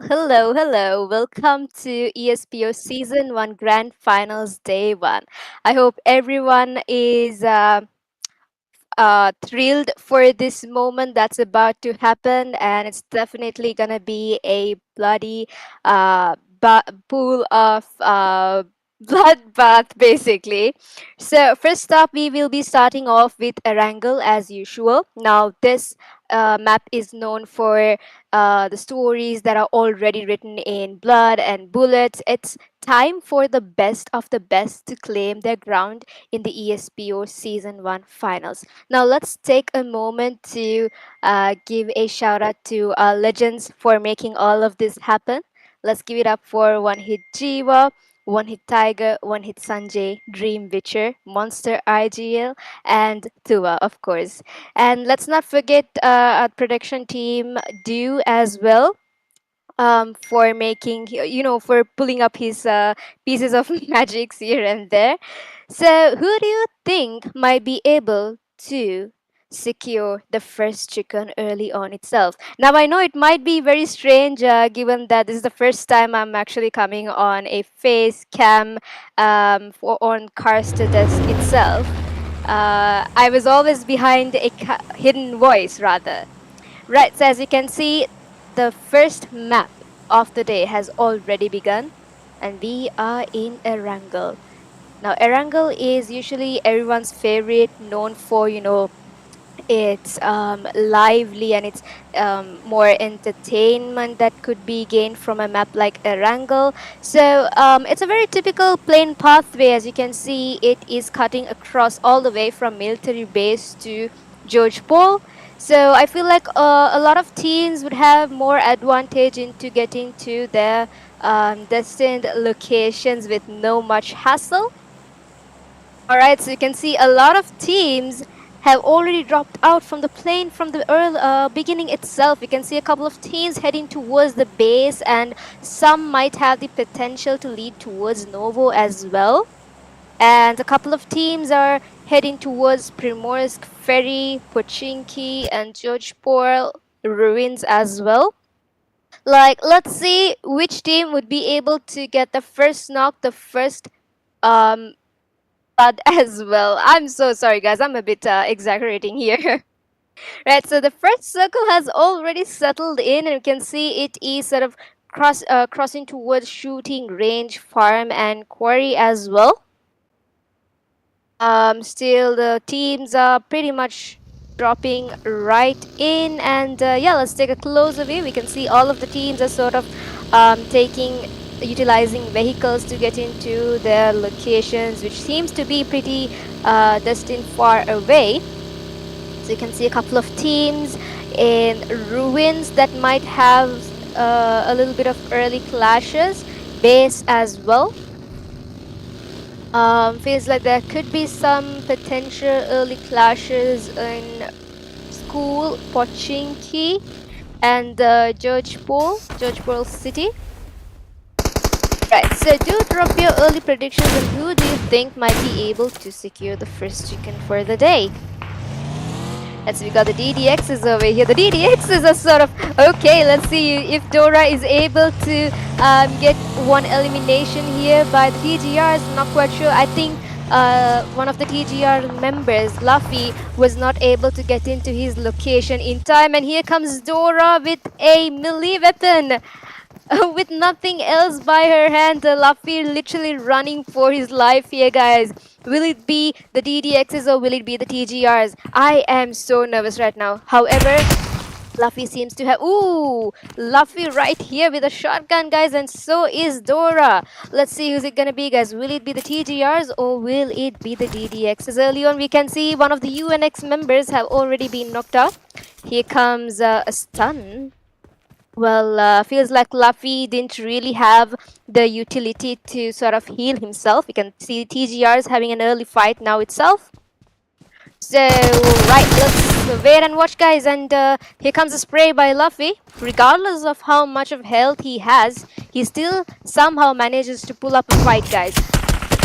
Hello. Welcome to ESPO Season 1 Grand Finals Day 1. I hope everyone is thrilled for this moment that's about to happen, and it's definitely gonna be a bloody pool of bloodbath, basically. So, first up, we will be starting off with Erangel as usual. Now, this map is known for the stories that are already written in blood and bullets. It's time for the best of the best to claim their ground in the ESPO Season 1 finals. Now, let's take a moment to give a shout out to our legends for making all of this happen. Let's give it up for One Hit Jiva, One Hit Tiger, One Hit Sanjay, Dream Witcher, Monster IGL, and Tua, of course. And let's not forget our production team, Do, as well, for making, for pulling up his pieces of magics here and there. So, who do you think might be able to secure the first chicken early on itself? Now, I know it might be very strange, given that this is the first time I'm actually coming on a face cam on Karsta desk itself. I was always behind a hidden voice, rather. Right, so as you can see, the first map of the day has already begun, and we are in Erangel. Now, Erangel is usually everyone's favorite, known for, it's lively and it's more entertainment that could be gained from a map like Erangel. So, it's a very typical plain pathway. As you can see, it is cutting across all the way from military base to George Paul. So I feel like a lot of teams would have more advantage into getting to their destined locations with no much hassle. All right, so you can see a lot of teams have already dropped out from the plane from the beginning itself. You can see a couple of teams heading towards the base, and some might have the potential to lead towards Novo as well. And a couple of teams are heading towards Primorsk Ferry, Pochinki, and Georgeport ruins as well. Like, let's see which team would be able to get the first knock, the first um blood as well. I'm so sorry, guys. I'm a bit exaggerating here. Right, so the first circle has already settled in, and you can see it is sort of crossing towards shooting range, farm, and quarry as well. Still the teams are pretty much dropping right in, and yeah, let's take a closer view. We can see all of the teams are sort of utilizing vehicles to get into their locations, which seems to be pretty destined far away. So you can see a couple of teams in ruins that might have a little bit of early clashes, base as well. Feels like there could be some potential early clashes in school, Pochinki, and George Paul City. Right, so do drop your early predictions on who do you think might be able to secure the first chicken for the day. And so we got the DDXs over here. The DDXs are sort of, okay, let's see if Dora is able to get one elimination here by the TGRs. Not quite sure. I think one of the TGR members, Luffy, was not able to get into his location in time. And here comes Dora with a melee weapon. With nothing else by her hand, Luffy literally running for his life here, guys. Will it be the DDXs or will it be the TGRs? I am so nervous right now. However, Luffy seems to have... Ooh! Luffy right here with a shotgun, guys, and so is Dora. Let's see who's it gonna be, guys. Will it be the TGRs or will it be the DDXs? Early on, we can see one of the UNX members have already been knocked out. Here comes a stun. Well, feels like Luffy didn't really have the utility to sort of heal himself. You can see TGR's having an early fight now itself. So, right, let's wait and watch, guys. And here comes a spray by Luffy. Regardless of how much of health he has, he still somehow manages to pull up a fight, guys.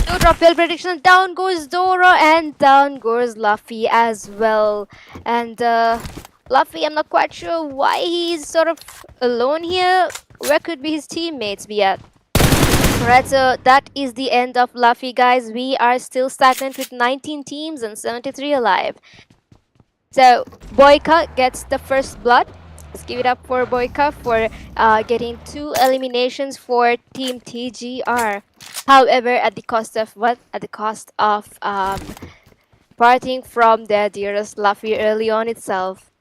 No drop fail prediction. Down goes Dora and down goes Luffy as well. And Luffy, I'm not quite sure why he's sort of alone here. Where could be his teammates be at? Alright, so that is the end of Luffy, guys. We are still stagnant with 19 teams and 73 alive. So Boyka gets the first blood. Let's give it up for Boyka for getting 2 eliminations for Team TGR. However, at the cost of what? At the cost of parting from their dearest Luffy early on itself.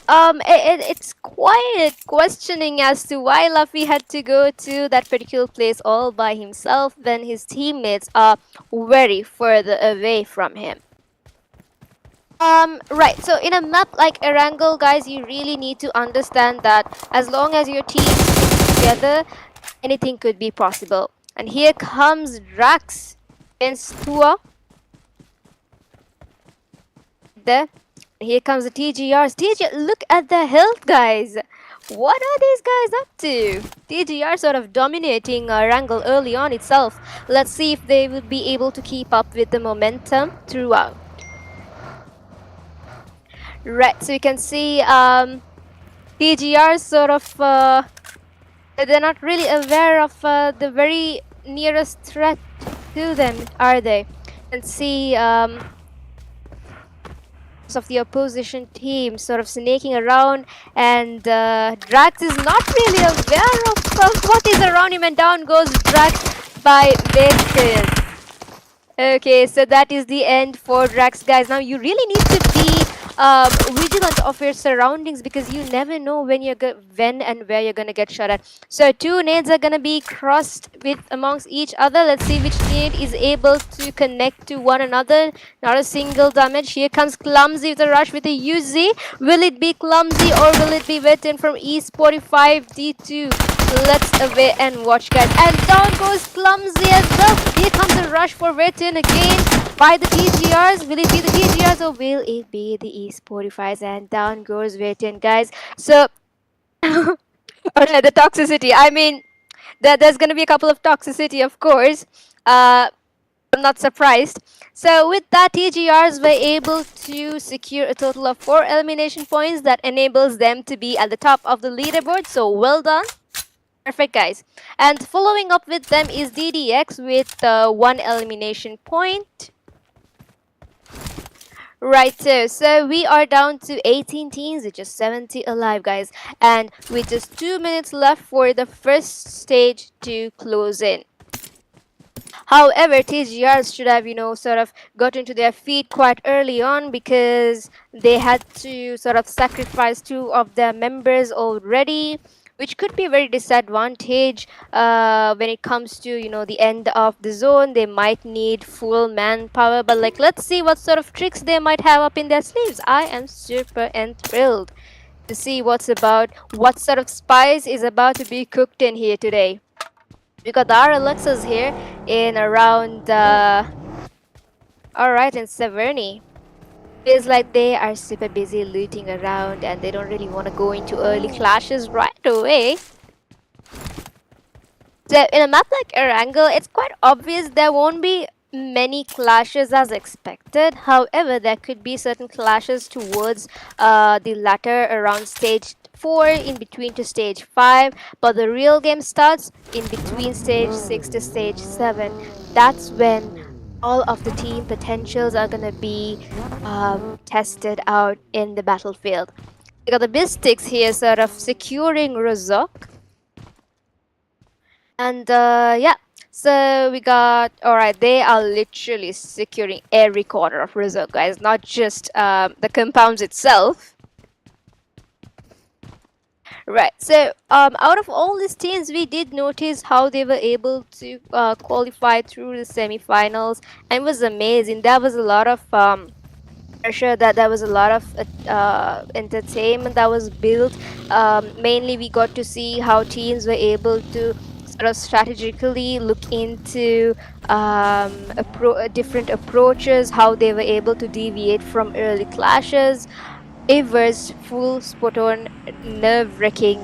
It's quite questioning as to why Luffy had to go to that particular place all by himself when his teammates are very further away from him. Right, so in a map like Erangel, guys, you really need to understand that as long as your team sticks together, anything could be possible. And here comes Drax against Tua. There. Here comes the TGRs. Look at the health, guys. What are these guys up to? TGR sort of dominating Erangel early on itself. Let's see if they will be able to keep up with the momentum throughout. Right, so you can see TGR sort of, they're not really aware of the very nearest threat to them, are they? You can see of the opposition team sort of snaking around, and Drax is not really aware of what is around him, and down goes Drax by Victor. Okay, so that is the end for Drax, guys. Now you really need to be vigilant of your surroundings, because you never know when and where you're gonna get shot at. So 2 nades are gonna be crossed with amongst each other. Let's see which nade is able to connect to one another. Not a single damage. Here comes Clumsy with a rush with a UZ. Will it be Clumsy or will it be Witten from esportify D2? Let's wait and watch, guys. And down goes Clumsy as well. Here comes a rush for Witten again by the TGRs. Will it be the TGRs or will it be the esportifies? And down goes Witten, guys. So, the toxicity. I mean, there's going to be a couple of toxicity, of course. I'm not surprised. So with that, TGRs were able to secure a total of 4 elimination points. That enables them to be at the top of the leaderboard. So well done. Perfect, guys. And following up with them is DDX with 1 elimination point. Right, so we are down to 18 teams with just 70 alive, guys. And with just 2 minutes left for the first stage to close in. However, TGRs should have, sort of gotten to their feet quite early on, because they had to sort of sacrifice 2 of their members already, which could be a very disadvantage when it comes to, the end of the zone. They might need full manpower, but let's see what sort of tricks they might have up in their sleeves. I am super enthralled to see what sort of spice is about to be cooked in here today. We got the RLXs here in around, alright, in Severny. Feels like they are super busy looting around and they don't really want to go into early clashes right away. So in a map like Erangel, it's quite obvious there won't be many clashes as expected. However, there could be certain clashes towards the latter around stage 4 in between to stage 5, but the real game starts in between stage 6 to stage 7. That's when all of the team potentials are gonna be tested out in the battlefield. We got the Mystics here sort of securing Rozok. And yeah, so we got, alright, they are literally securing every corner of Rozok, guys, not just the compounds itself. Right, so out of all these teams, we did notice how they were able to qualify through the semi-finals, and it was amazing. There was a lot of pressure, that there was a lot of entertainment that was built. Mainly we got to see how teams were able to sort of strategically look into different approaches, how they were able to deviate from early clashes. It was full spot-on nerve-wracking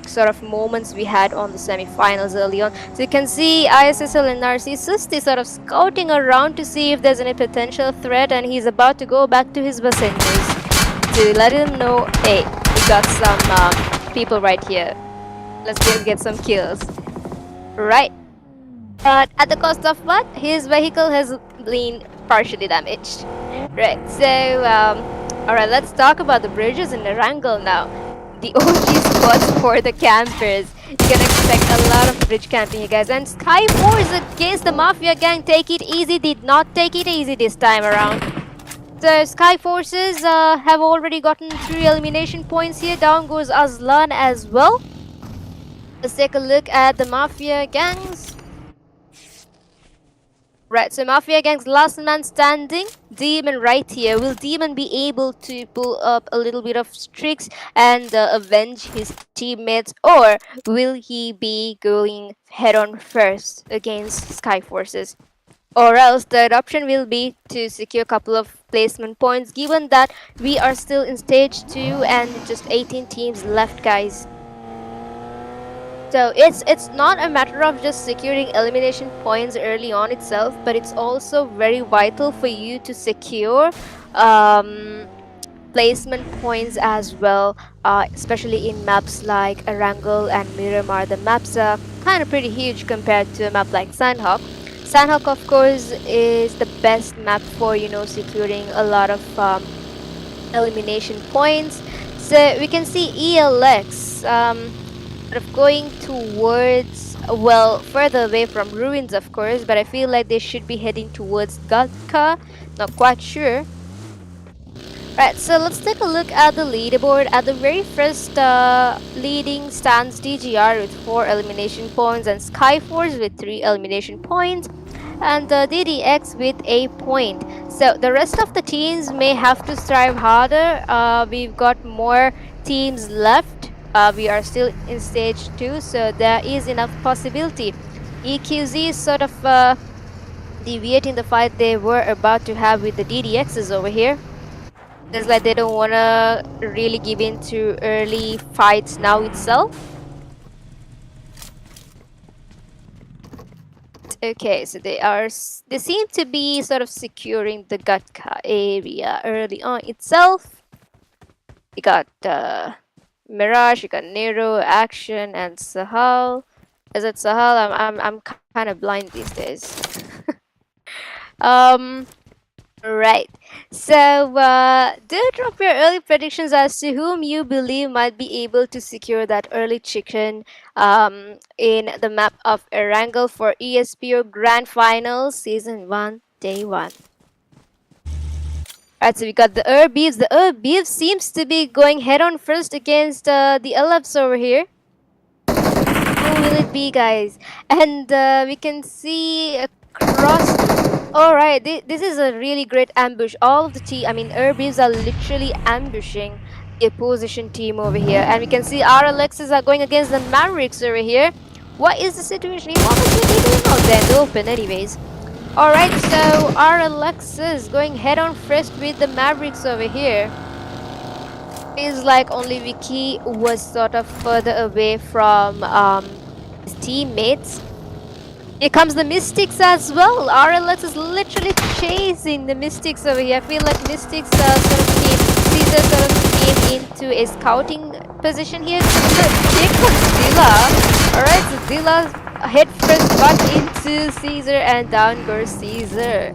sort of moments we had on the semi-finals early on. So you can see ISSLnRC Susti sort of scouting around to see if there's any potential threat, and he's about to go back to his passengers to let him know, hey, we got some people right here. Let's get some kills. Right. But at the cost of what? His vehicle has been partially damaged. Right. So, alright, let's talk about the bridges in Erangel now. The OG spots for the campers. You can expect a lot of bridge camping, you guys. And SKYFORCE against the Mafia gang. Take it easy. Did not take it easy this time around. So SKYFORCEs have already gotten 3 elimination points here. Down goes Aslan as well. Let's take a look at the Mafia gangs. Right, so Mafia gang's last man standing, Demon right here. Will Demon be able to pull up a little bit of streaks and avenge his teammates, or will he be going head-on first against SKYFORCEs? Or else third option will be to secure a couple of placement points, given that we are still in stage 2 and just 18 teams left, guys. So it's not a matter of just securing elimination points early on itself, but it's also very vital for you to secure placement points as well, especially in maps like Erangel and Miramar. The maps are kind of pretty huge compared to a map like Sanhok. Sanhok, of course, is the best map for, you know, securing a lot of elimination points. So we can see ELX sort of going towards, well, further away from ruins, of course, but I feel like they should be heading towards GODZ. Not quite sure. Right, so let's take a look at the leaderboard. At the very first leading stands DGR with 4 elimination points and SKYFORCE with 3 elimination points, and DDX with a point. So the rest of the teams may have to strive harder. We've got more teams left. We are still in stage 2, so there is enough possibility. EQZ is sort of deviating the fight they were about to have with the DDXs over here. It's like they don't want to really give in to early fights now itself. Okay, so they seem to be sort of securing the GODZ area early on itself. We got Mirage, you got Nero, Action, and Sahal. Is it Sahal? I'm kind of blind these days. Right. So do drop your early predictions as to whom you believe might be able to secure that early chicken in the map of Erangel for ESPO Grand Finals Season 1, Day 1. Alright, so we got the ERBIVs. The ERBIV seems to be going head-on first against the LFs over here. Who will it be, guys? And we can see across... Alright, this is a really great ambush. All of the ERBIVs are literally ambushing the opposition team over here. And we can see RLXs are going against the Mavericks over here. What is the situation? What was they doing out there in the open anyways? Alright, so RLXs going head-on first with the Mavericks over here. Feels like only Vicky was sort of further away from his teammates. Here comes the Mystics as well. RLX is literally chasing the Mystics over here. I feel like Mystics Caesar sort of came into a scouting position here. Look, here comes Dilla. Alright, so Dilla head first back into Caesar and down goes Caesar.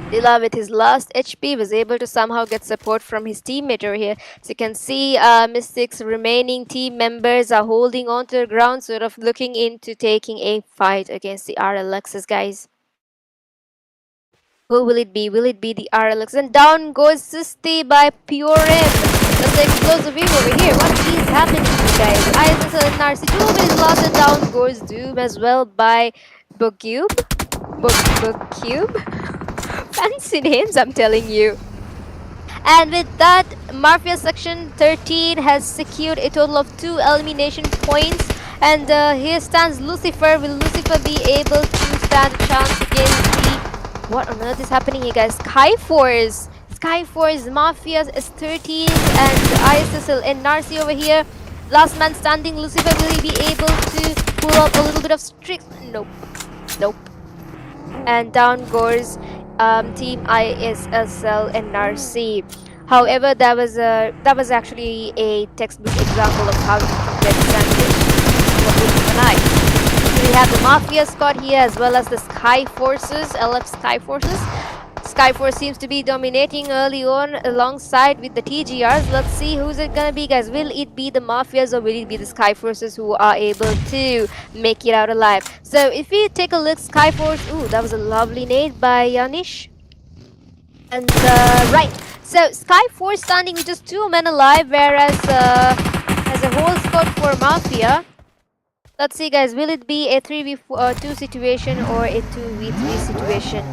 Dilla with his last HP was able to somehow get support from his teammate over here. So you can see Mystic's remaining team members are holding on to the ground, sort of looking into taking a fight against the RLXs, guys. Who will it be? Will it be the RLX? And down goes Sisti by Pure M. That's the explosive wave over here. What is happening, guys? ISSLnRC 2 minutes lost, and down goes Doom as well by Bocube. Bocube? Fancy names, I'm telling you. And with that, Mafia Section 13 has secured a total of 2 elimination points. And here stands Lucifer. Will Lucifer be able to stand a chance against the... What on earth is happening here, guys? SKYFORCE. SKYFORCE, Mafia S13 and ISSLnRC over here. Last man standing, Lucifer. Will he be able to pull up a little bit of streaks? Nope. Nope. And down goes Team ISSLnRC. However, that was actually a textbook example of how you can get sandwiched. the blink of an eye. So we have the Mafia squad here as well as the SKYFORCES, LF SKYFORCES. SKYFORCE seems to be dominating early on alongside with the TGRs. Let's see who's it gonna be, guys. Will it be the Mafias or will it be the SKYFORCES who are able to make it out alive? So if we take a look, SKYFORCE, ooh, that was a lovely nade by Yanish. And right, so SKYFORCE standing with just 2 men alive, whereas as a whole squad for Mafia. Let's see, guys, will it be a 3v2 situation or a 2v3 situation?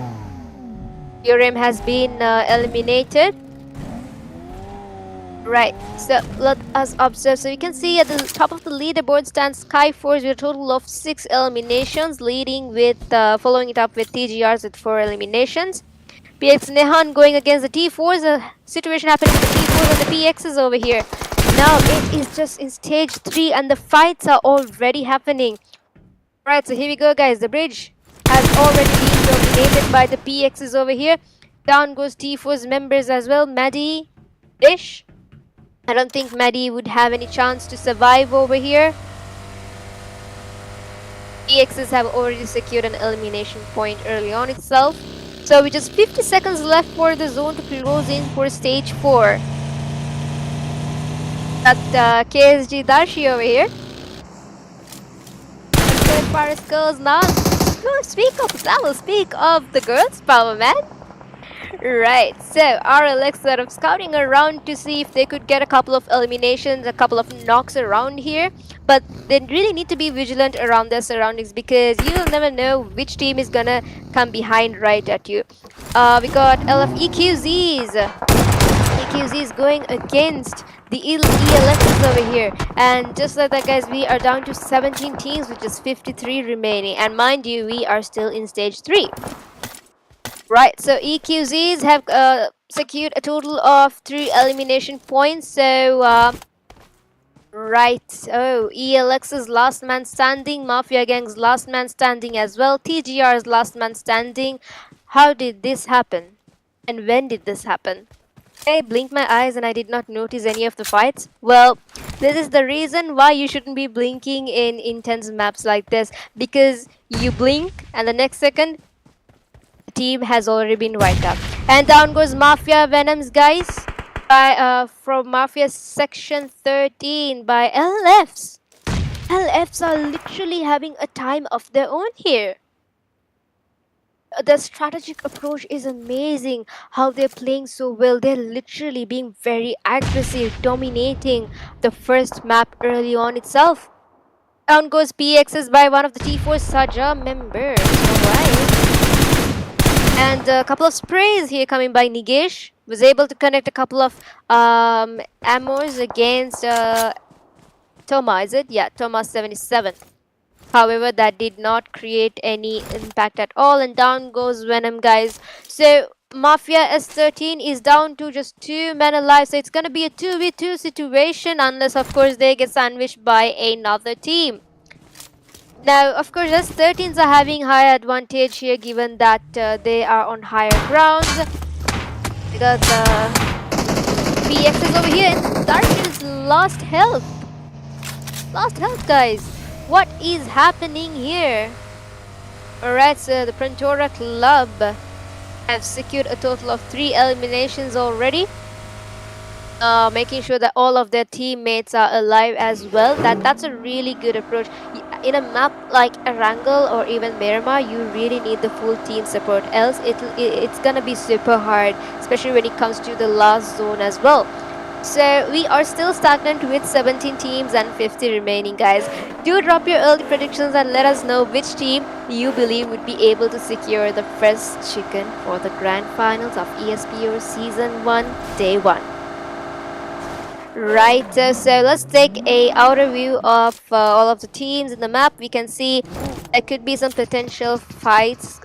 Urim has been eliminated. Right, so let us observe. So you can see at the top of the leaderboard stands SKYFORCE with a total of 6 eliminations, leading with following it up with TGRs with 4 eliminations. PX Nehan going against the T4s. A situation happening with the T4s and the PXs over here. Now it is just in stage 3 and the fights are already happening. Right, so here we go, guys. The bridge has already been dominated by the PXs over here. Down goes T4's members as well. Maddie, Dish. I don't think Maddie would have any chance to survive over here. PXs have already secured an elimination point early on itself. So with just 50 seconds left for the zone to close in for stage 4. That KSG Darshi over here. As far as girls now, speak of the girls power, man. Right, so RLX sort of scouting around to see if they could get a couple of eliminations, a couple of knocks around here. But they really need to be vigilant around their surroundings because you'll never know which team is gonna come behind right at you. We got EQZs. EQZs going against the ELXs over here. And just like that, guys, we are down to 17 teams with just 53 remaining. And mind you, we are still in stage 3. Right, so EQZs have secured a total of 3 elimination points. So, right, oh, ELX's last man standing, Mafia Gang's last man standing as well, TGR's last man standing. How did this happen? And when did this happen? I blinked my eyes and I did not notice any of the fights. Well, this is the reason why you shouldn't be blinking in intense maps like this. Because you blink and the next second, team has already been wiped up. And down goes Mafia Venoms, guys, by from Mafia section 13 by LFs. LFs are literally having a time of their own here. The strategic approach is amazing. How they're playing so well. They're literally being very aggressive, dominating the first map early on itself. Down goes PXs by one of the T4 Saja members. Alright. And a couple of sprays here coming by Nigesh. Was able to connect a couple of ammos against Toma, is it? Yeah, Toma 77. However, that did not create any impact at all. And down goes Venom, guys. So Mafia S13 is down to just 2 men alive. So it's going to be a 2v2 situation unless, of course, they get sandwiched by another team. Now, of course, S13s are having higher advantage here given that they are on higher grounds. We got PXs over here and Darshan's lost health. Lost health, guys. What is happening here? Alright, so the PRONTORA club have secured a total of 3 eliminations already. Making sure that all of their teammates are alive as well. That's a really good approach. In a map like Erangel or even Miramar, you really need the full team support. Else, it's gonna be super hard, especially when it comes to the last zone as well. So we are still stagnant with 17 teams and 50 remaining, guys. Do drop your early predictions and let us know which team you believe would be able to secure the first chicken for the grand finals of ESPO Season 1, Day 1. Right, so let's take a outer view of all of the teams in the map. We can see there could be some potential fights,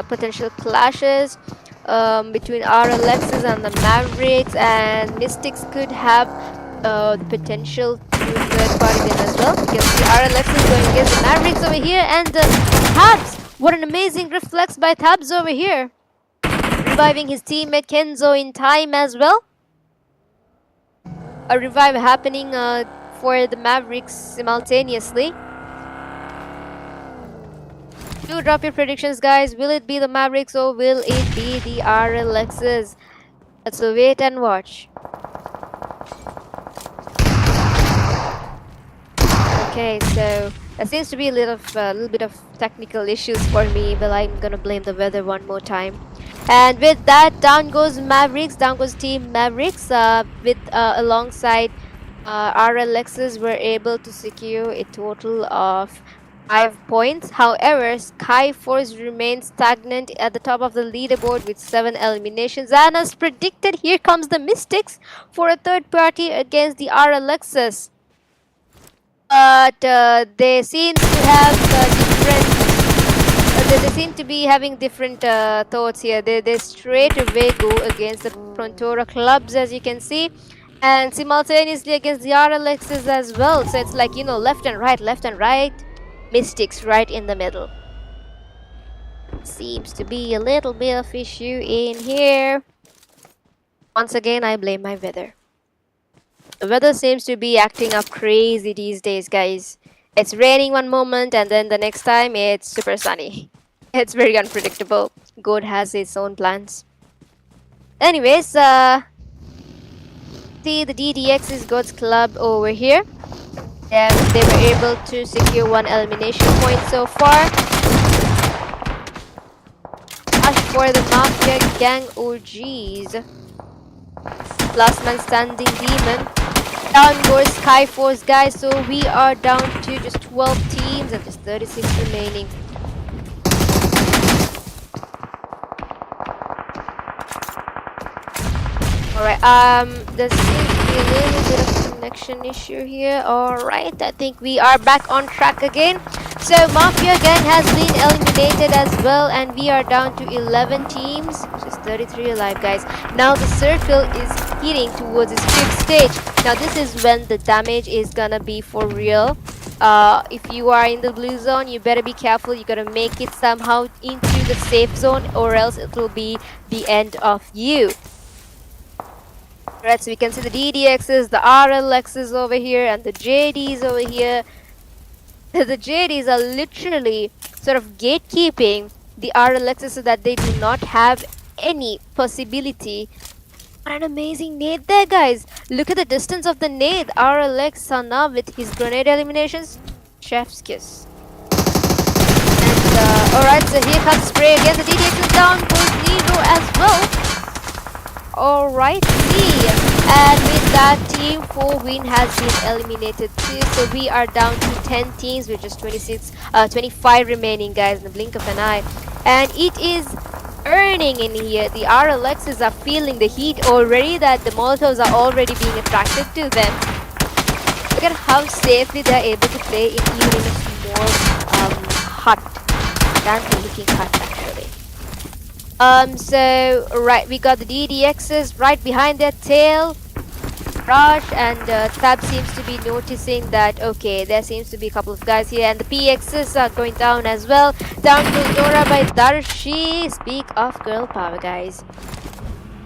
potential clashes between RLXs and the Mavericks, and Mystics could have the potential to third party them as well. You can see RLXs going against the Mavericks over here, and Tabs. What an amazing reflex by Tabs over here, reviving his teammate Kenzo in time as well. A revive happening for the Mavericks simultaneously. Do drop your predictions, guys. Will it be the Mavericks or will it be the RLXs? Let's wait and watch. Okay, so there seems to be a little bit of technical issues for me, but I'm gonna blame the weather one more time. And with that, down goes Mavericks. Down goes Team Mavericks. Alongside RLXs were able to secure a total of 5 points. However, SKYFORCE remains stagnant at the top of the leaderboard with 7 eliminations. And as predicted, here comes the Mystics for a third party against the RLXs. But they seem to have they seem to be having different thoughts here. They straight away go against the PRONTORA clubs, as you can see, and simultaneously against the RLXs as well. So it's like, you know, left and right, Mystics right in the middle. Seems to be a little bit of issue in here. Once again, I blame my weather. The weather seems to be acting up crazy these days, guys. It's raining one moment and then the next time it's super sunny. It's very unpredictable. God has its own plans. Anyways, see the DDX is God's club over here. And they were able to secure 1 elimination point so far. As for the Mafia gang OGs, last man standing demon. Down goes SKYFORCE, guys, so we are down to just 12 teams and just 36 remaining. Alright, there seems to be a little bit of connection issue here. Alright, I think we are back on track again. So Mafia gang has been eliminated as well, and we are down to 11 teams, just 33 alive, guys. Now the circle is heading towards its 5th stage. Now this is when the damage is gonna be for real. If you are in the blue zone, you better be careful. You gotta make it somehow into the safe zone, or else it will be the end of you. Alright, so we can see the DDXs, the RLXs over here, and the JDs over here. The JDs are literally sort of gatekeeping the RLXs so that they do not have any possibility. What an amazing nade there, guys. Look at the distance of the nade. RLX Sanhok with his grenade eliminations. Chef's kiss. And alright, so here comes spray again. The DDX is down. Goes Nero as well. Alright, and with that, Team 4 win has been eliminated too. So we are down to 10 teams with just 25 remaining, guys, in the blink of an eye. And it is earning in here. The RLXs are feeling the heat already, that the Molotovs are already being attracted to them. Look at how safely they're able to play in even in a small hut. Fancy looking hut, actually. So right, we got the DDXs right behind their tail. Raj and Tab seems to be noticing that, okay, there seems to be a couple of guys here, and the PXs are going down as well. Down to Dora by Darshi. Speak of girl power, guys.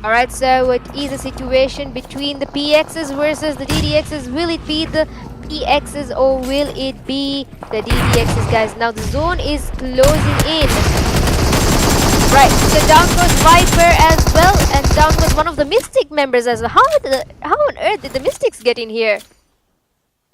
Alright, so what is the situation between the PXs versus the DDXs? Will it be the PXs or will it be the DDXs, guys? Now the zone is closing in. Right, so down goes Viper as well, and down goes one of the Mystic members as well. How on earth did the Mystics get in here?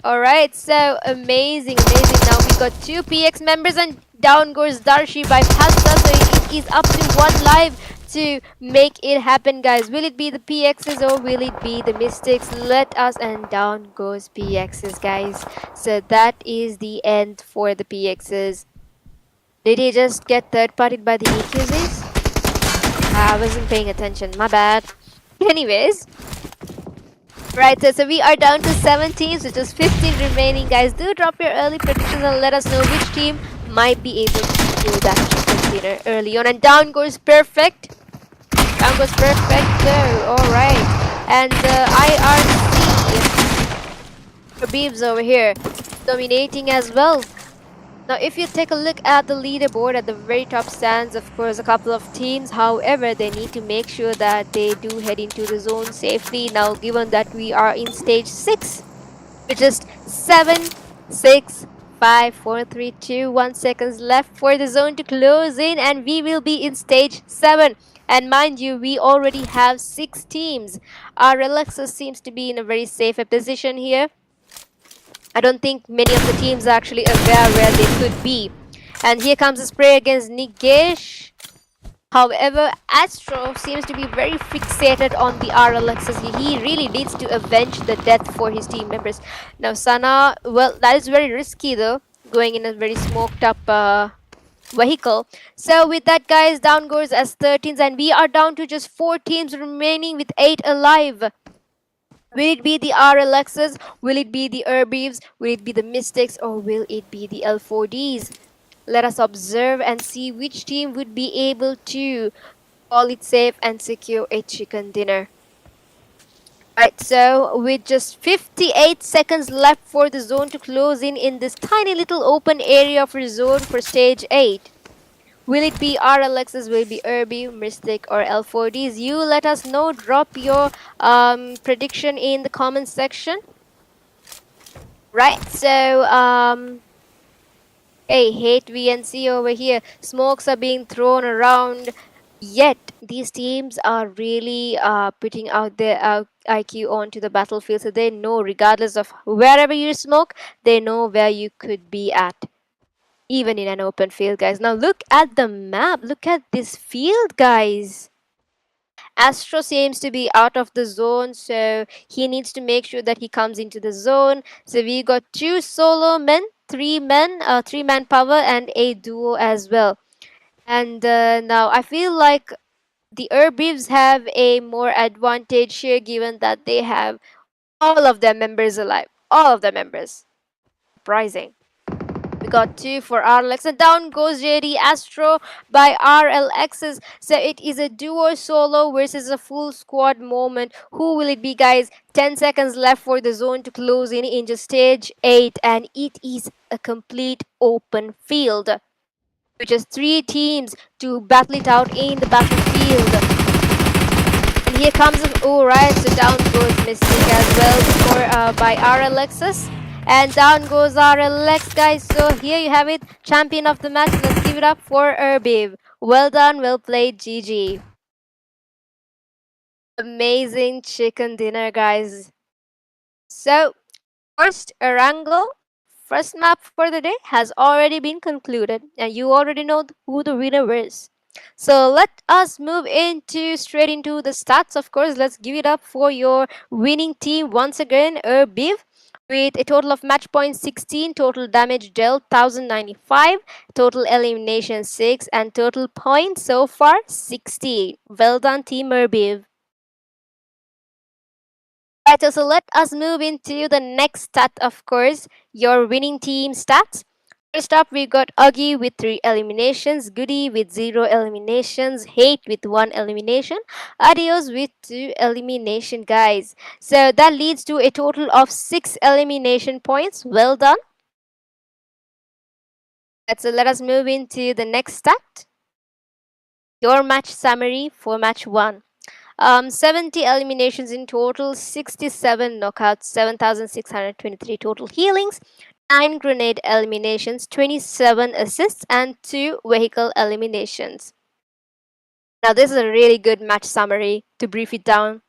Alright, so amazing. Now we got 2 PX members, and down goes Darshi by Pasta, so it is up to 1 live to make it happen, guys. Will it be the PXs or will it be the Mystics? Let us, and down goes PXs, guys. So that is the end for the PXs. Did he just get third-partied by the EQZs? I wasn't paying attention, my bad. Anyways. Right, so we are down to 7 teams, which is 15 remaining, guys. Do drop your early predictions and let us know which team might be able to secure that chicken dinner early on. And down goes Perfect. Down goes Perfecto. Alright. And IRC. ERBIVs over here. Dominating as well. Now, if you take a look at the leaderboard, at the very top stands, of course, a couple of teams. However, they need to make sure that they do head into the zone safely. Now, given that we are in stage 6, which is 7, 6, 5, 4, 3, 2, 1 seconds left for the zone to close in, and we will be in stage 7. And mind you, we already have 6 teams. Our Relaxer seems to be in a very safe position here. I don't think many of the teams are actually aware where they could be. And here comes a spray against Nigesh. However, Astro seems to be very fixated on the RLXs. He really needs to avenge the death for his team members. Now, Sana, well, that is very risky though, going in a very smoked up vehicle. So with that, guys, down goes S13s, and we are down to just 4 teams remaining with 8 alive. Will it be the RLXs? Will it be the ERBIVs? Will it be the Mystics? Or will it be the L4Ds? Let us observe and see which team would be able to call it safe and secure a chicken dinner. Right, so with just 58 seconds left for the zone to close in this tiny little open area for zone for stage 8. Will it be RLXs, will it be ERBIV, Mystic, or L4Ds? You let us know. Drop your prediction in the comment section. Right, so hey, hate VNC over here. Smokes are being thrown around. Yet these teams are really putting out their IQ onto the battlefield, so they know, regardless of wherever you smoke, they know where you could be at, even in an open field, guys. Now look at the map. Look at this field, guys. Astro seems to be out of the zone, so he needs to make sure that he comes into the zone. So we got 2 solo men, 3 men, 3 manpower, and a duo as well. And now I feel like the ERBIVs have a more advantage here, given that they have all of their members alive. All of their members. Surprising. We got 2 for RLX, and down goes JD Astro by RLXs. So it is a duo solo versus a full squad moment. Who will it be, guys? 10 seconds left for the zone to close in just stage 8, and it is a complete open field. With just 3 teams to battle it out in the battlefield. And here comes, alright, so down goes Mystic as well for by RLXs. And down goes RLX, guys. So here you have it, champion of the match. Let's give it up for ERBIV. Well done, well played, GG. Amazing chicken dinner, guys. So, first Erangel, first map for the day has already been concluded, and you already know who the winner is. So let us move straight into the stats. Of course, let's give it up for your winning team once again, ERBIV, with a total of match points 16, total damage dealt 1095, total elimination 6, and total points so far 60. Well done, team ERBIV. Right, so let us move into the next stat, of course, your winning team stats. First up, we got Uggy with 3 eliminations, Goody with 0 eliminations, Hate with 1 elimination, Adios with 2 elimination, guys. So that leads to a total of 6 elimination points. Well done. Right, so let us move into the next stat. Your match summary for match 1. 70 eliminations in total, 67 knockouts, 7,623 total healings, 9 grenade eliminations, 27 assists, and 2 vehicle eliminations. Now this is a really good match summary to brief it down.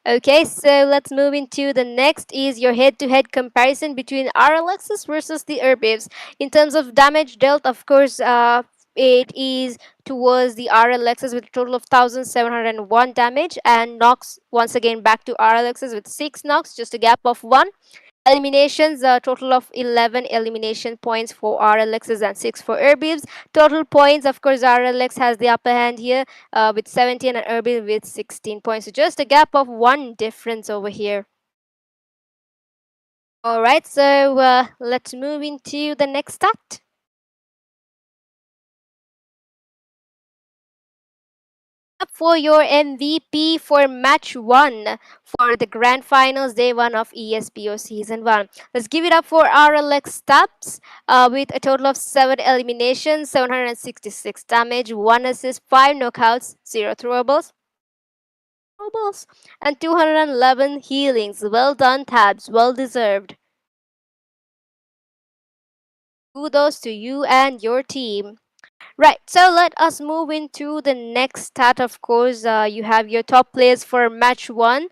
Okay, so let's move into the next is your head-to-head comparison between RLXs versus the ERBIVs. In terms of damage dealt, of course, it is towards the RLXs with a total of 1,701 damage, and knocks once again back to RLXs with 6 knocks, just a gap of 1. Eliminations, a total of 11 elimination points for RLXs and 6 for ERBIVs. Total points, of course, RLX has the upper hand here with 17 and ERBIV with 16 points. So just a gap of 1 difference over here. Alright, so let's move into the next stat. Up for your MVP for match 1 for the grand finals day 1 of ESPO season 1. Let's give it up for RLX Stabs with a total of 7 eliminations, 766 damage, 1 assist, 5 knockouts, 0 throwables, and 211 healings. Well done, Tabs, well deserved. Kudos to you and your team. Right, so let us move into the next stat. Of course, you have your top players for match one.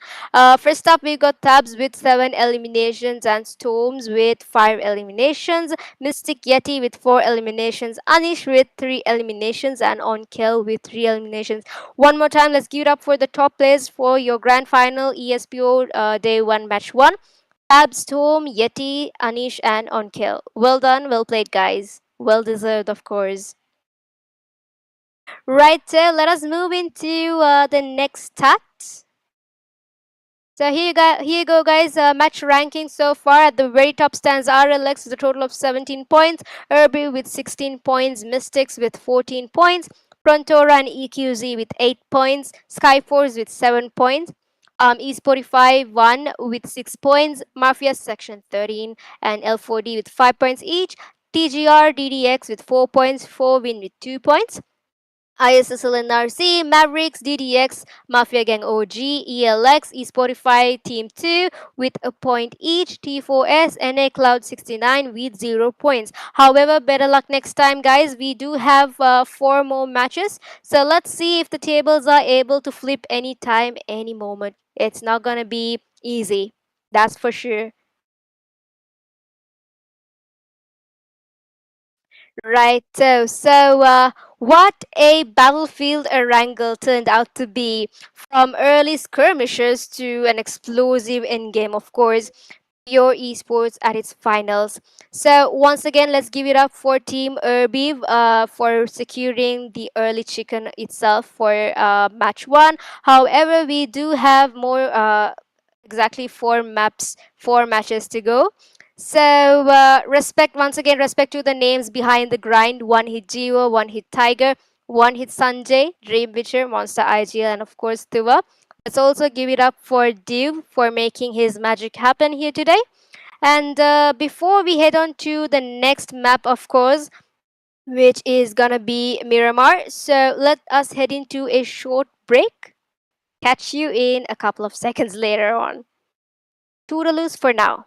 First up, we got Tabs with 7 eliminations and Storms with 5 eliminations. Mystic Yeti with 4 eliminations. Anish with 3 eliminations and Onkel with 3 eliminations. One more time, let's give it up for the top players for your grand final ESPO Day 1 match 1. Tabs, Storm, Yeti, Anish, and Onkel. Well done, well played, guys. Well deserved, of course. Right, let us move into the next stat. So here you go, guys. Match ranking so far. At the very top stands RLX with a total of 17 points, ERBIV with 16 points, Mystics with 14 points, PRONTORA and EQZ with 8 points, SKYFORCE with 7 points, esportify 1 with 6 points, MAFIA section 13 and L4D with 5 points each, TGR DDX with 4 points, 4win with 2 points. ISSLnRC, Mavericks, DDX, Mafia Gang OG, ELX, esportify Team 2 with a point each, T4S, NA Cloud 69 with 0 points. However, better luck next time, guys. We do have 4 more matches. So let's see if the tables are able to flip anytime, any moment. It's not gonna be easy. That's for sure. Right. So, what a battlefield Erangel turned out to be, from early skirmishes to an explosive endgame, of course. Pure esports at its finals. So once again, let's give it up for Team ERBIV for securing the early chicken itself for match one. However, we do have more exactly 4 matches to go. So respect once again, respect to the names behind the grind. One hit Jiwa, one hit Tiger, one hit Sanjay, Dream Witcher, Monster IGL, and of course Tuva. Let's also give it up for Div for making his magic happen here today. And before we head on to the next map, of course, which is gonna be Miramar, so let us head into a short break. Catch you in a couple of seconds later on. Toodaloos for now.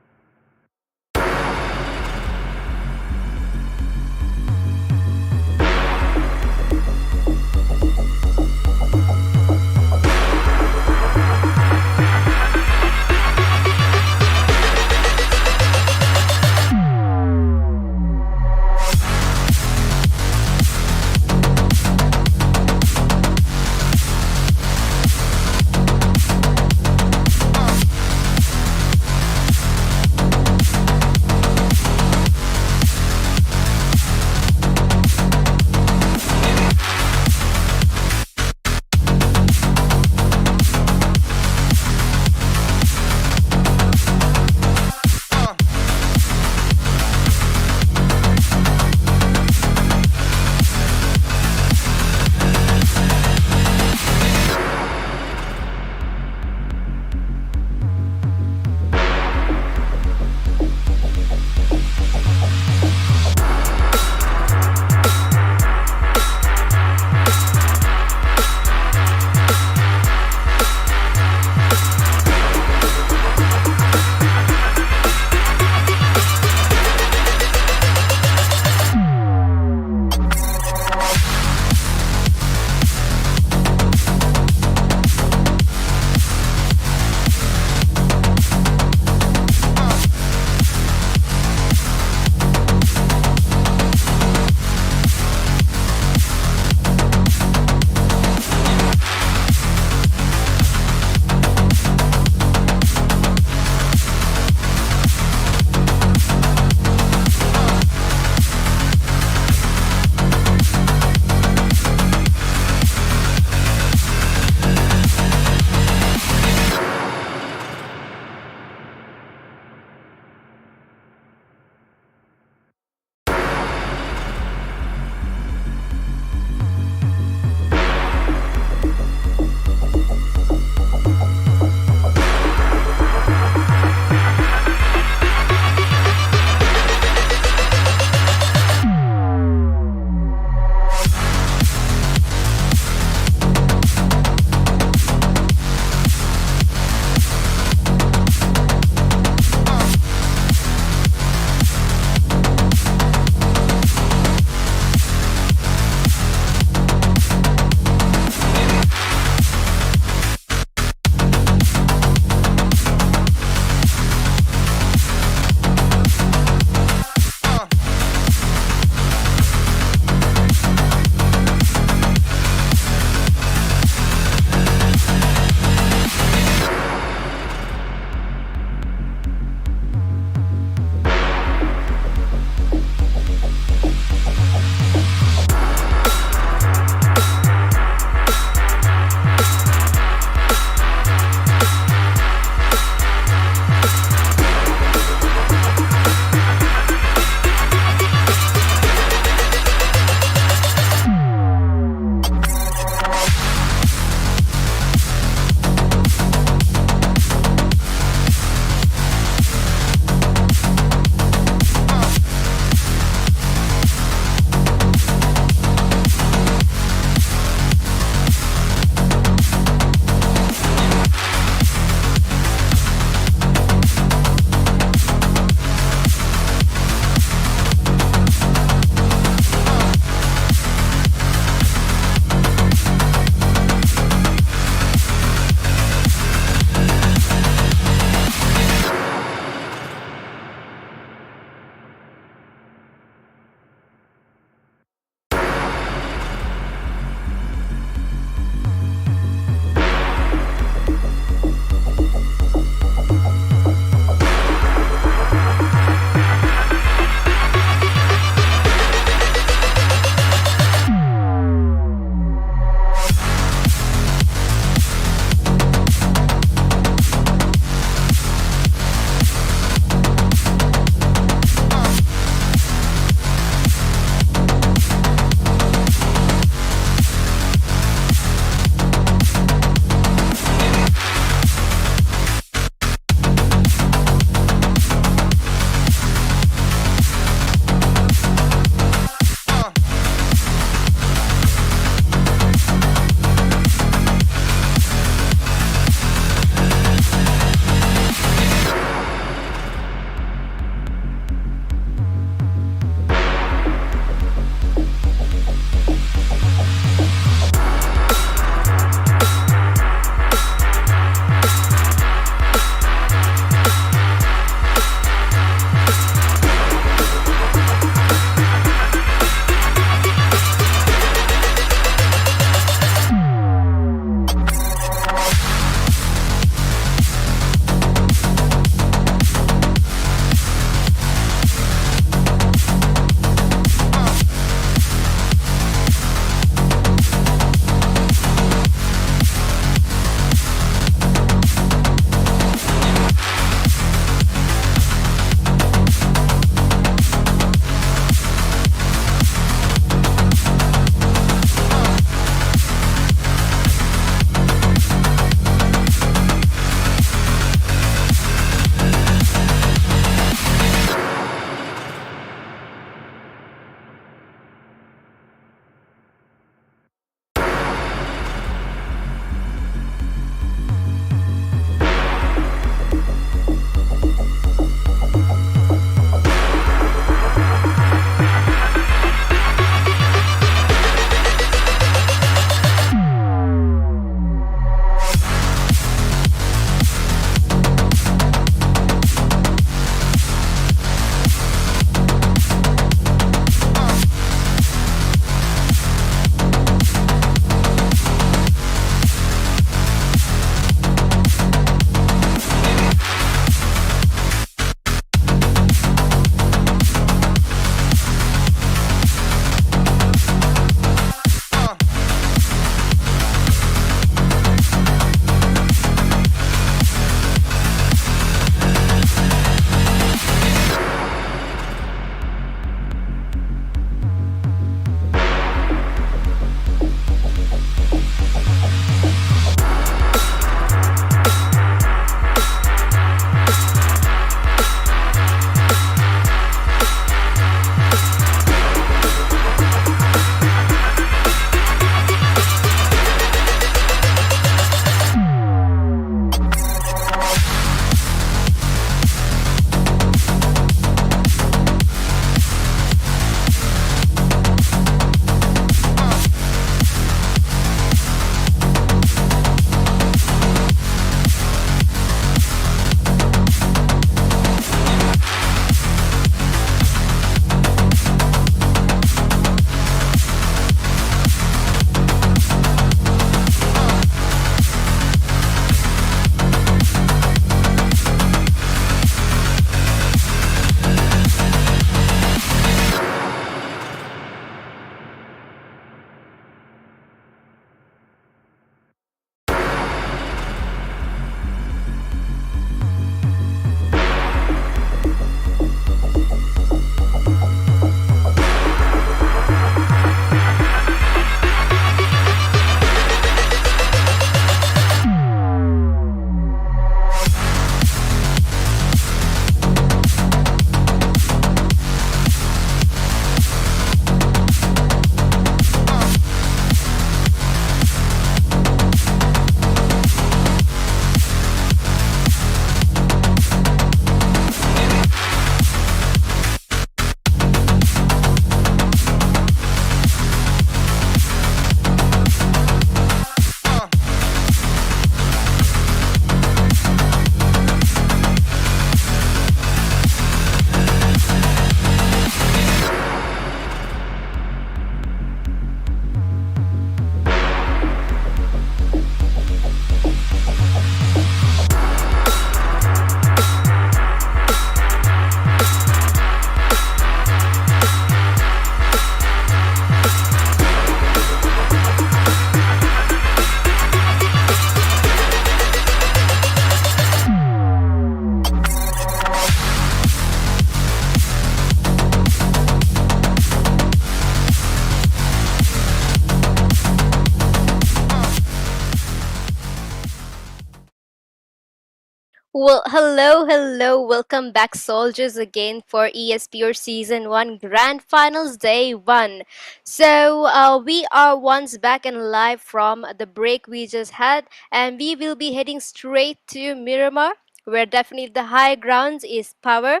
Well, hello. Welcome back, soldiers, again for ESPO Season 1 Grand Finals Day 1. So, we are once back and live from the break we just had, and we will be heading straight to Miramar, where definitely the high grounds is power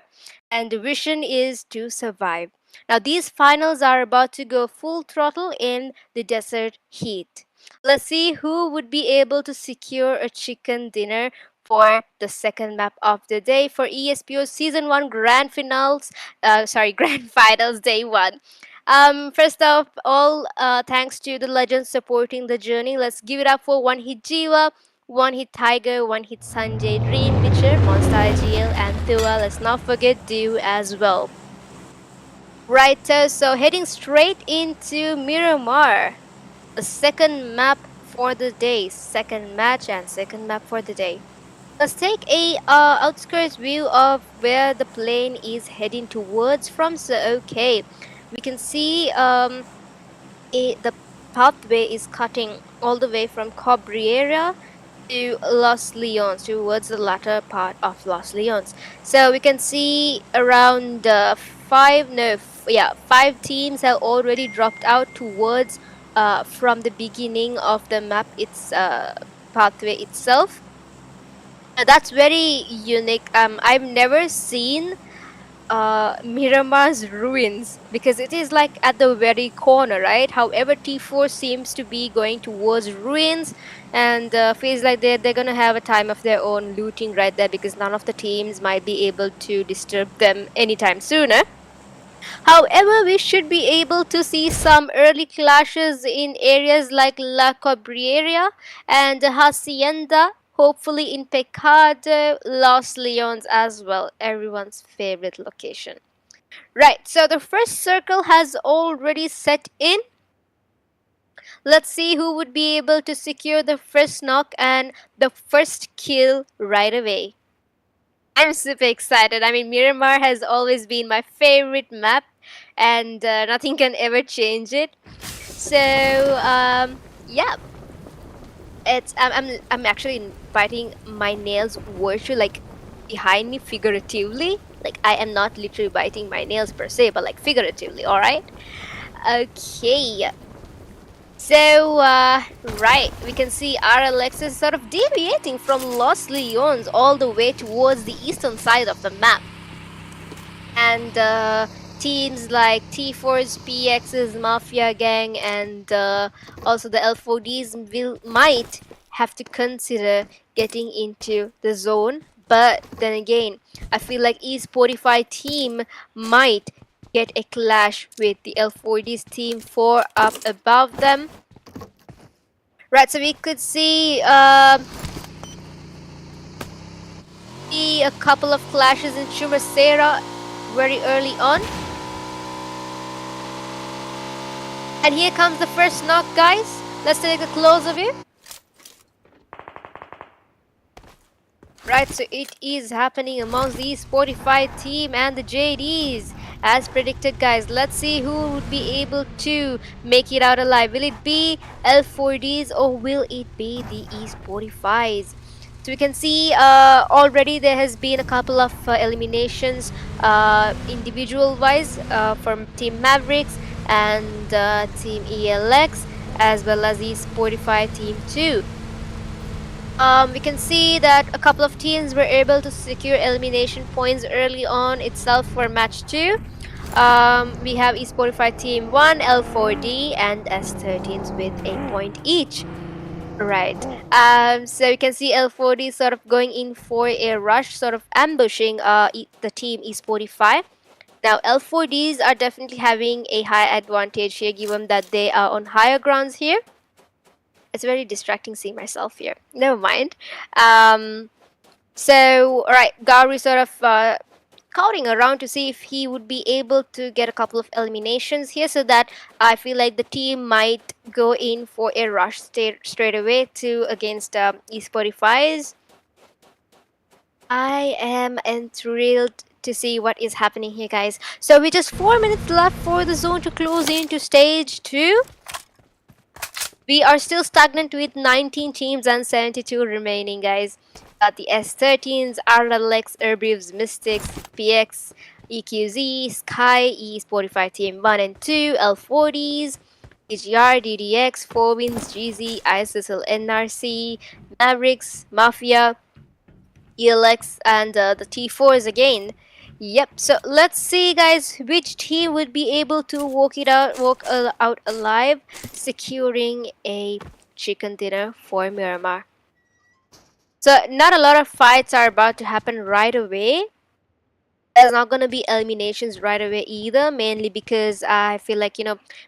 and the vision is to survive. Now, these finals are about to go full throttle in the desert heat. Let's see who would be able to secure a chicken dinner for the second map of the day for ESPO Season 1 Grand Finals, Grand Finals Day 1. First of all, thanks to the legends supporting the journey. Let's give it up for One Hit Jiva, One Hit Tiger, One Hit Sanjay, Dream Witcher, Monster IGL, and Thua. Let's not forget Dew as well. Right, so heading straight into Miramar, the second map for the day, second match and second map for the day. Let's take a outskirts view of where the plane is heading towards from. So okay, we can see the pathway is cutting all the way from Cabrera to Los Leones, towards the latter part of Los Leones. So we can see around five teams have already dropped out towards from the beginning of the map, its pathway itself. That's very unique. I've never seen Miramar's ruins because it is like at the very corner, right? However, T4 seems to be going towards ruins and feels like they're gonna have a time of their own looting right there because none of the teams might be able to disturb them anytime sooner. However, we should be able to see some early clashes in areas like La Cabrera and Hacienda, hopefully in Pecado, Los Leones as well, everyone's favorite location. Right, so the first circle has already set in. Let's see who would be able to secure the first knock and the first kill right away. I'm super excited. I mean, Miramar has always been my favorite map, and nothing can ever change it. So, yeah, I'm actually biting my nails virtually, like behind me, figuratively. Like I am not literally biting my nails per se, but like figuratively. All right. Okay. So, right, we can see RLX is sort of deviating from Los Leones all the way towards the eastern side of the map. And teams like T4's, PX's, Mafia Gang, and also the L4Ds might have to consider getting into the zone. But then again, I feel like eSportify team might get a clash with the L4D's team 4 up above them. Right, so we could see a couple of clashes in Chumacera very early on. And here comes the first knock, guys. Let's take a closer view. Right, so it is happening amongst the Spotify team and the JDs. As predicted, guys, let's see who would be able to make it out alive. Will it be L4Ds or will it be the eSportifys? So we can see already there has been a couple of eliminations individual wise from Team Mavericks and Team ELX, as well as the Spotify Team 2. We can see that a couple of teams were able to secure elimination points early on itself for match 2. We have eSportify Team 1, L4D, and S13s with a point each. Right. So you can see L4D sort of going in for a rush, sort of ambushing the team eSportify. Now, L4Ds are definitely having a high advantage here, given that they are on higher grounds here. It's very distracting seeing myself here. Never mind. So, alright, Gary sort of scouting around to see if he would be able to get a couple of eliminations here, so that I feel like the team might go in for a rush straight away to against eSportifys. I am enthralled to see what is happening here, guys. So we just 4 minutes left for the zone to close into stage 2. We are still stagnant with 19 teams and 72 remaining, guys. Got the S13s, RLX, ERBIVs, Mystics, PX, EQZ, Sky, esportify Team 1 and 2, L40s, DGR, DDX, 4Wins, GZ, ISSLnRC, Mavericks, MAFIA, ELX, and the T4s again. Yep, so let's see guys which team would be able to walk out alive, securing a chicken dinner for Miramar. So not a lot of fights are about to happen right away. There's not going to be eliminations right away either, mainly because I feel like,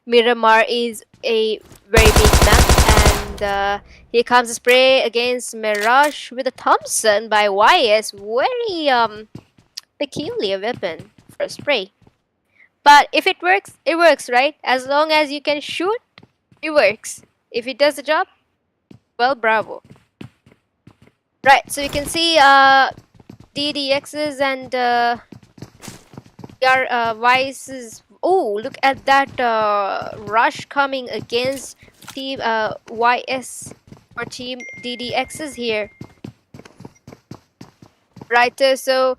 Miramar is a very big map, and here comes a spray against Mirage with a Thompson by YS. Very peculiar weapon for a spray. But if it works, it works, right? As long as you can shoot, it works. If it does the job, well, bravo. Right, so you can see DDXs and Vice's. Oh, look at that rush coming against team YS or team DDXs here. Right, so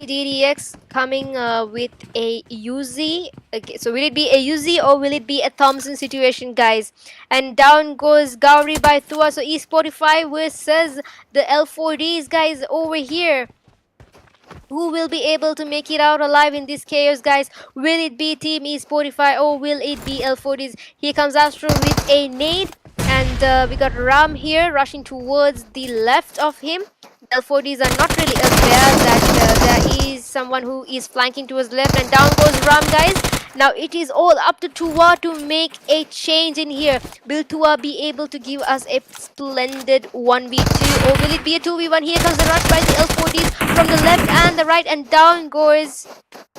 DDX coming with a Uzi. Okay, so will it be a Uzi or will it be a Thompson situation, guys? And down goes Gauri by Thua. So esportify versus the L4Ds, guys, over here. Who will be able to make it out alive in this chaos, guys? Will it be Team esportify or will it be L4Ds? Here comes Astro with a nade. And we got Ram here rushing towards the left of him. L4Ds are not really aware that there is someone who is flanking towards the left, and down goes Ram, guys. Now it is all up to Tua to make a change in here. Will Tua be able to give us a splendid 1v2 or will it be a 2v1? Here comes the rush by the L4Ds from the left and the right, and down goes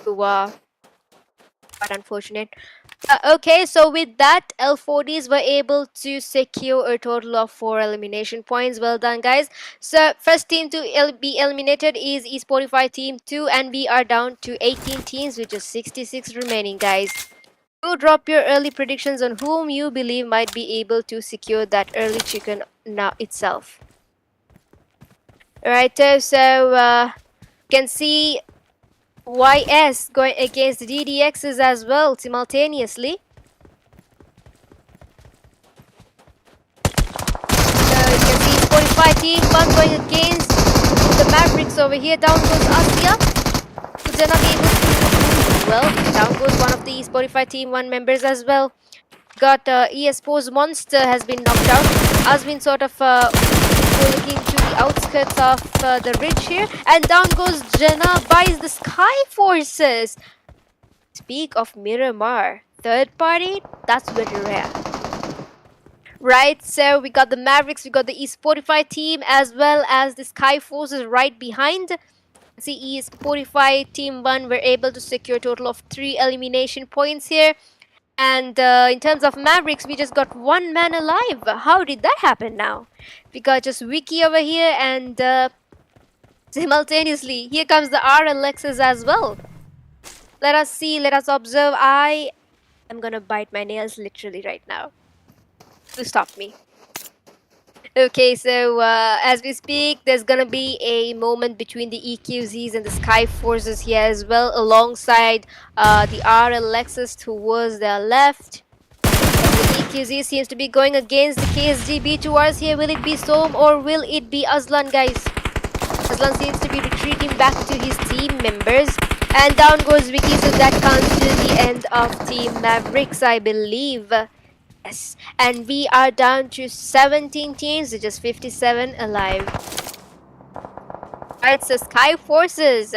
Tua. Quite unfortunate. Okay, so with that, L40s were able to secure a total of 4 elimination points. Well done, guys. So first team to be eliminated is esportify Team 2, and we are down to 18 teams with just 66 remaining, guys. Do drop your early predictions on whom you believe might be able to secure that early chicken now itself. Alright, so you can see YS going against the DDXs as well simultaneously. So you can see esportify Team 1 going against the Mavericks over here. Down goes Asya. Could they not be able to... Well, down goes one of the esportify Team 1 members as well. Got ESPO's Monster has been knocked out. Has been sort of looking to the outskirts of the ridge here, and down goes Jenna by the SKYFORCE. Speak of Miramar, third party, that's very rare. Right, so we got the Mavericks, we got the esportify team as well as the SKYFORCE right behind. See, esportify Team 1 were able to secure a total of 3 elimination points here. And in terms of Mavericks, we just got 1 man alive. How did that happen now? We got just Wiki over here, and simultaneously, here comes the RLXs as well. Let us see, let us observe. I am gonna bite my nails literally right now. To stop me. Okay, so as we speak, there's gonna be a moment between the EQZs and the SKYFORCEs here as well, alongside the RLXs towards their left. The EQZ seems to be going against the KSGB towards here. Will it be Som or will it be Aslan, guys? Aslan seems to be retreating back to his team members. And down goes Vicky, so that comes to the end of Team Mavericks, I believe. Yes, and we are down to 17 teams with just 57 alive. Alright, so SKYFORCEs.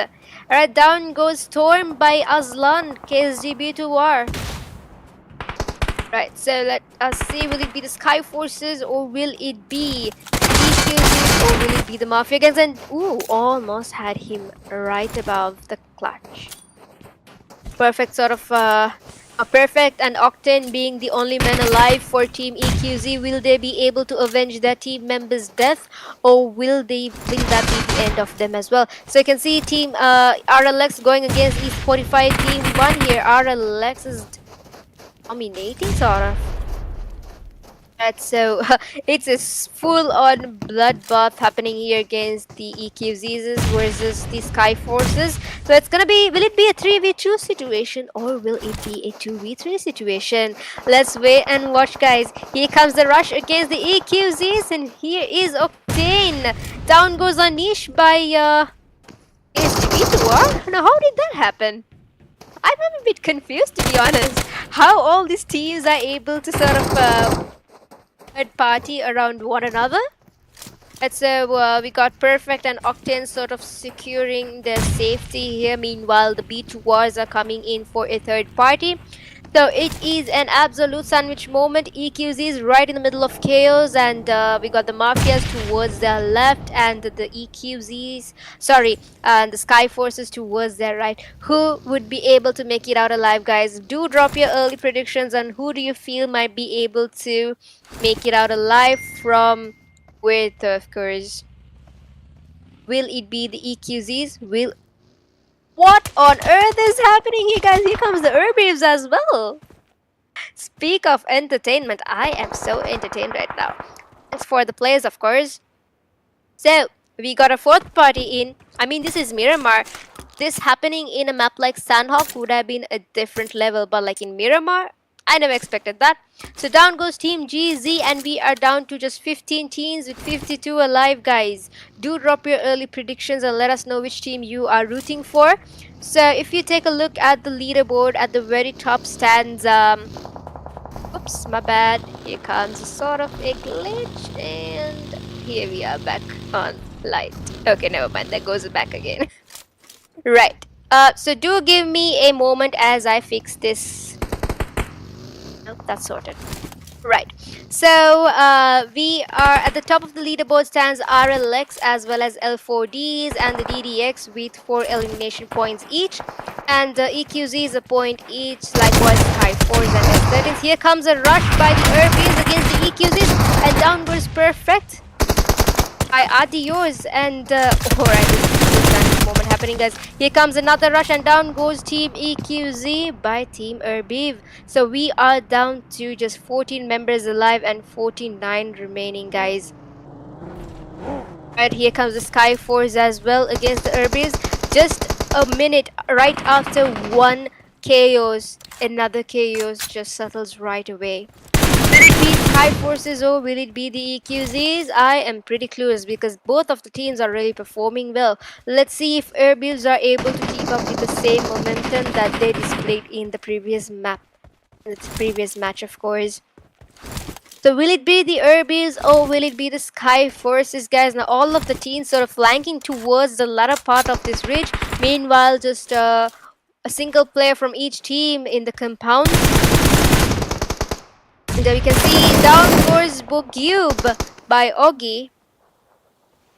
Alright, down goes Storm by Aslan, KSGB to war. Right, so let us see, will it be the SKYFORCEs or will it be EQZs or will it be the MAFIA gangs? And ooh, almost had him right above the clutch. Perfect sort of Perfect and Octane being the only man alive for Team EQZ. Will they be able to avenge their team member's death, or will that be the end of them as well? So you can see Team RLX going against esportify Team 1 here. RLX is dominating sort of. Right, so it's a full-on bloodbath happening here against the EQZs versus the SKYFORCEs. So it's gonna be, will it be a 3v2 situation or will it be a 2v3 situation? Let's wait and watch, guys. Here comes the rush against the EQZs, and here is Octane. Down goes Anish by SGV2R. Now, how did that happen? I'm a bit confused, to be honest. How all these teams are able to sort of third party around one another. And so we got Perfect and Octane sort of securing their safety here. Meanwhile, the B2 Wars are coming in for a third party. So it is an absolute sandwich moment. EQZ is right in the middle of chaos, and we got the Mafias towards their left, and the EQZs, sorry, and the Skyforces towards their right. Who would be able to make it out alive, guys? Do drop your early predictions, and who do you feel might be able to make it out alive from with, of course. Will it be the EQZs? What on earth is happening here, guys? Here comes the ERBIVs as well. Speak of entertainment, I am so entertained right now. Thanks for the players, of course. So, we got a fourth party in. I mean, this is Miramar. This happening in a map like Sanhok would have been a different level, but like in Miramar, I never expected that. So down goes Team GZ, and we are down to just 15 teams with 52 alive, guys. Do drop your early predictions and let us know which team you are rooting for. So if you take a look at the leaderboard, at the very top stands, oops, my bad. Here comes sort of a glitch, and here we are back on light. Okay, never mind, that goes back again. Right. So do give me a moment as I fix this. Nope, that's sorted. Right. So we are at the top of the leaderboard stands RLX as well as L4Ds and the DDX with 4 elimination points each. And EQZ is a point each, likewise SKYFORCE and S13s. Here comes a rush by the ERBIVs against the EQZs, and down goes Perfect by Adios, and alright, this moment happening, guys. Here comes another rush, and down goes Team EQZ by Team ERBIV. So we are down to just 14 members alive and 49 remaining, guys. Right, here comes the SKYFORCE as well against the ERBIVs. Just a minute right after one chaos, another chaos just settles right away. Will it be SKYFORCEs or will it be the EQZs? I am pretty clueless because both of the teams are really performing well. Let's see if ERBIVs are able to keep up with the same momentum that they displayed in the previous map. In the previous match, of course. So will it be the ERBIVs or will it be the SKYFORCEs, guys? Now all of the teams sort of flanking towards the latter part of this ridge. Meanwhile, just a single player from each team in the compound. And we can see down goes Bogyub by Ogi.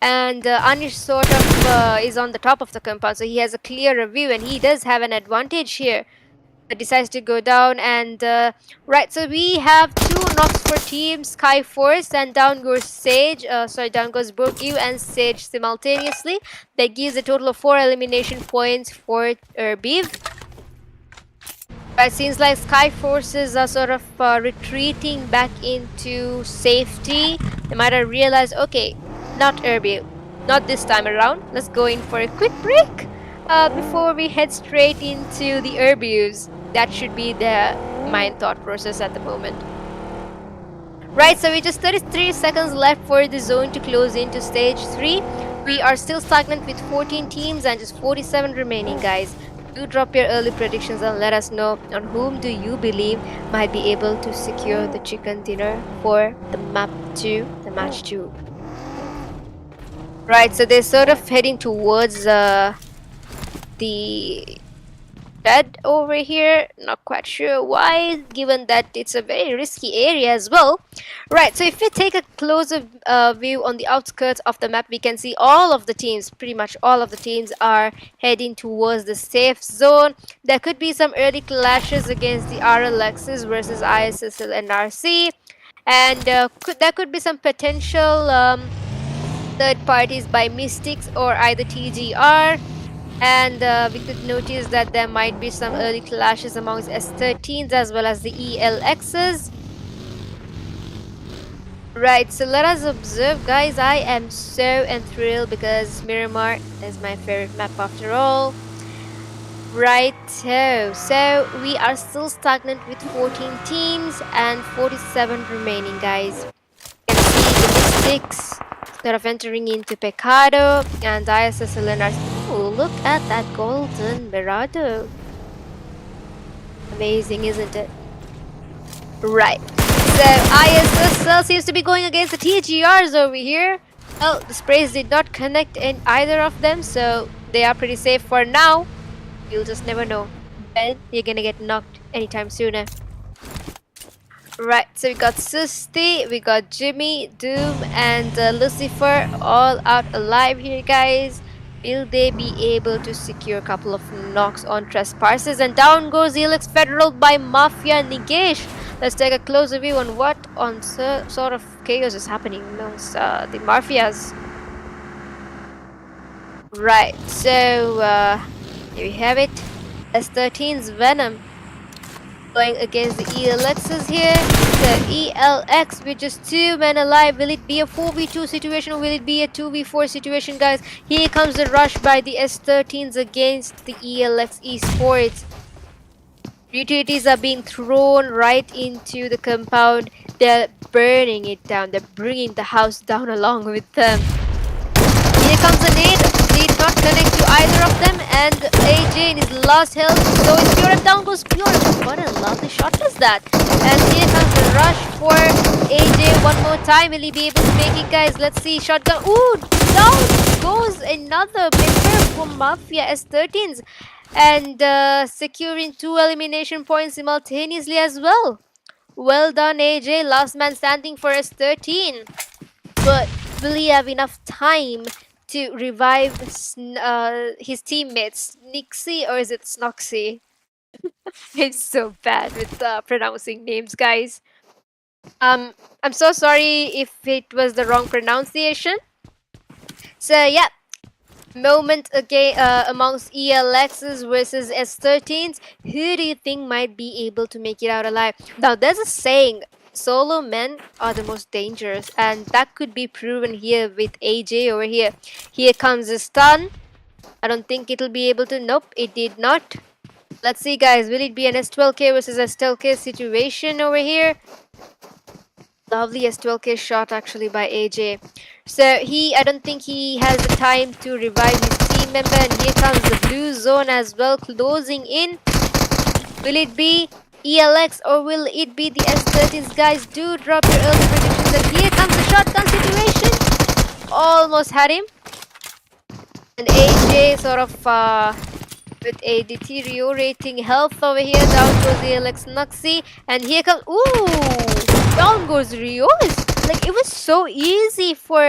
And Anish sort of is on the top of the compound, so he has a clearer view and he does have an advantage here. Decides to go down, and right, so we have 2 knocks for Team SKYFORCE, and down goes Sage, down goes Bogyub and Sage simultaneously. That gives a total of 4 elimination points for ERBIV. It seems like SKYFORCEs are sort of retreating back into safety. They might have realized, okay, not ERBIV, not this time around. Let's go in for a quick break before we head straight into the ERBIVs. That should be the mind thought process at the moment. Right, so we just 33 seconds left for the zone to close into stage 3. We are still stagnant with 14 teams and just 47 remaining, guys. Do drop your early predictions and let us know on whom do you believe might be able to secure the chicken dinner for the map 2, the match 2. Right, so they're sort of heading towards the shed over here. Not quite sure why, given that it's a very risky area as well. Right, so if we take a closer view on the outskirts of the map, we can see all of the teams, pretty much all of the teams are heading towards the safe zone. There could be some early clashes against the RLXs versus ISSLnRC, and there could be some potential third parties by Mystics or either TGR. And we could notice that there might be some early clashes amongst S13s as well as the ELXs. Right, so let us observe, guys. I am so enthralled because Miramar is my favorite map after all. Right, so we are still stagnant with 14 teams and 47 remaining, guys. You can see the Mystics sort of entering into Pecado and ISSLNRC. Oh, look at that golden Mirado. Amazing, isn't it? Right. So ISSL seems to be going against the TGRs over here. Well, the sprays did not connect in either of them, so they are pretty safe for now. You'll just never know when you're gonna get knocked anytime sooner. Right, so we got Susti, we got Jimmy, Doom, and Lucifer all out alive here, guys. Will they be able to secure a couple of knocks on Trespassers? And down goes Elix Federal by Mafia Nigesh. Let's take a closer view on what sort of chaos is happening amongst the Mafias. Right, so here we have it. S13's Venom going against the ELXs here. The ELX with just 2 men alive. Will it be a 4v2 situation or will it be a 2v4 situation, guys? Here comes the rush by the S13s against the ELX esports. Utilities are being thrown right into the compound. They're burning it down. They're bringing the house down along with them. Here comes a nade. Did not connect to either of them, and AJ in his last health. So it's Pure. Down goes Pure. What a lovely shot was that! And here comes the rush for AJ one more time. Will he be able to make it, guys? Let's see. Shotgun. Ooh, down goes another member from Mafia S13s, and securing 2 elimination points simultaneously as well. Well done, AJ. Last man standing for S13. But will he have enough time to revive his teammates? Nixie, or is it Snoxy? It's so bad with pronouncing names, guys. I'm so sorry if it was the wrong pronunciation. So yeah, moment again amongst ELXs versus S13s. Who do you think might be able to make it out alive? Now there's a saying, solo men are the most dangerous, and that could be proven here with AJ over here. Here comes the stun. I don't think it'll be able to. Nope, it did not. Let's see, guys. Will it be an S12K versus S12K situation over here? Lovely S12K shot actually by AJ. So I don't think he has the time to revive his team member, and here comes the blue zone as well closing in. Will it be ELX or will it be the S13s? Guys, do drop your early predictions. And here comes the shotgun situation. Almost had him. And AJ sort of with a deteriorating health over here. Down goes the ESSLxNRC, and here comes, ooh, down goes Rios. Like, it was so easy for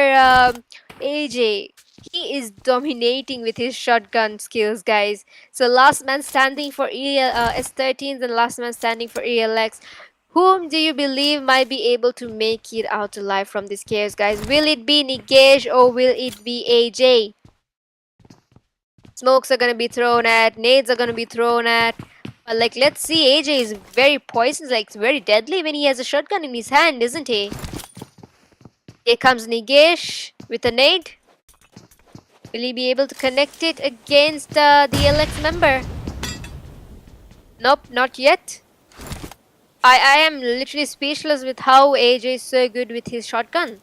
AJ. He is dominating with his shotgun skills, guys. So last man standing for S13s and last man standing for ELX. Whom do you believe might be able to make it out alive from this chaos, guys? Will it be Nigesh or will it be AJ? Smokes are gonna be thrown at, nades are gonna be thrown at. But like, let's see, AJ is very poisonous, like very deadly when he has a shotgun in his hand, isn't he? Here comes Nigesh with a nade. Will he be able to connect it against the LX member? Nope, not yet. I am literally speechless with how AJ is so good with his shotgun.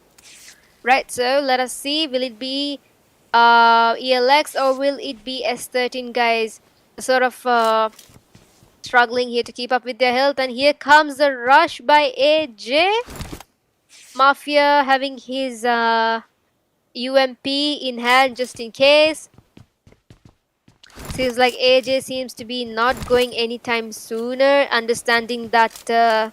Right, so let us see, will it be ELX or will it be S13, guys? Sort of struggling here to keep up with their health, and here comes the rush by AJ. Mafia having his UMP in hand just in case. Seems like AJ seems to be not going anytime sooner, understanding that the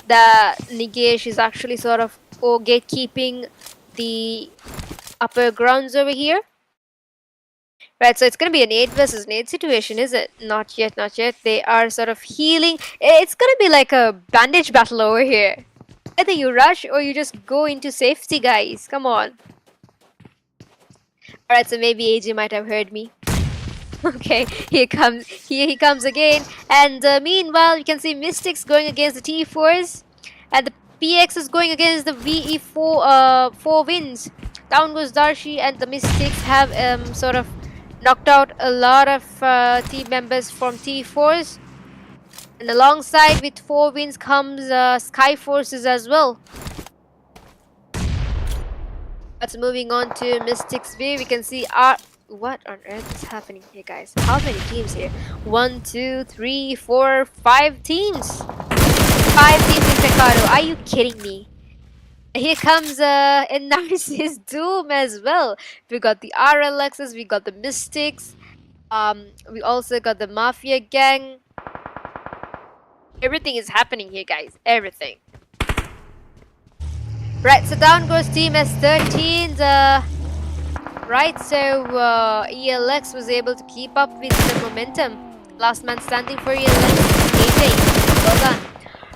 Nigesh is actually sort of gatekeeping the upper grounds over here. Right, so it's going to be an 8 versus 8 situation, is it? Not yet, not yet. They are sort of healing. It's going to be like a bandage battle over here. Either you rush or you just go into safety, guys. Come on. Alright, so maybe AJ might have heard me. Okay, here he comes again. And meanwhile, you can see Mystics going against the T4s. And the PX is going against the VE4 4 wins. Down goes Darshi, and the Mystics have sort of knocked out a lot of team members from T4s. And alongside with 4 wins comes SKYFORCEs as well. That's moving on to Mystics V. We can see what on earth is happening here, guys? How many teams here? 1, 2, 3, 4, 5 teams. 5 teams in Pecado. Are you kidding me? Here comes NRC's Doom as well. We got the RLXs, we got the Mystics. We also got the Mafia gang. Everything is happening here, guys. Everything. Right, so down goes Team S13. Right, so ELX was able to keep up with the momentum. Last man standing for ELX, AJ. Well done.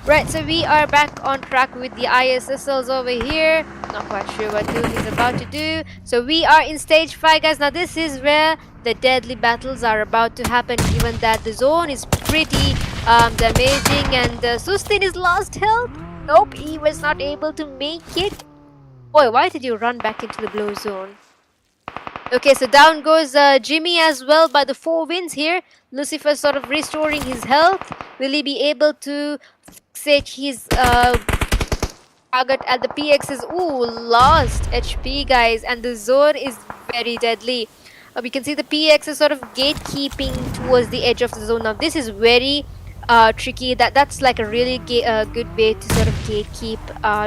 Right, so we are back on track with the ISSLs over here. Not quite sure what Doom is about to do. So we are in stage 5, guys. Now this is where the deadly battles are about to happen, given that the zone is pretty damaging, and Sustin is lost health. Nope, he was not able to make it. Boy, why did you run back into the blue zone? Okay, so down goes Jimmy as well by the 4 wins here. Lucifer sort of restoring his health. Will he be able to fixate his target at the PXs? Ooh, lost HP, guys, and the zone is very deadly. We can see the PX is sort of gatekeeping towards the edge of the zone. Now this is very tricky. That's like a really good way to sort of gatekeep,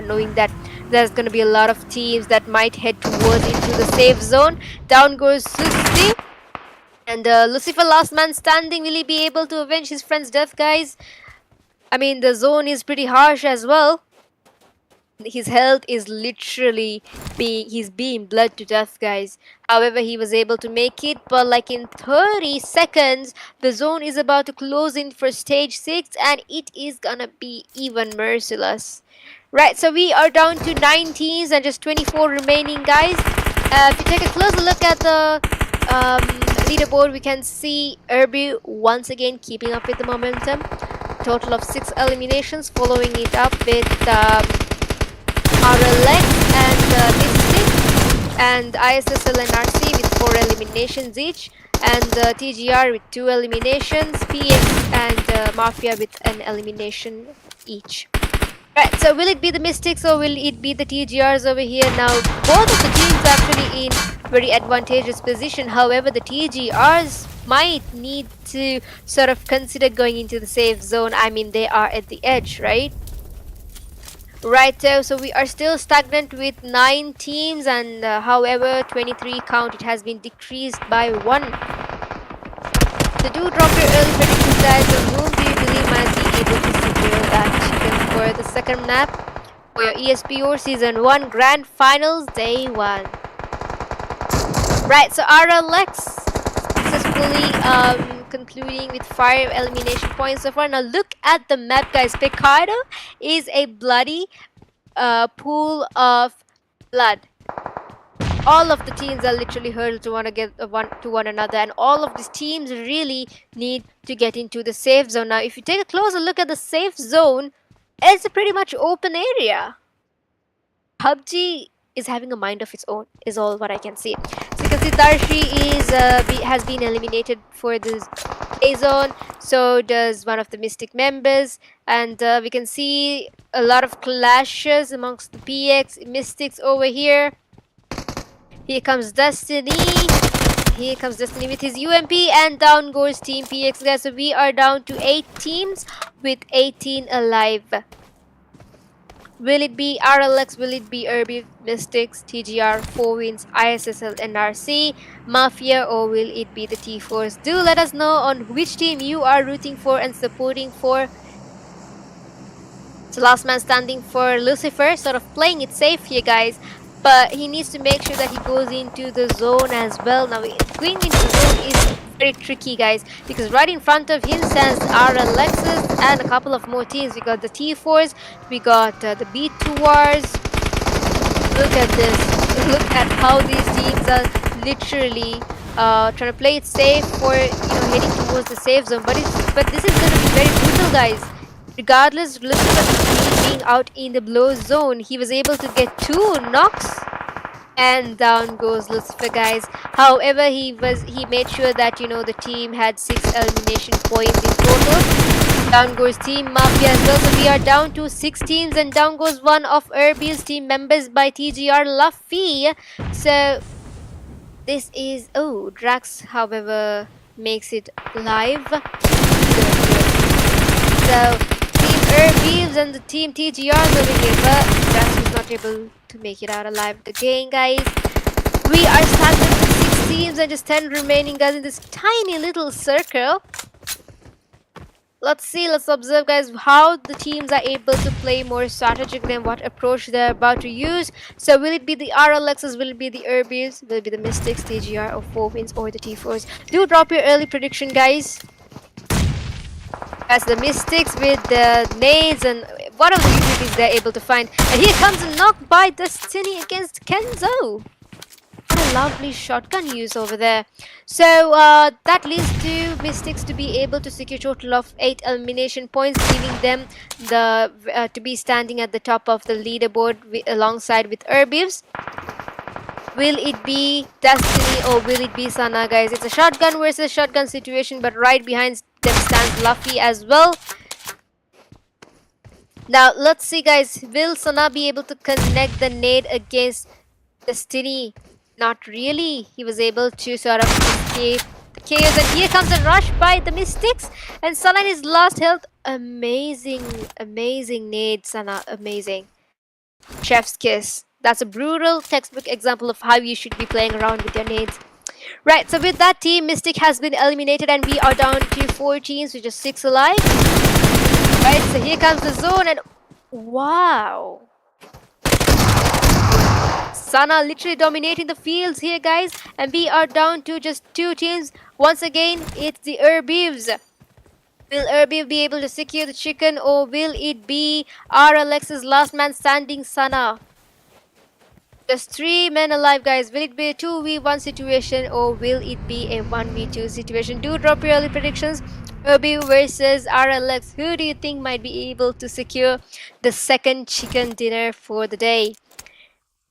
knowing that there's going to be a lot of teams that might head towards into the safe zone. Down goes Susti, and Lucifer, last man standing. Will he be able to avenge his friend's death, guys? I mean, the zone is pretty harsh as well. His health is literally he's being bled to death, guys. However, he was able to make it, but like in 30 seconds the zone is about to close in for stage 6, and it is gonna be even merciless. Right, so we are down to 9 teams and just 24 remaining, guys. If you take a closer look at the leaderboard, we can see ERBIV once again keeping up with the momentum. Total of 6 eliminations, following it up with RLX and Mystic, and ISSLNRC with 4 eliminations each, and TGR with 2 eliminations, PX and Mafia with an elimination each. Right, so will it be the Mystics or will it be the TGRs over here? Now, both of the teams are actually in very advantageous position. However, the TGRs might need to sort of consider going into the safe zone. I mean, they are at the edge, right? Right, so we are still stagnant with 9 teams, and however, 23 count, it has been decreased by 1. So do drop your early predictions, guys. So whom do you believe might be able to secure that chicken for the second map for your ESPO Season 1 Grand Finals Day 1? Right, so RLX successfully concluding with 5 elimination points so far. Now look at the map, guys. Pecado is a bloody pool of blood. All of the teams are literally hurtled to one another, and all of these teams really need to get into the safe zone. Now if you take a closer look at the safe zone, it's a pretty much open area. PUBG is having a mind of its own, is all what I can see. So you can see Darshi has been eliminated for this A zone. So does one of the Mystic members, and we can see a lot of clashes amongst the PX Mystics over here. Here comes Destiny. Here comes Destiny with his UMP, and down goes Team PX, guys. So we are down to 8 teams with 18 alive. Will it be RLX? Will it be ERBIV, Mystics, TGR, 4 wins, ISSLNRC, Mafia, or will it be the T4s? Do let us know on which team you are rooting for and supporting for. So last man standing for Lucifer, sort of playing it safe here, guys. But he needs to make sure that he goes into the zone as well. Now going into the zone is very tricky, guys, because right in front of him stands RLXs and a couple of more teams. We got the T4s, we got the B2Rs. Look at this. Look at how these teams are literally trying to play it safe for heading towards the safe zone. But this is going to be very brutal, guys. Regardless, looking at the team being out in the blow zone, he was able to get 2 knocks. And down goes Lucifer, guys. However, he made sure that the team had 6 elimination points in total. Down goes Team Mafia as well. So we are down to 6 teams, and down goes one of ERBIV's team members by TGR Luffy. So this is Drax, however, makes it live. So Team ERBIVs and the Team TGRs over here, but Drax was not able to make it out alive again, guys. We are standing with 6 teams and just 10 remaining, guys, in this tiny little circle. Let's see, let's observe, guys, how the teams are able to play more strategically and what approach they're about to use. So will it be the RLXs, will it be the ERBIVs, will it be the Mystics, TGR, or 4-Wins, or the T4s? Do drop your early prediction, guys. As the Mystics with the nades and whatever the utilities they're able to find. And here comes a knock by Destiny against Kenzo. What a lovely shotgun use over there. So that leads to Mystics to be able to secure a total of 8 elimination points, giving them the to be standing at the top of the leaderboard alongside with ERBIVs. Will it be Destiny or will it be Sana, guys? It's a shotgun versus shotgun situation, but right behind them stands Luffy as well. Now let's see, guys, will Sana be able to connect the nade against Destiny? Not really. He was able to sort of escape the chaos, and here comes a rush by the Mystics, and Sana in his last health. Amazing, amazing nade, Sana, amazing. Chef's kiss. That's a brutal textbook example of how you should be playing around with your nades. Right, so with that, Team Mystic has been eliminated, and we are down to 4 teams with just 6 alive. Right, so here comes the zone, and wow. Sana literally dominating the fields here, guys, and we are down to just 2 teams. Once again, it's the ERBIVs. Will ERBIV be able to secure the chicken, or will it be RLX's last man standing, Sana? Just 3 men alive, guys. Will it be a 2v1 situation, or will it be a 1v2 situation? Do drop your early predictions. ERBIV versus RLX. Who do you think might be able to secure the second chicken dinner for the day?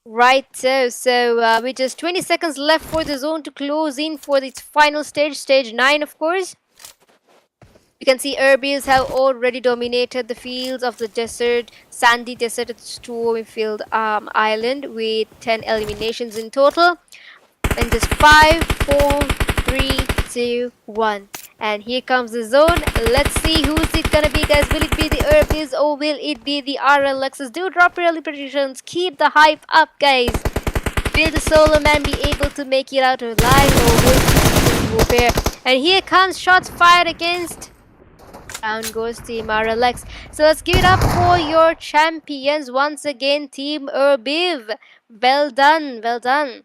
Right, so with just 20 seconds left for the zone to close in for its final stage, stage 9, of course. You can see ERBIVs have already dominated the fields of the desert, sandy desert at Stormfield Island with 10 eliminations in total. And just 5, 4, 3, 2, 1. And here comes the zone. Let's see who's it gonna be, guys. Will it be the ERBIVs or will it be the RLXs? Do drop your early predictions. Keep the hype up, guys. Will the solo man be able to make it out alive, or will it be warfare? And here comes shots fired against. Down goes Team RLX. So let's give it up for your champions once again, Team ERBIV. Well done, well done.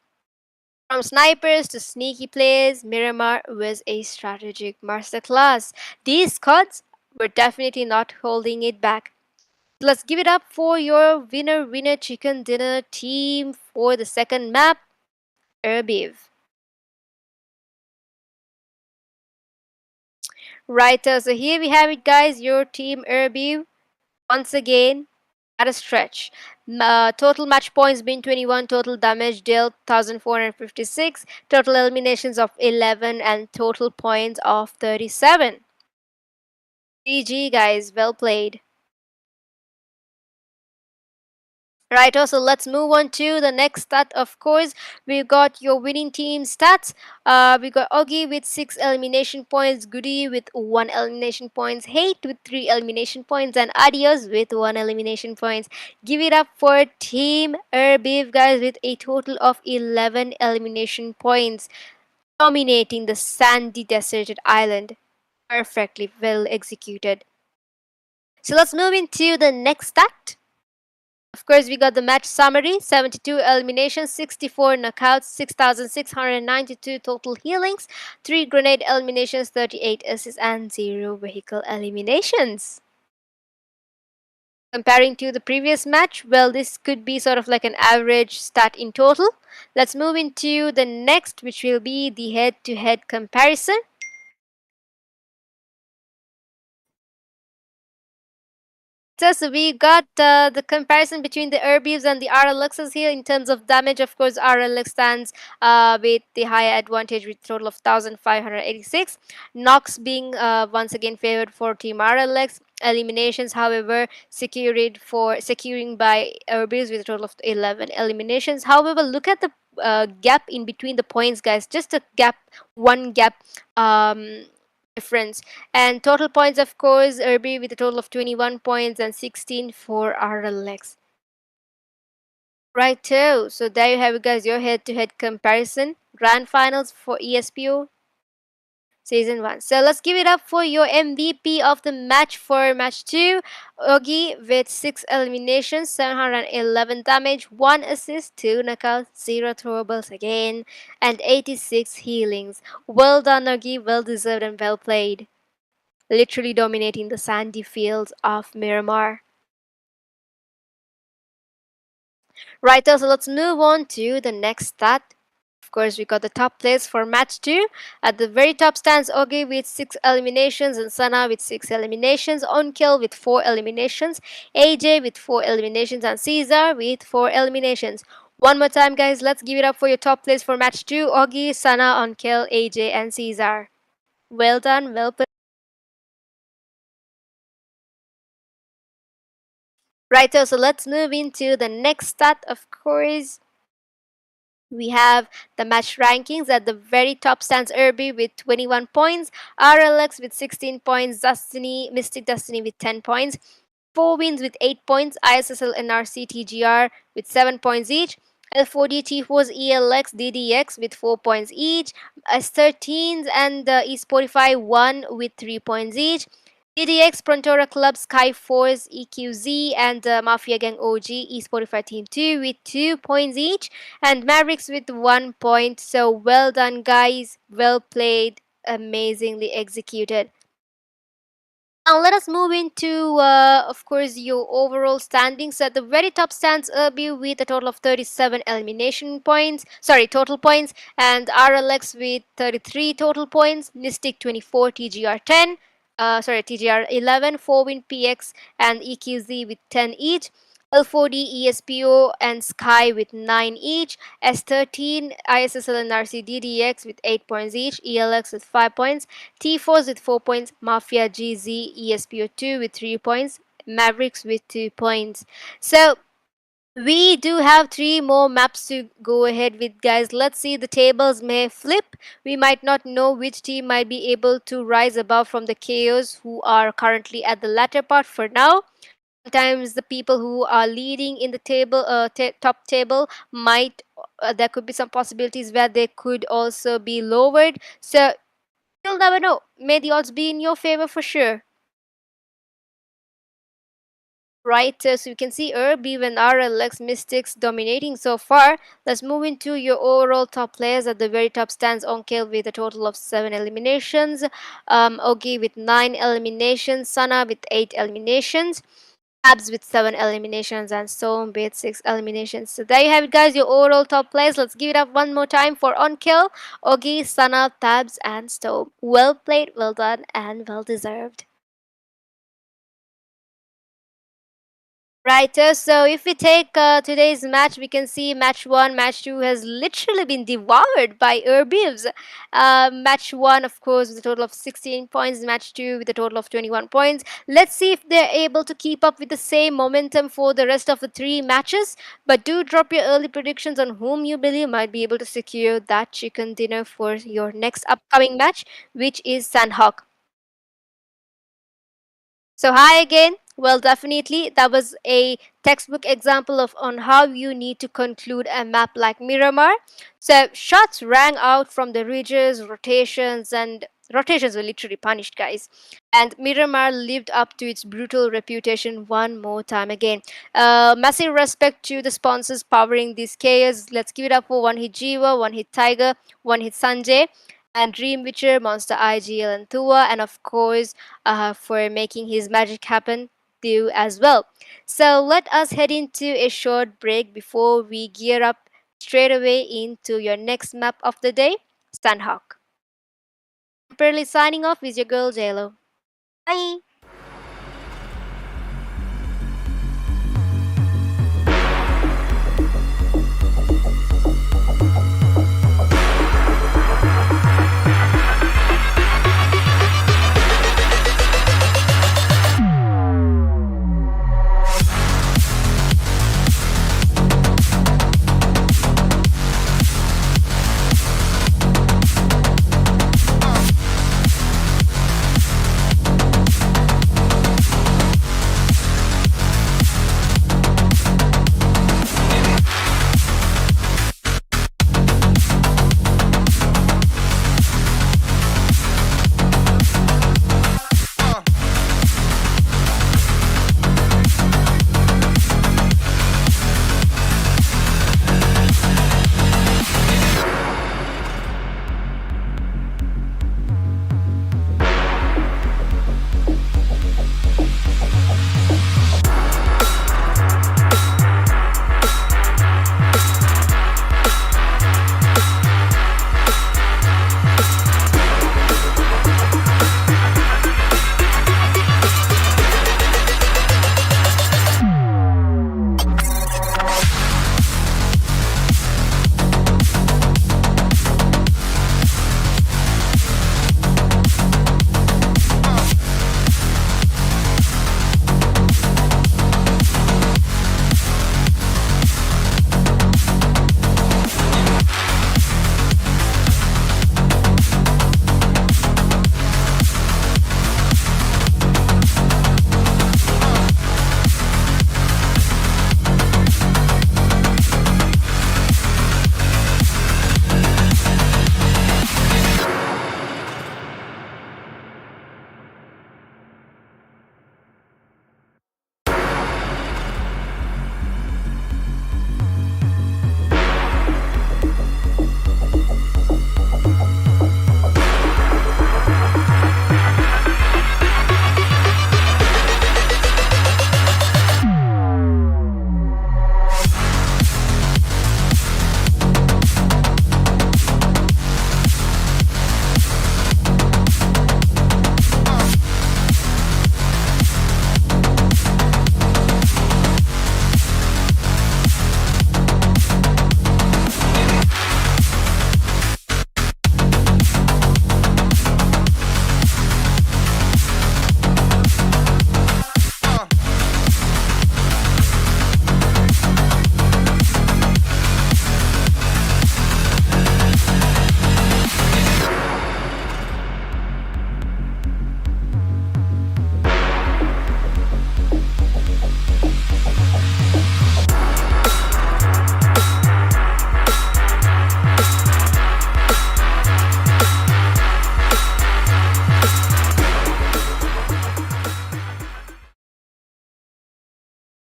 From snipers to sneaky plays, Miramar was a strategic masterclass. These squads were definitely not holding it back. Let's give it up for your winner chicken dinner team for the second map, ERBIV. Right, so here we have it, guys. Your team ERBIV once again at a stretch. Total match points been 21, total damage dealt 1456, total eliminations of 11, and total points of 37. GG, guys, well played. Right, also let's move on to the next stat. Of course, we've got your winning team stats. We got Augie with 6 elimination points, Goody with 1 elimination points, Hate with 3 elimination points, and Adios with 1 elimination points. Give it up for Team ERBIV, guys, with a total of 11 elimination points, dominating the sandy deserted island. Perfectly well executed. So let's move into the next stat. Of course, we got the match summary: 72 eliminations, 64 knockouts, 6,692 total healings, 3 grenade eliminations, 38 assists, and 0 vehicle eliminations. Comparing to the previous match, well, this could be sort of like an average stat in total. Let's move into the next, which will be the head-to-head comparison. So we got the comparison between the ERBIVs and the RLXs here in terms of damage. Of course, RLX stands with the higher advantage with a total of 1,586. Nox being once again favored for Team RLX. Eliminations, however, securing by ERBIVs with a total of 11 eliminations. However, look at the gap in between the points, guys. Just a gap, one gap. Difference. And total points, of course, Irby with a total of 21 points and 16 for RLX. Right, too. So there you have it, guys, your head-to-head comparison. Grand finals for ESPO Season 1. So let's give it up for your MVP of the match for match 2. Ogi with 6 eliminations, 711 damage, 1 assist, 2 knockouts, 0 throwables again, and 86 healings. Well done, Ogi. Well deserved and well played. Literally dominating the sandy fields of Miramar. Right, so let's move on to the next stat. Of course, we got the top place for match 2. At the very top stands Ogi with 6 eliminations and Sana with 6 eliminations, Onkill with 4 eliminations, AJ with 4 eliminations, and Caesar with 4 eliminations. One more time, guys, let's give it up for your top place for match 2. Ogi, Sana, Onkill, AJ, and Caesar. Well done, well put. Right, so let's move into the next stat, of course. We have the match rankings. At the very top stands Irby with 21 points, RLX with 16 points, Mystic Destiny with 10 points, 4 wins with 8 points, ISSLNRC TGR with 7 points each, L4D T4's ELX DDX with 4 points each, S13s and esportify 1 with 3 points each, DDX, PRONTORA Club, SKYFORCE, EQZ, and Mafia Gang OG, esportify Team 2 with 2 points each, and Mavericks with 1 point. So well done, guys. Well played. Amazingly executed. Now let us move into, of course, your overall standings. At the very top stands Irby with a total of 37 elimination points, total points, and RLX with 33 total points, Mystic 24, TGR 10, TGR 11, 4-win PX and EQZ with 10 each. L4D, ESPO, and Sky with 9 each. S13, ISSLNRC DDX with 8 points each. ELX with 5 points. T4s with 4 points. Mafia GZ, ESPO 2 with 3 points. Mavericks with 2 points. So we do have 3 more maps to go ahead with, guys. Let's see, the tables may flip. We might not know which team might be able to rise above from the chaos who are currently at the latter part for now. Sometimes the people who are leading in the table, top table, might there could be some possibilities where they could also be lowered. So you'll never know. May the odds be in your favor for sure. Right, so you can see ERBIV and RLX Mystics dominating so far. Let's move into your overall top players. At the very top stands Onkel with a total of 7 eliminations, Ogi with 9 eliminations, Sana with 8 eliminations, Abs with 7 eliminations, and Storm with 6 eliminations. So there you have it, guys, your overall top players. Let's give it up one more time for Onkill, Ogi, Sana, Tabs, and Storm. Well played, well done, and well deserved. Right, so if we take today's match, we can see match 1, match 2 has literally been devoured by ERBIVs. Match 1, of course, with a total of 16 points, match 2 with a total of 21 points. Let's see if they're able to keep up with the same momentum for the rest of the 3 matches. But do drop your early predictions on whom you believe might be able to secure that chicken dinner for your next upcoming match, which is Sanhok. So hi again. Well, definitely that was a textbook example of on how you need to conclude a map like Miramar. So shots rang out from the ridges, rotations were literally punished, guys. And Miramar lived up to its brutal reputation one more time again. Massive respect to the sponsors powering this chaos. Let's give it up for One Hit Jiva, One Hit Tiger, One Hit Sanjay, and Dream Witcher, Monster IGL, and Thua, and of course, for making his magic happen, do as well. So let us head into a short break before we gear up straight away into your next map of the day, Sanhok. Temporarily signing off is your girl JLo. Bye.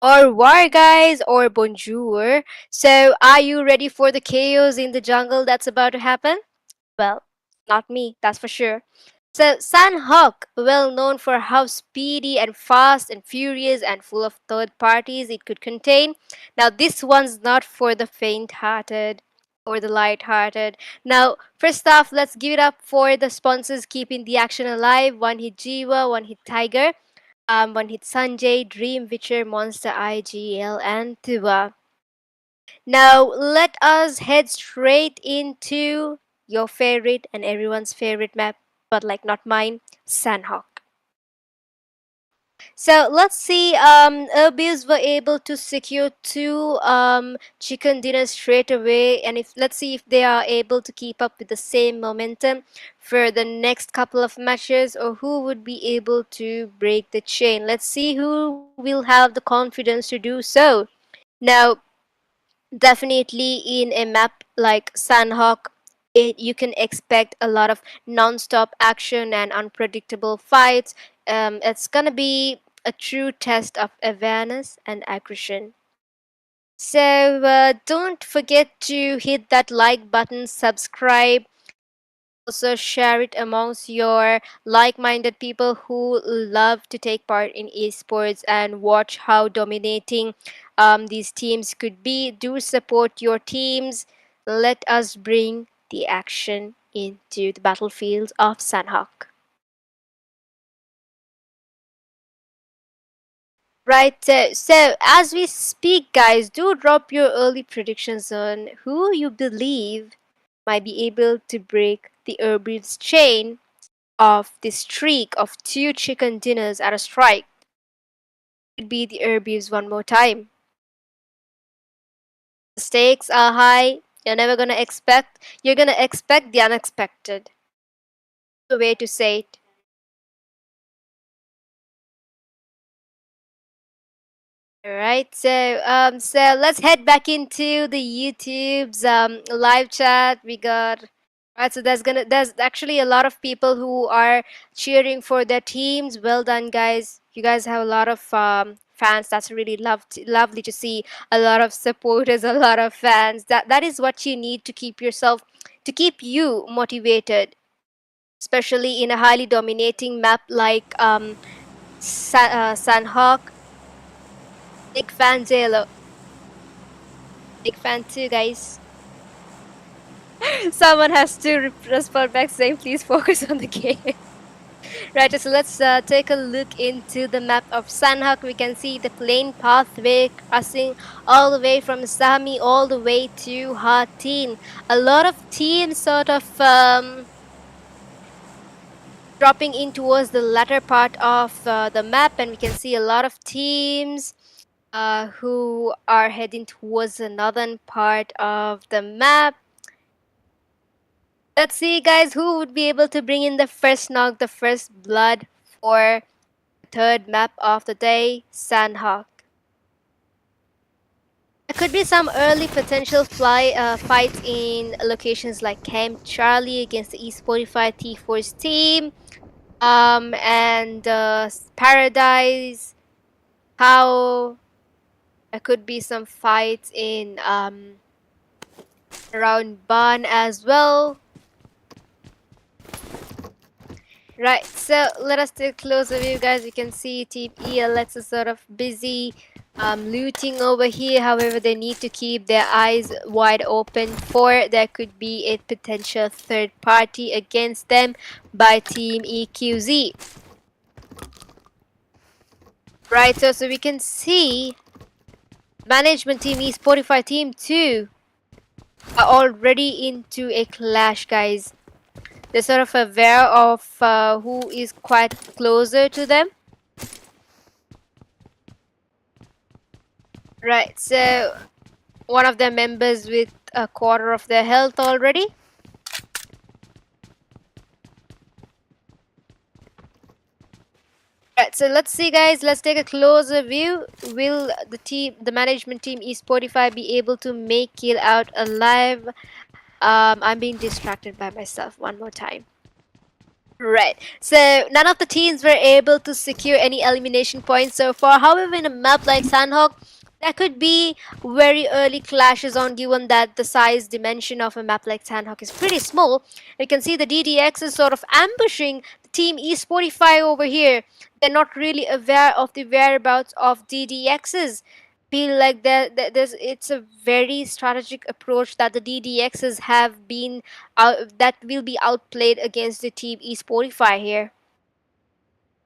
Or war, guys, or bonjour. So, are you ready for the chaos in the jungle that's about to happen? Well, not me, that's for sure. So, Sanhok, well known for how speedy and fast and furious and full of third parties it could contain. Now, this one's not for the faint hearted or the light hearted. Now, first off, let's give it up for the sponsors keeping the action alive. One hit Jiva, one hit Tiger, one hit Sanjay, Dream, Witcher, Monster, IGL, and Tuba. Now, let us head straight into your favorite and everyone's favorite map, but like not mine, Sanhok. So let's see. ERBIVs were able to secure two chicken dinners straight away, and if let's see if they are able to keep up with the same momentum for the next couple of matches, or who would be able to break the chain. Let's see who will have the confidence to do so. Now, definitely in a map like Sanhok, you can expect a lot of non-stop action and unpredictable fights. It's gonna be a true test of awareness and aggression. So don't forget to hit that like button, subscribe, also share it amongst your like-minded people who love to take part in esports and watch how dominating these teams could be. Do support your teams. Let us bring the action into the battlefield of Sanhok. Right, so as we speak, guys, do drop your early predictions on who you believe might be able to break the ERBIV's chain of the streak of two chicken dinners at a strike. Could be the ERBIVs one more time. The stakes are high. You're gonna expect the unexpected. The way to say it. Alright, so let's head back into the YouTube's live chat. We got right, so there's actually a lot of people who are cheering for their teams. Well done, guys. You guys have a lot of fans. That's really lovely to see. A lot of supporters, a lot of fans. That is what you need to keep you motivated, especially in a highly dominating map like Sanhok. Big fan, JLo. Big fan too, guys. Someone has to respond back saying, please focus on the game. Right, so let's take a look into the map of Sanhok. We can see the plain pathway crossing all the way from Sami all the way to Hatin. A lot of teams sort of dropping in towards the latter part of the map, and we can see a lot of teams who are heading towards the northern part of the map. Let's see, guys, who would be able to bring in the first knock, the first blood for the third map of the day, Sanhok. There could be some early potential fights in locations like Camp Charlie against the esportify T4's team, and Paradise. How there could be some fights in around Ban as well. Right, so let us take a closer view, guys. You can see Team ELX is sort of busy looting over here. However, they need to keep their eyes wide open for there could be a potential third party against them by Team EQZ. Right, so we can see management team, esportify team 2 are already into a clash, guys. They're sort of aware of who is quite closer to them. Right, so one of their members with a quarter of their health already. Right, so let's see, guys. Let's take a closer view. Will the management team esportify be able to make it out alive? I'm being distracted by myself one more time. Right. So none of the teams were able to secure any elimination points so far. However, in a map like Sanhok, there could be very early clashes on, given that the size dimension of a map like Sanhok is pretty small. You can see the DDX is sort of ambushing the team esportify over here. They're not really aware of the whereabouts of DDXs. Feel like there's it's a very strategic approach that the DDXs have been that will be outplayed against the team esportify here.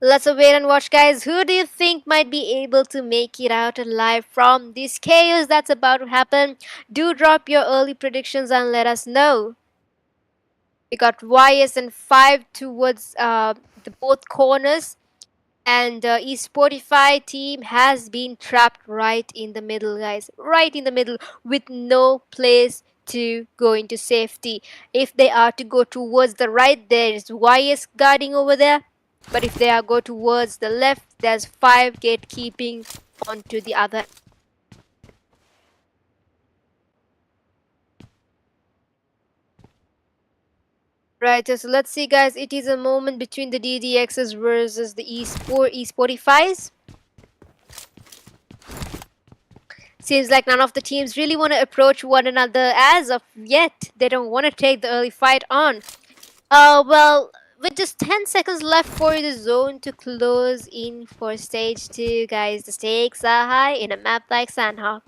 Let's wait and watch, guys. Who do you think might be able to make it out alive from this chaos that's about to happen? Do drop your early predictions and let us know. We got YS and 5 towards the both corners, and esportify team has been trapped right in the middle, guys, right in the middle, with no place to go into safety. If they are to go towards the right, there is YS guarding over there, but if they are go towards the left, there's 5 gatekeeping onto the other. Right, so let's see, guys. It is a moment between the DDXs versus the esportifys. Seems like none of the teams really want to approach one another as of yet. They don't want to take the early fight on. Well, with just 10 seconds left for the zone to close in for stage 2, guys, the stakes are high in a map like Sanhok.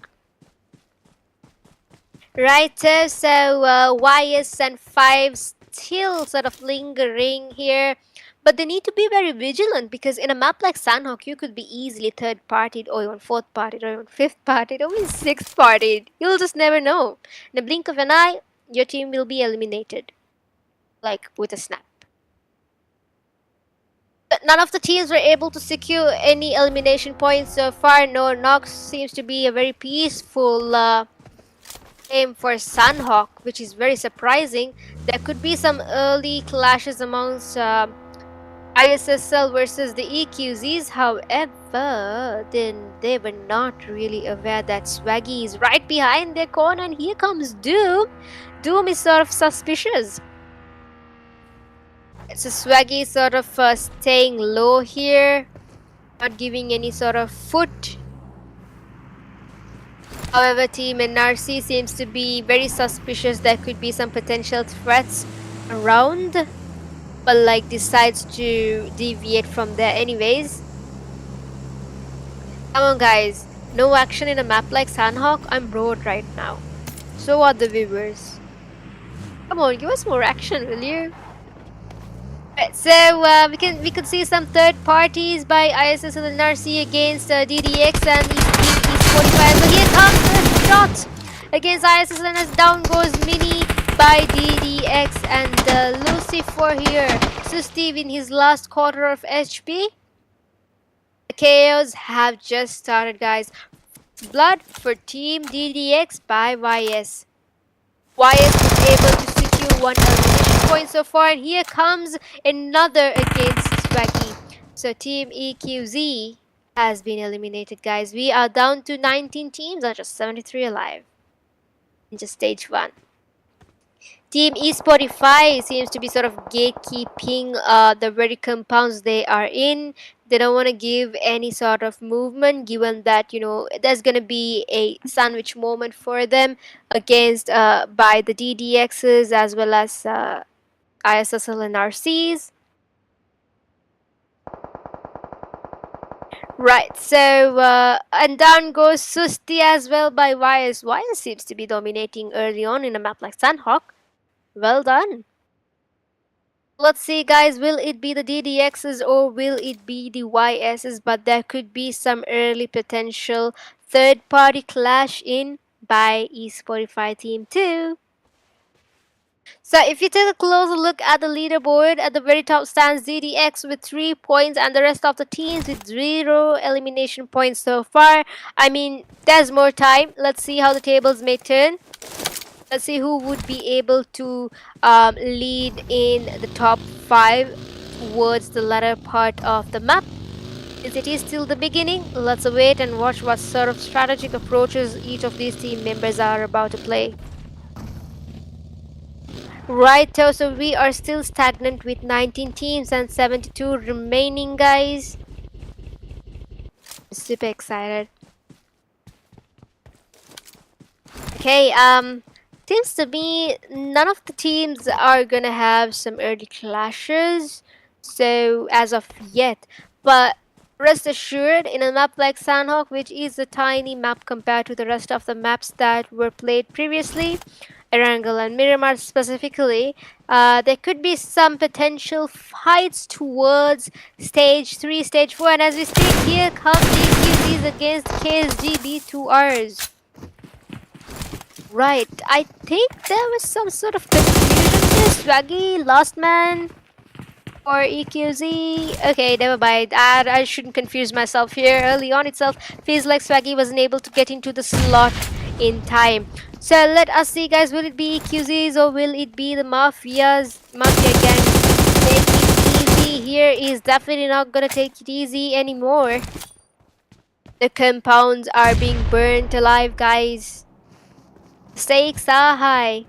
Right, so YS and 5 still sort of lingering here. But they need to be very vigilant, because in a map like Sanhok, you could be easily third-partied, or even fourth-partied, or even fifth-partied, or even sixth-partied. You'll just never know. In a blink of an eye, your team will be eliminated. Like, with a snap. But none of the teams were able to secure any elimination points so far. No, Nox seems to be a very peaceful game for Sanhok, which is very surprising. There could be some early clashes amongst ISSL versus the EQZs. However, then they were not really aware that Swaggy is right behind their corner, and here comes Doom. Doom is sort of suspicious. So Swaggy is sort of staying low here, not giving any sort of foot. However, Team NRC seems to be very suspicious. There could be some potential threats around, but like decides to deviate from there anyways. Come on, guys. No action in a map like Sanhok. I'm bored right now. So are the viewers. Come on, give us more action, will you? Right, so we could see some third parties by ISSLnRC against DDX and esportify. So here comes the shot against ISSLNS. Down goes Mini by DDX, and Lucifer here. So Steve in his last quarter of HP. The chaos have just started, guys. Blood for Team DDX by YS. YS was able to secure one elimination point so far, and here comes another against Swaggy. So Team EQZ has been eliminated, guys. We are down to 19 teams and just 73 alive in just stage 1. Team esportify seems to be sort of gatekeeping the very compounds they are in. They don't want to give any sort of movement, given that, you know, there's going to be a sandwich moment for them against by the DDXs as well as ISSLnRCs. Right, so and down goes Susti as well by YS. YS seems to be dominating early on in a map like Sanhok. Well done. Let's see, guys, will it be the DDXs or will it be the YSs? But there could be some early potential third-party clash in by esportify team 2. So if you take a closer look at the leaderboard, at the very top stands DDX with 3 points and the rest of the teams with 0 elimination points so far. I mean, there's more time. Let's see how the tables may turn. Let's see who would be able to lead in the top 5 towards the latter part of the map. Since it is still the beginning, let's wait and watch what sort of strategic approaches each of these team members are about to play. Right, so we are still stagnant with 19 teams and 72 remaining, guys. Super excited. Okay, seems to me none of the teams are gonna have some early clashes, so as of yet. But rest assured, in a map like Sanhok, which is a tiny map compared to the rest of the maps that were played previously, Erangel and Miramar specifically, there could be some potential fights towards stage 3, stage 4, and as we speak, here comes EQZs against KSG B2Rs. Right, I think there was some sort of confusion there. Swaggy, Lost Man, or EQZ. Okay, never mind. I shouldn't confuse myself here. Early on itself, feels like Swaggy wasn't able to get into the slot in time. So let us see, guys. Will it be EQZs or will it be the Mafias? Mafia gang. Take it easy. Here is definitely not gonna take it easy anymore. The compounds are being burnt alive, guys. Stakes are high.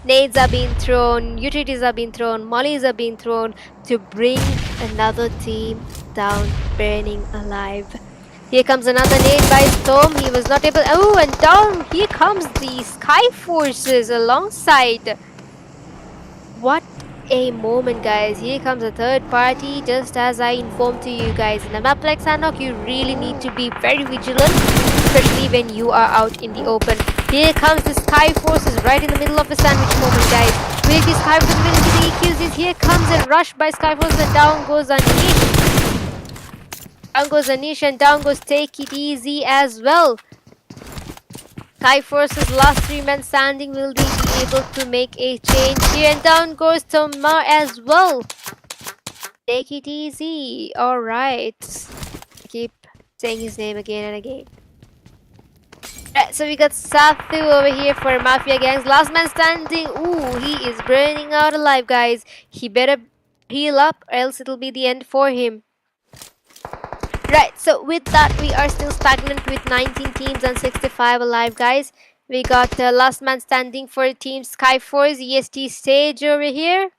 Nades are being thrown, utilities are being thrown, mollies are being thrown to bring another team down, burning alive. Here comes another nade by Storm. He was not able. Oh, and down here comes the SKYFORCEs alongside. What a moment, guys. Here comes a third party, just as I informed to you guys. In a map like Sanhok, you really need to be very vigilant, especially when you are out in the open. Here comes the SKYFORCEs right in the middle of a sandwich moment, guys. Will the SKYFORCEs will into the EQZs? Here comes a rush by SKYFORCEs and down goes Anish. Down goes Anish and down goes Take It Easy as well. SKYFORCE's last 3 men standing. Will they be able to make a change here? And down goes Tomar as well. Take it easy. Alright. Keep saying his name again and again. Right, so we got Sathu over here for Mafia Gangs. Last man standing. Ooh, he is burning out alive, guys. He better heal up or else it'll be the end for him. Right, so with that, we are still stagnant with 19 teams and 65 alive, guys. We got last man standing for Team SKYFORCE EST stage over here.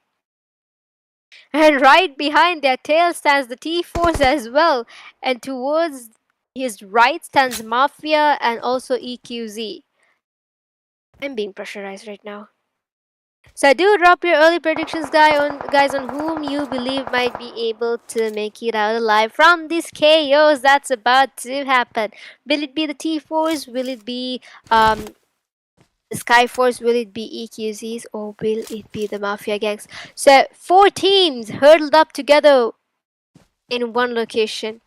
And right behind their tail stands the T-Force as well. And towards his right stands Mafia and also EQZ. I'm being pressurized right now. So do drop your early predictions, guys, on whom you believe might be able to make it out alive from this chaos that's about to happen. Will it be the T-Force? Will it be the SKYFORCE? Will it be EQZs? Or will it be the Mafia Gangs? So 4 teams hurdled up together in one location.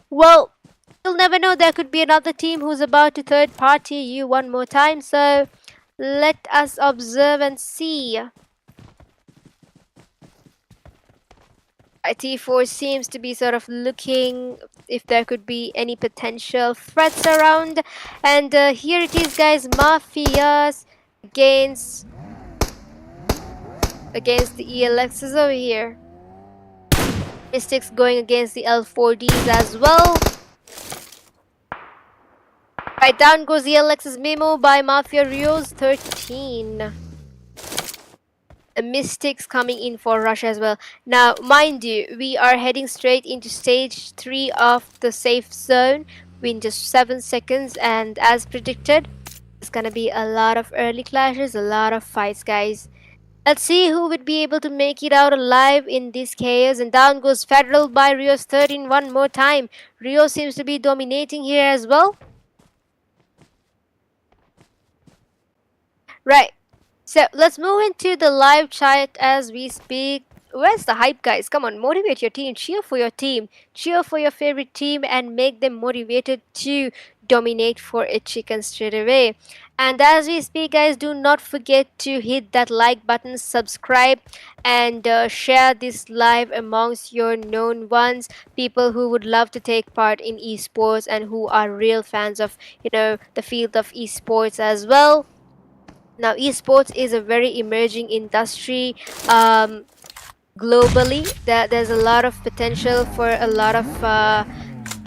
Well, you'll never know. There could be another team who's about to third party you one more time. So let us observe and see. T4 seems to be sort of looking if there could be any potential threats around. And here it is, guys. Mafias against the ELXs over here. Mystics going against the L4Ds as well. Right, down goes the ELX's Memo by Mafia Rios 13. The Mystics coming in for rush as well. Now, mind you, we are heading straight into stage 3 of the safe zone in just 7 seconds. And as predicted, there's gonna be a lot of early clashes, a lot of fights, guys. Let's see who would be able to make it out alive in this chaos. And down goes Federal by Rios 13 one more time. Rio seems to be dominating here as well. Right, so let's move into the live chat as we speak. Where's the hype, guys? Come on, motivate your team, cheer for your team, cheer for your favorite team, and make them motivated to dominate for a chicken straight away. And as we speak, guys, do not forget to hit that like button, subscribe, and share this live amongst your known ones, people who would love to take part in esports and who are real fans of, the field of esports as well. Now, esports is a very emerging industry globally. There's a lot of potential for a lot of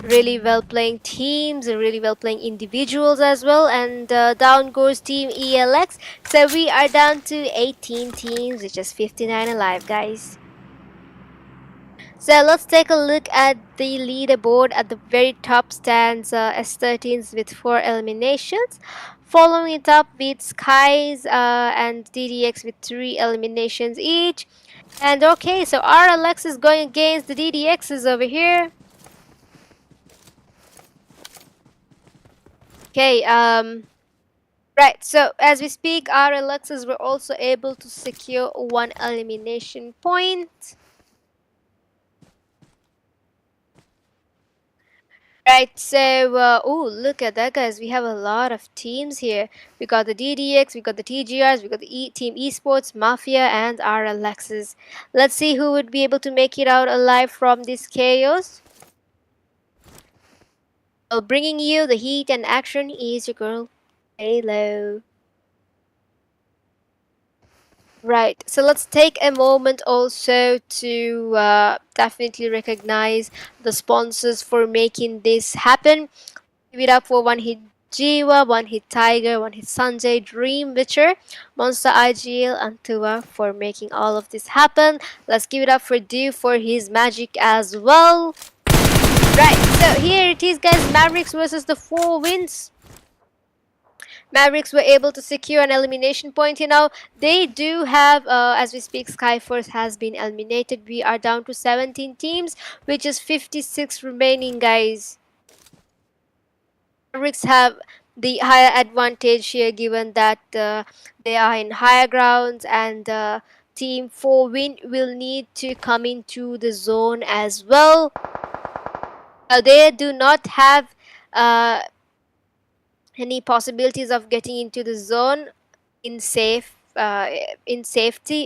really well playing teams, really well playing individuals as well. And down goes Team ELX. So we are down to 18 teams, which is 59 alive, guys. So let's take a look at the leaderboard. At the very top stands S13s with 4 eliminations. Following it up with Skies and DDX with 3 eliminations each. And okay, so RLX is going against the DDXs over here. Okay, right, so as we speak, RLXs were also able to secure 1 elimination point. Right, so, oh, look at that, guys. We have a lot of teams here. We got the DDX, we got the TGRs, we got the Team Esports, Mafia, and RLXs. Let's see who would be able to make it out alive from this chaos. Well, bringing you the heat and action is your girl, Halo. Right, so let's take a moment also to definitely recognize the sponsors for making this happen. Give it up for One Hit Jiwa, One Hit Tiger, One Hit Sanjay, Dream Witcher, Monster IGL, and Tua for making all of this happen. Let's give it up for Dew for his magic as well. Right, so here it is, guys. Mavericks versus the 4 wins. Mavericks were able to secure an elimination point. You know, they do have, as we speak, SKYFORCE has been eliminated. We are down to 17 teams, which is 56 remaining, guys. Mavericks have the higher advantage here, given that they are in higher grounds, and Team 4 win will need to come into the zone as well. They do not have any possibilities of getting into the zone in safety,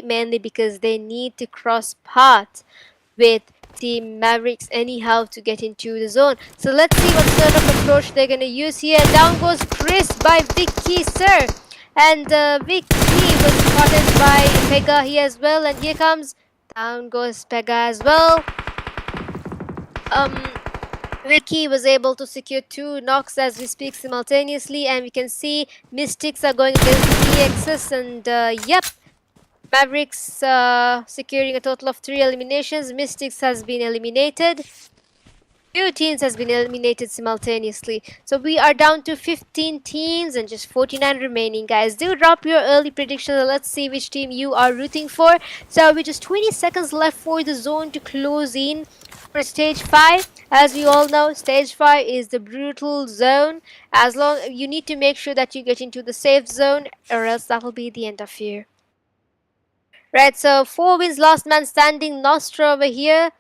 mainly because they need to cross paths with Team Mavericks anyhow to get into the zone. So let's see what sort of approach they're gonna use here. Down goes Chris by Vicky, sir, and Vicky was spotted by Pega here as well, and here comes down goes Pega as well. Vicky was able to secure 2 knocks as we speak simultaneously, and we can see Mystics are going against EXs, and yep, Mavericks securing a total of 3 eliminations. Mystics has been eliminated. 2 teams has been eliminated simultaneously. So we are down to 15 teams and just 49 remaining, guys. Do drop your early predictions. Let's see which team you are rooting for. So with just 20 seconds left for the zone to close in for stage 5. As we all know, stage 5 is the brutal zone. As long you need to make sure that you get into the safe zone, or else that will be the end of you. Right, so 4 wins, last man standing. Nostra over here,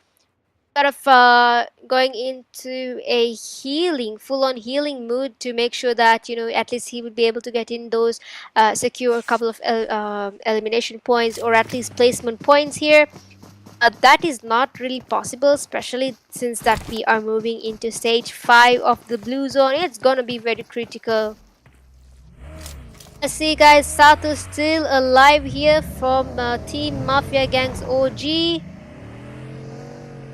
sort of going into a healing, full-on healing mood to make sure that, you know, at least he would be able to get in those, secure a couple of elimination points, or at least placement points here. That is not really possible, especially since that we are moving into stage 5 of the blue zone. It's gonna be very critical. Let's see, guys, Sato still alive here from Team Mafia Gangs OG.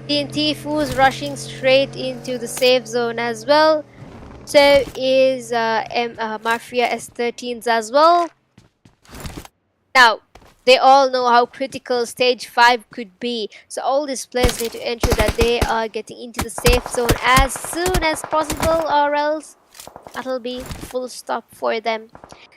Team Tifu's rushing straight into the safe zone as well. So is Mafia S13s as well. Now, they all know how critical stage 5 could be. So all these players need to ensure that they are getting into the safe zone as soon as possible, or else that'll be full stop for them.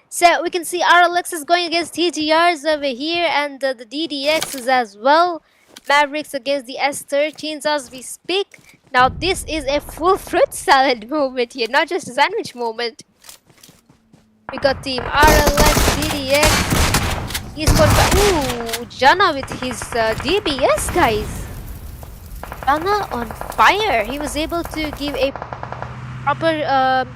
So we can see RLX is going against TGRs over here, and the DDXs as well. Mavericks against the S13s as we speak. Now this is a full fruit salad moment here, not just a sandwich moment. We got Team RLX, DDX, esports. Ooh, Jana with his DBS, guys. Jana on fire. He was able to give a proper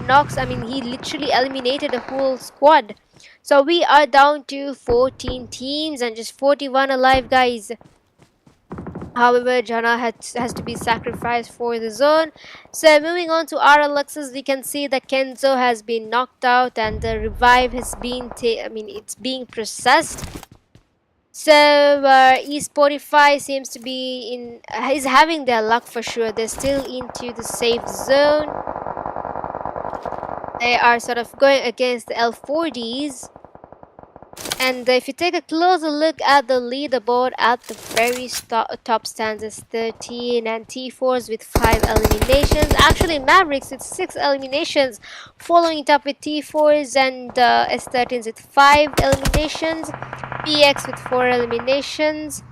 knocks. I mean, he literally eliminated a whole squad. So we are down to 14 teams and just 41 alive, guys. However, Jana has to be sacrificed for the zone. So moving on to RLXs, we can see that Kenzo has been knocked out and the revive has been it's being processed. So esportify seems to be in is having their luck for sure. They're still into the safe zone. They are sort of going against the L40s. And if you take a closer look at the leaderboard, at the very top stands as 13 and T4s with 5 eliminations. Actually, Mavericks with 6 eliminations, following it up with T4s and S13s with 5 eliminations, PX with 4 eliminations,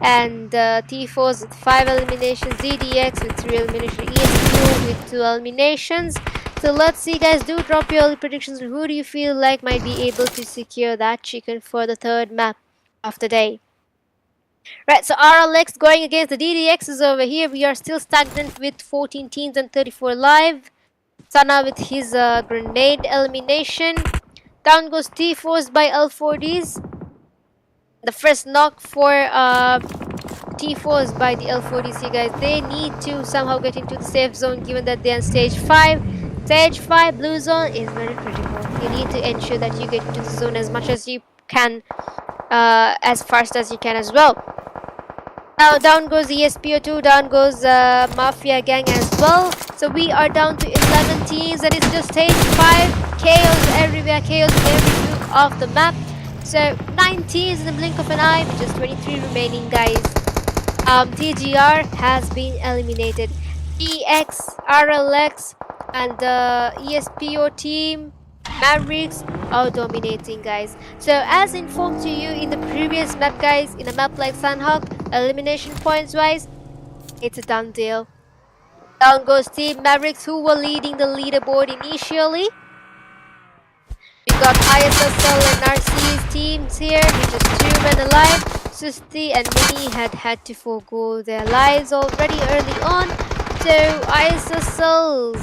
and T4s with 5 eliminations, ZDX with 3 eliminations, ESPO with 2 eliminations. So let's see, guys, do drop your early predictions. Who do you feel like might be able to secure that chicken for the third map of the day? Right, so RLX going against the DDX is over here. We are still stagnant with 14 teams and 34 live. Sana with his grenade elimination. Down goes T4s by L40s. The first knock for T4s by the L40s here, guys. They need to somehow get into the safe zone given that they're on stage 5. Stage 5 blue zone is very critical. You need to ensure that you get into the zone as much as you can, as fast as you can as well. Now down goes ESPO2, down goes Mafia gang as well. So we are down to 11 teams and it's just stage 5. Chaos everywhere, chaos in every nook of the map. So 9 teams in the blink of an eye with just 23 remaining, guys. TGR has been eliminated. EX, RLX, and the ESPO team, Mavericks, are dominating, guys. So as informed to you in the previous map, guys, in a map like Sanhok, elimination points wise, it's a done deal. Down goes Team Mavericks, who were leading the leaderboard initially. We got ISSLNRC's teams here with just 2 men alive. Susti and Mini had to forego their lives already early on. So ISSL's.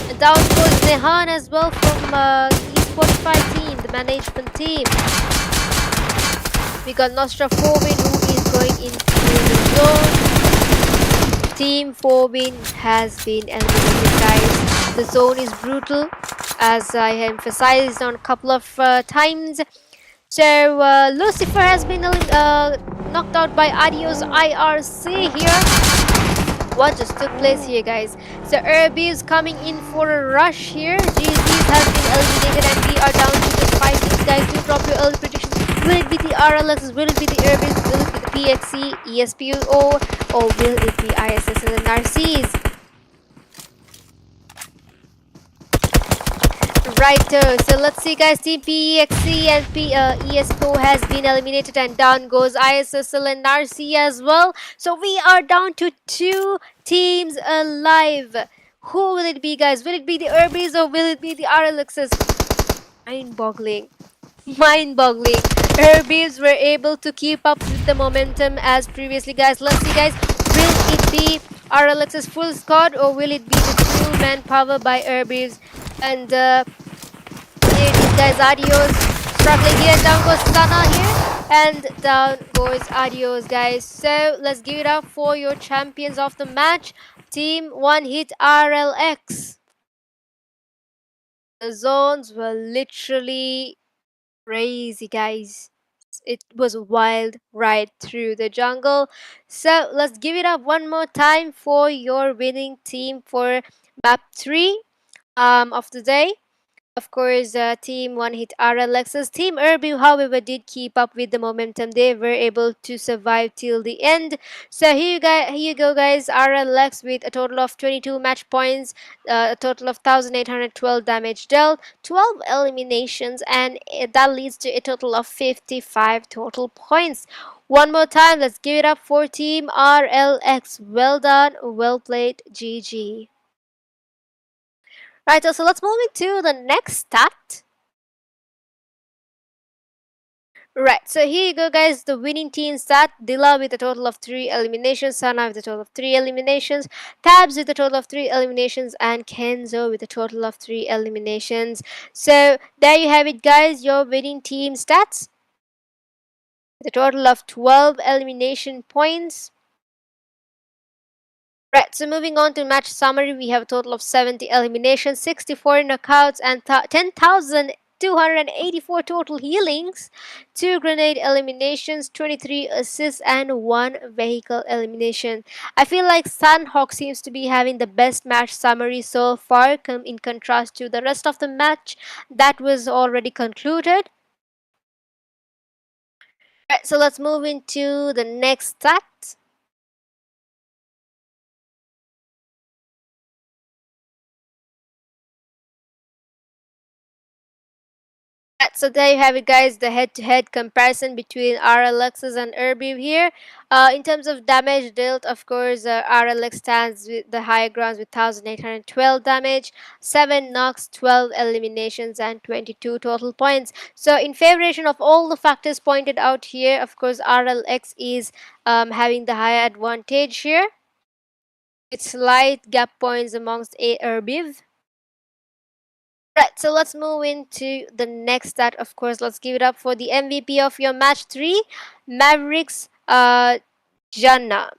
And down goes Nehan as well from the esportify team, the management team. We got Nostra Forbin who is going into the zone. Team Forbin has been eliminated, guys. The zone is brutal, as I emphasized on a couple of times. So Lucifer has been knocked out by Adios IRC here. What just took place here, guys? So ERBIV is coming in for a rush here. GODZ has been eliminated and we are down to just 5 teams, guys. Do drop your early predictions. Will it be the RLXs? Will it be the ERBIVs? Will it be the PXC, ESPO, or will it be ISSLnRCs? Righto, so let's see, guys. Team PEXC and ESPO has been eliminated and down goes ISSLnRC as well. So we are down to 2 teams alive. Who will it be, guys? Will it be the ERBIVs or will it be the RLXs? Mind-boggling. Mind-boggling. ERBIVs were able to keep up with the momentum as previously, guys. Let's see, guys. Will it be RLX's full squad or will it be the true manpower by ERBIVs? And here it is, guys. Adios struggling here. Down goes Sana here. And down goes Adios, guys. So let's give it up for your champions of the match. Team One Hit RLX. The zones were literally crazy, guys. It was a wild ride through the jungle. So let's give it up one more time for your winning team for map 3 of the day. Of course, Team One Hit RLX's Team ERBIV, however, did keep up with the momentum. They were able to survive till the end. So here you go, guys. RLX with a total of 22 match points, a total of 1,812 damage dealt, 12 eliminations, and that leads to a total of 55 total points. One more time, let's give it up for Team RLX. Well done, well played, GG. Right, so let's move into the next stat. Right, so here you go, guys. The winning team stat: Dila with a total of 3 eliminations, Sana with a total of 3 eliminations, Tabs with a total of 3 eliminations, and Kenzo with a total of 3 eliminations. So there you have it, guys. Your winning team stats: with a total of 12 elimination points. Right, so moving on to match summary, we have a total of 70 eliminations, 64 knockouts, and 10,000 284 total healings, 2 grenade eliminations, 23 assists, and 1 vehicle elimination. I feel like Sanhok seems to be having the best match summary so far, in contrast to the rest of the match that was already concluded. Right, so let's move into the next stat. Right, so there you have it, guys, the head-to-head comparison between RLXs and ERBIV here. In terms of damage dealt, of course, RLX stands with the higher grounds with 1812 damage, 7 knocks, 12 eliminations, and 22 total points. So in favoration of all the factors pointed out here, of course, RLX is having the higher advantage here, with slight gap points amongst ERBIV. Right, so let's move into the next stat. Of course, let's give it up for the MVP of your match 3, Mavericks Jana.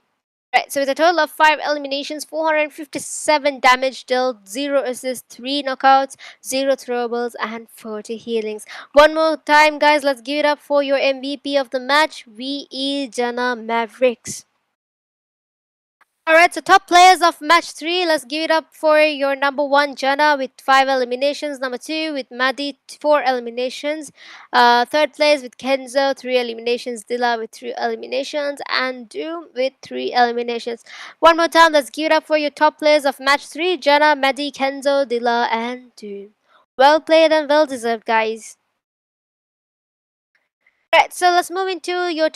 Right, so with a total of 5 eliminations, 457 damage dealt, 0 assists, 3 knockouts, 0 throwables, and 40 healings. One more time, guys, let's give it up for your MVP of the match, VE Jana Mavericks. Alright, so top players of match 3, let's give it up for your number 1 Jana with 5 eliminations, number 2 with Madi 4 eliminations, third place with Kenzo 3 eliminations, Dilla with 3 eliminations, and Doom with 3 eliminations. One more time, let's give it up for your top players of match 3, Jana, Madi, Kenzo, Dilla, and Doom. Well played and well deserved, guys. Right, so let's move into your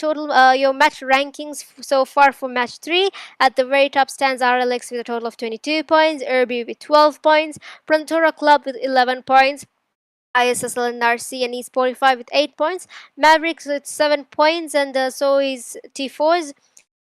your match rankings so far for match 3. At the very top stands RLX with a total of 22 points, ERBIV with 12 points, PRONTORA Club with 11 points, ISSLnRC and esportify with 8 points, Mavericks with 7 points, and so is T4s,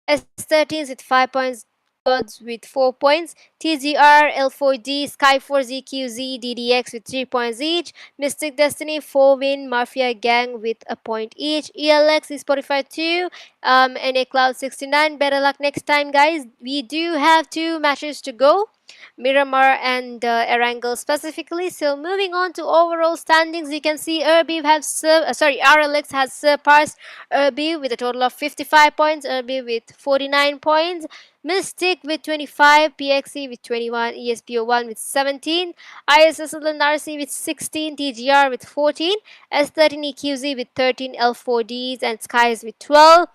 S13s with 5 points, GODZ with 4 points, TGR, L4D, SKYFORCE, EQZ, DDX with 3 points each, Mystic Destiny, 4 win, Mafia Gang with a point each, ELX, esportify 2, NA Cloud 69. Better luck next time, guys. We do have 2 matches to go, Miramar and Erangel specifically. So moving on to overall standings, you can see ERBIV RLX has surpassed ERBIV with a total of 55 points, ERBIV with 49 points, Mystic with 25, PXE with 21, ESPO1 with 17, ISSLnRC with 16, TGR with 14, S13 EQZ with 13, L4Ds and Skies with 12,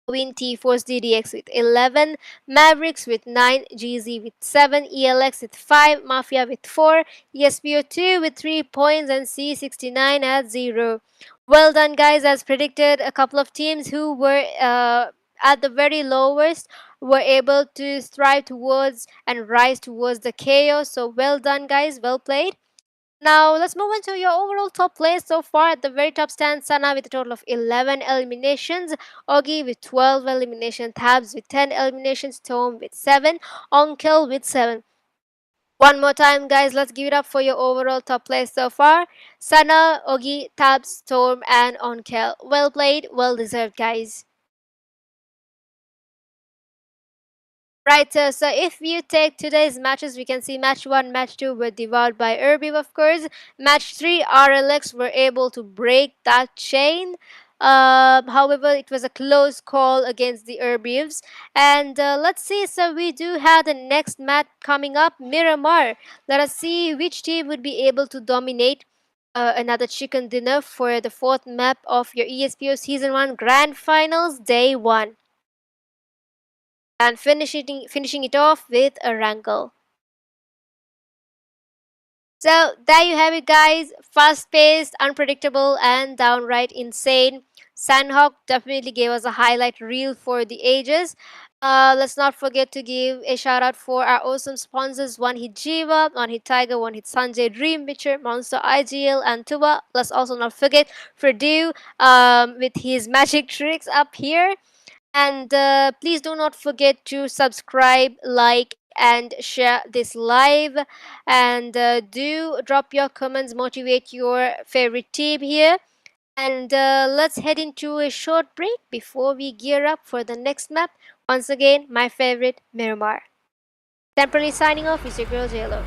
Win T-Force DDX with 11, Mavericks with 9, GZ with 7, ELX with 5, Mafia with 4, ESPO2 with 3 points, and C69 at 0. Well done, guys. As predicted, a couple of teams who were at the very lowest were able to strive towards and rise towards the chaos. So well done, guys. Well played. Now let's move on to your overall top players so far. At the very top stands Sana with a total of 11 eliminations, Ogi with 12 eliminations, Tabs with 10 eliminations, Tom with 7, Onkel with 7. One more time, guys, let's give it up for your overall top players so far. Sana, Ogi, Tabs, Storm, and Onkel. Well played, well deserved, guys. Right, so if you take today's matches, we can see match 1, match 2 were devoured by ERBIV, of course. Match 3, RLX were able to break that chain. However, it was a close call against the ERBIVs. And let's see, so we do have the next match coming up, Miramar. Let us see which team would be able to dominate another chicken dinner for the 4th map of your ESPO Season 1 Grand Finals, Day 1. And finishing it off with a wrangle. So there you have it, guys. Fast-paced, unpredictable, and downright insane. Sanhok definitely gave us a highlight reel for the ages. Let's not forget to give a shout out for our awesome sponsors: One Hit Jiva, One Hit Tiger, One Hit Sanjay, Dream Witcher, Monster IGL, and Tuba. Let's also not forget Fredu with his magic tricks up here. And please do not forget to subscribe, like, and share this live. And do drop your comments, motivate your favorite team here. And let's head into a short break before we gear up for the next map. Once again, my favorite, Miramar. Temporarily signing off is your girl JLo.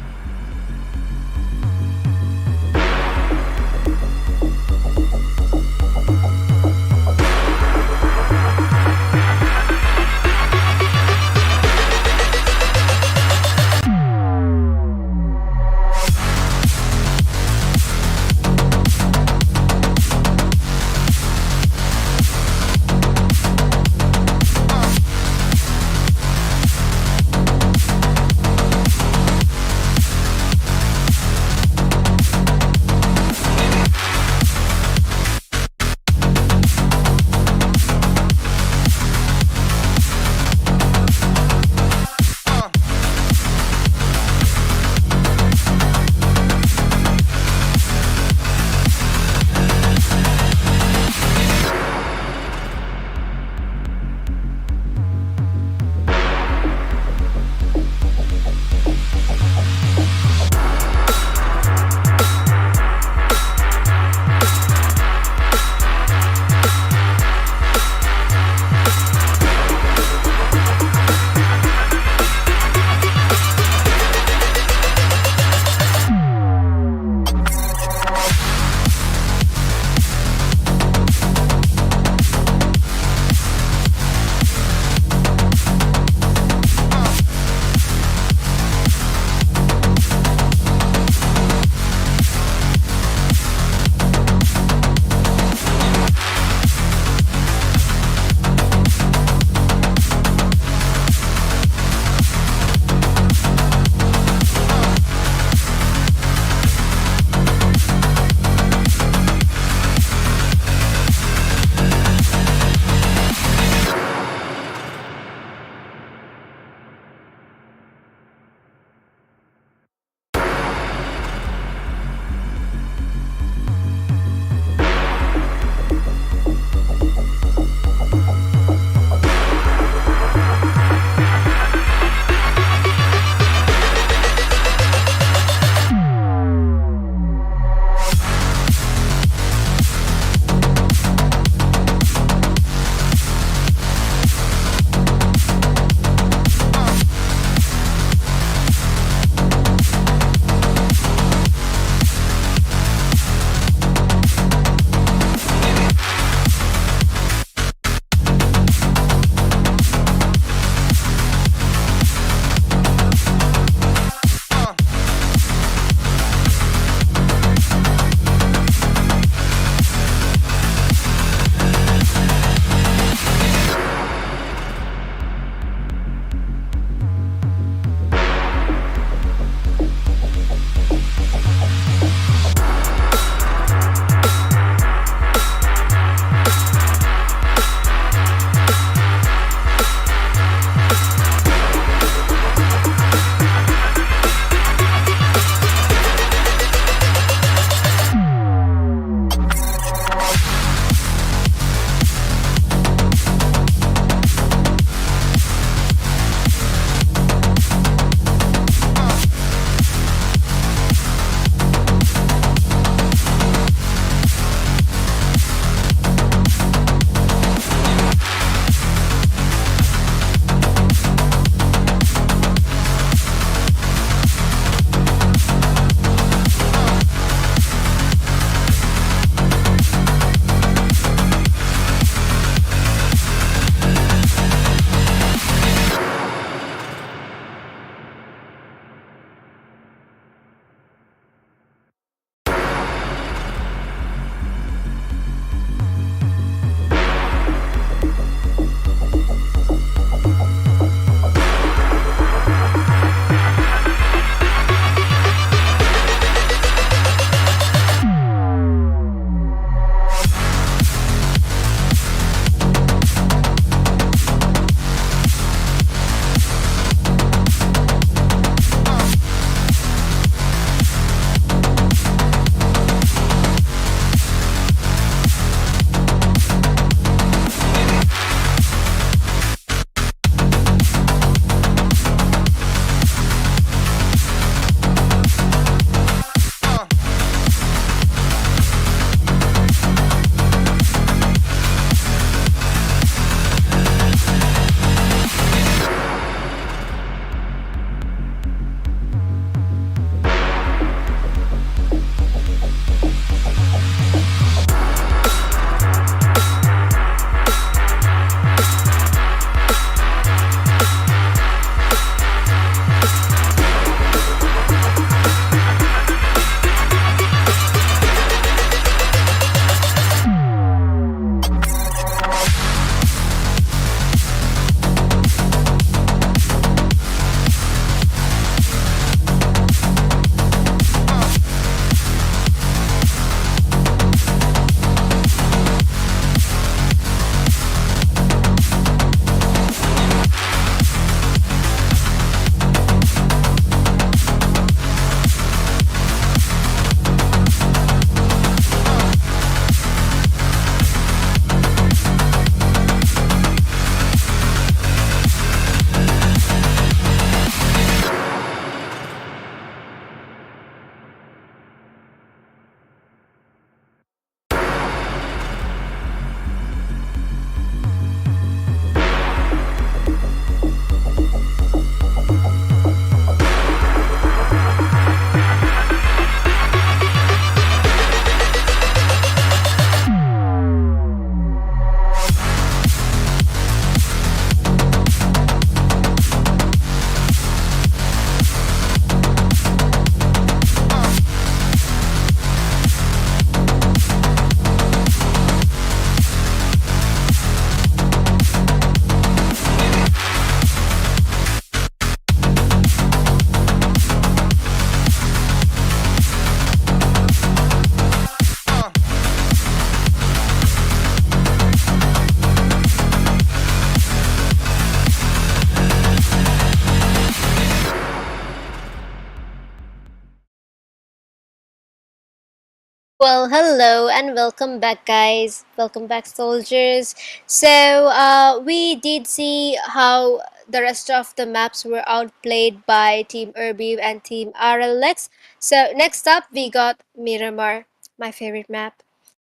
Well, hello and welcome back, guys. Welcome back, soldiers. So, we did see how the rest of the maps were outplayed by Team ERBIV and Team RLX. So, next up, we got Miramar, my favorite map.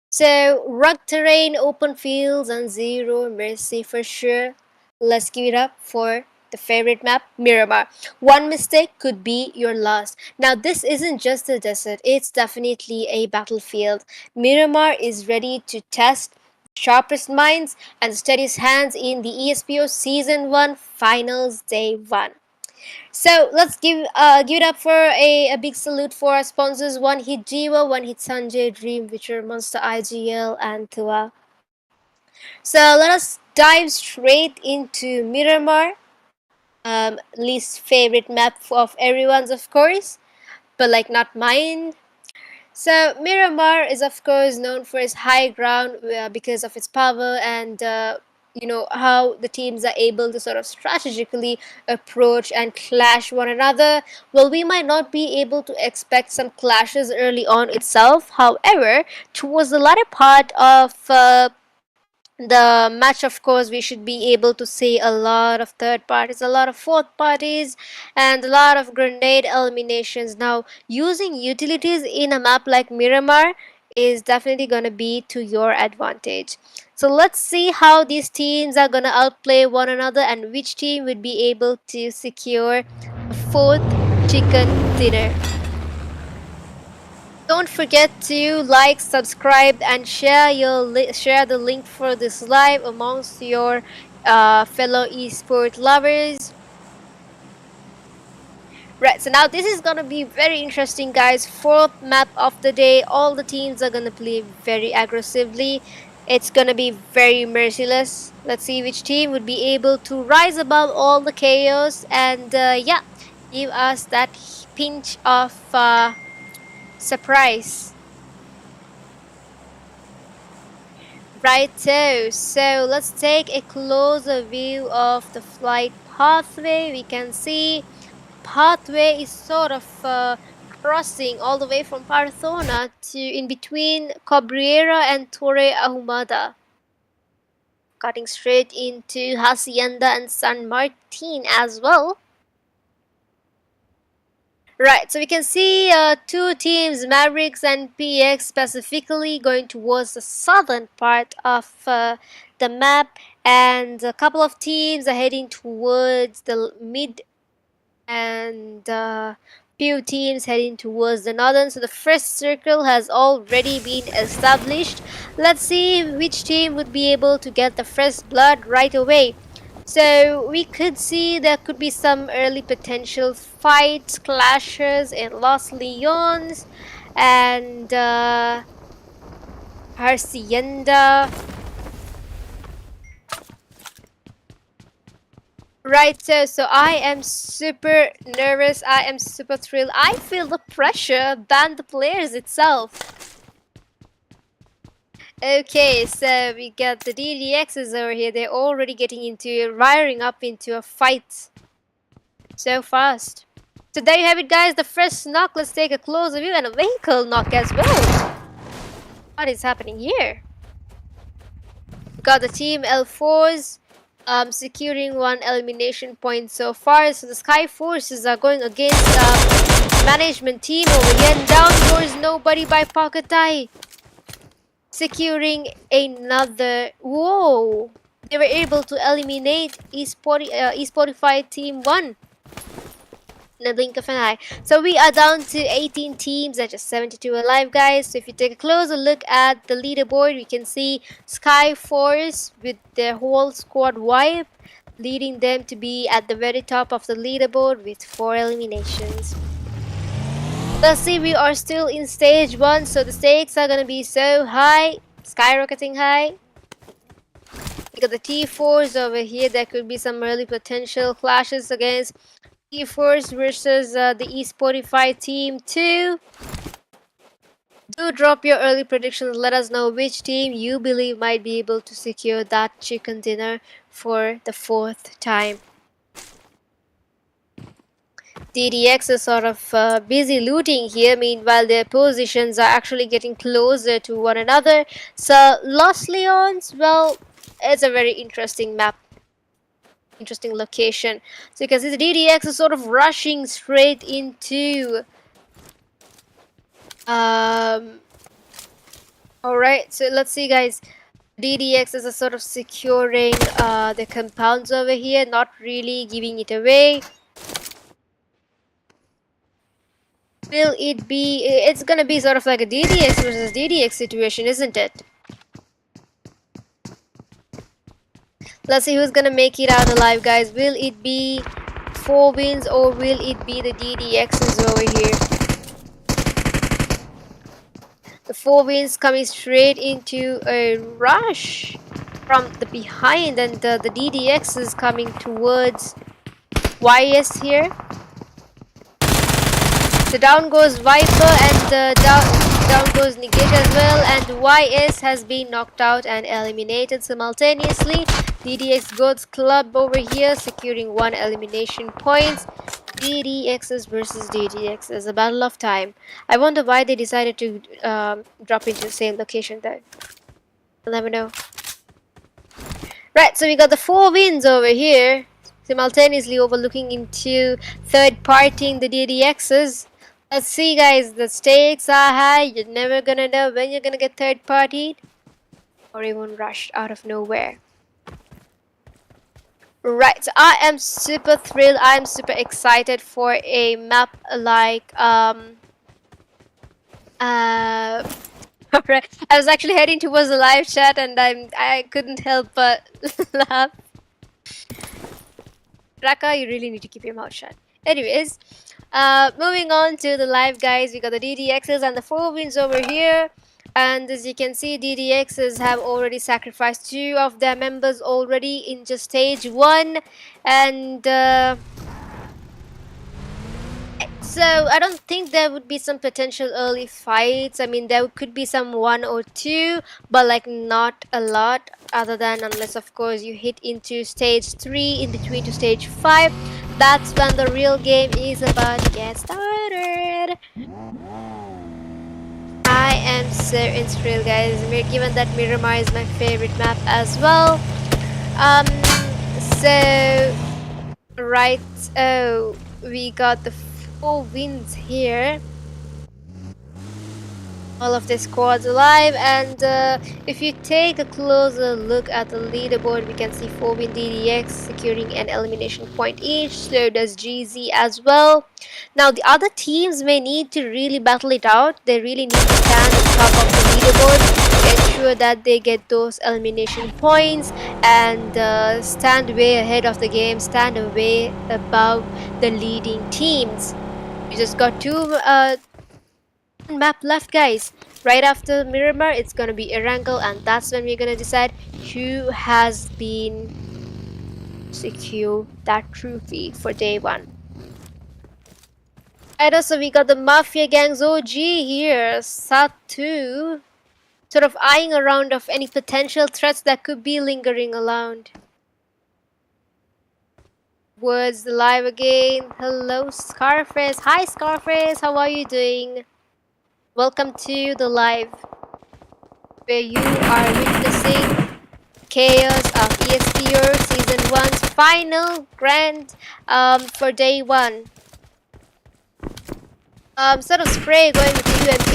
So, rugged terrain, open fields, and zero mercy for sure. Let's give it up for the favorite map, Miramar. One mistake could be your last. Now, this isn't just a desert, it's definitely a battlefield. Miramar is ready to test sharpest minds and steadiest hands in the ESPO Season 1 Finals Day 1. So let's give it up for a big salute for our sponsors. One Hit Jiva, One Hit Sanjay, Dream, Witcher, Monster IGL, and Tua. So let us dive straight into Miramar, least favorite map of everyone's, of course, but like not mine. So Miramar is of course known for its high ground because of its power and how the teams are able to sort of strategically approach and clash one another. Well, we might not be able to expect some clashes early on itself. However, towards the latter part of the match, of course, we should be able to see a lot of third parties, a lot of fourth parties, and a lot of grenade eliminations. Now, using utilities in a map like Miramar is definitely going to be to your advantage. So let's see how these teams are going to outplay one another and which team would be able to secure the fourth chicken dinner. Don't forget to like, subscribe, and share the link for this live amongst your fellow esport lovers. Right, so now this is gonna be very interesting, guys. Fourth map of the day. All the teams are gonna play very aggressively. It's gonna be very merciless. Let's see which team would be able to rise above all the chaos and yeah, give us that pinch of surprise. Righto, so let's take a closer view of the flight pathway. We can see pathway is sort of crossing all the way from Parthona to in between Cabrera and Torre Ahumada, cutting straight into Hacienda and San Martin as well. Right, so we can see two teams, Mavericks and PX, specifically going towards the southern part of the map, and a couple of teams are heading towards the mid, and few teams heading towards the northern. So the first circle has already been established. Let's see which team would be able to get the first blood right away. So we could see there could be some early potential fights, clashes in Los Leones and Hacienda. Right, so I am super nervous, I am super thrilled, I feel the pressure than the players itself. Okay, so we got the DDXs over here, they're already wiring up into a fight so fast. So there you have it, guys, the first knock. Let's take a closer view and a vehicle knock as well. What is happening here? We got the team L4s securing one elimination point so far. So the SKYFORCEs are going against management team over here. And down goes nobody by Pocket Eye. Securing another. Whoa! They were able to eliminate esportify team 1 in a blink of an eye. So we are down to 18 teams and just 72 alive, guys. So if you take a closer look at the leaderboard, we can see SKYFORCE with their whole squad wipe, leading them to be at the very top of the leaderboard with 4 eliminations. Let's see, we are still in stage 1, so the stakes are gonna be so high, skyrocketing high. We got the T4s over here. There could be some early potential clashes against T4s versus the esportify team 2. Do drop your early predictions. Let us know which team you believe might be able to secure that chicken dinner for the 4th time. DDX is sort of busy looting here. Meanwhile, their positions are actually getting closer to one another. So, Los Leons, well, it's a very interesting map, interesting location. So you can see the DDX is sort of rushing straight into. Alright, so let's see, guys. DDX is a sort of securing the compounds over here, not really giving it away. Will it be... It's gonna be sort of like a DDX versus DDX situation, isn't it? Let's see who's gonna make it out alive, guys. Will it be 4 wins or will it be the DDXs over here? The 4 wins coming straight into a rush from the behind, and the DDX is coming towards YS here. So down goes Viper and down goes Negate as well, and YS has been knocked out and eliminated simultaneously. DDX GODZ Club over here securing 1 elimination point. DDXs versus DDXs, a battle of time. I wonder why they decided to drop into the same location though. I'll never know. Right, so we got the 4 wins over here, simultaneously overlooking into third-partying the DDXs. Let's see, guys, the stakes are high. You're never gonna know when you're gonna get third-partied or even rushed out of nowhere. Right, so I am super thrilled. I am super excited for a map like alright, I was actually heading towards the live chat and I couldn't help but laugh. Raka, you really need to keep your mouth shut. Anyways, moving on to the live, guys. We got the DDXs and the 4 wins over here. And as you can see, DDXs have already sacrificed 2 of their members already in just stage 1. And so I don't think there would be some potential early fights. I mean, there could be some 1 or 2, but like not a lot, other than unless of course you hit into stage 3 in between to stage 5. That's when the real game is about to get started. I am so enthralled, guys, given that Miramar is my favorite map as well. So right, oh, we got the 4 wins here. All of the squads alive, and if you take a closer look at the leaderboard, we can see 4 win DDX securing an elimination point each. So does GZ as well. Now the other teams may need to really battle it out. They really need to stand on top of the leaderboard to ensure that they get those elimination points and stand way ahead of the game, stand way above the leading teams. We just got 2 map left, guys. Right after Miramar, it's gonna be Erangel, and that's when we're gonna decide who has been secure that trophy for day 1. And also we got the Mafia Gang's OG here, Satu, sort of eyeing around of any potential threats that could be lingering around. Words live again. Hello, Scarface. Hi, Scarface. How are you doing? Welcome to the live, where you are witnessing chaos of ESPO Season 1's final grand for day 1. Sort of spray going with the UMP.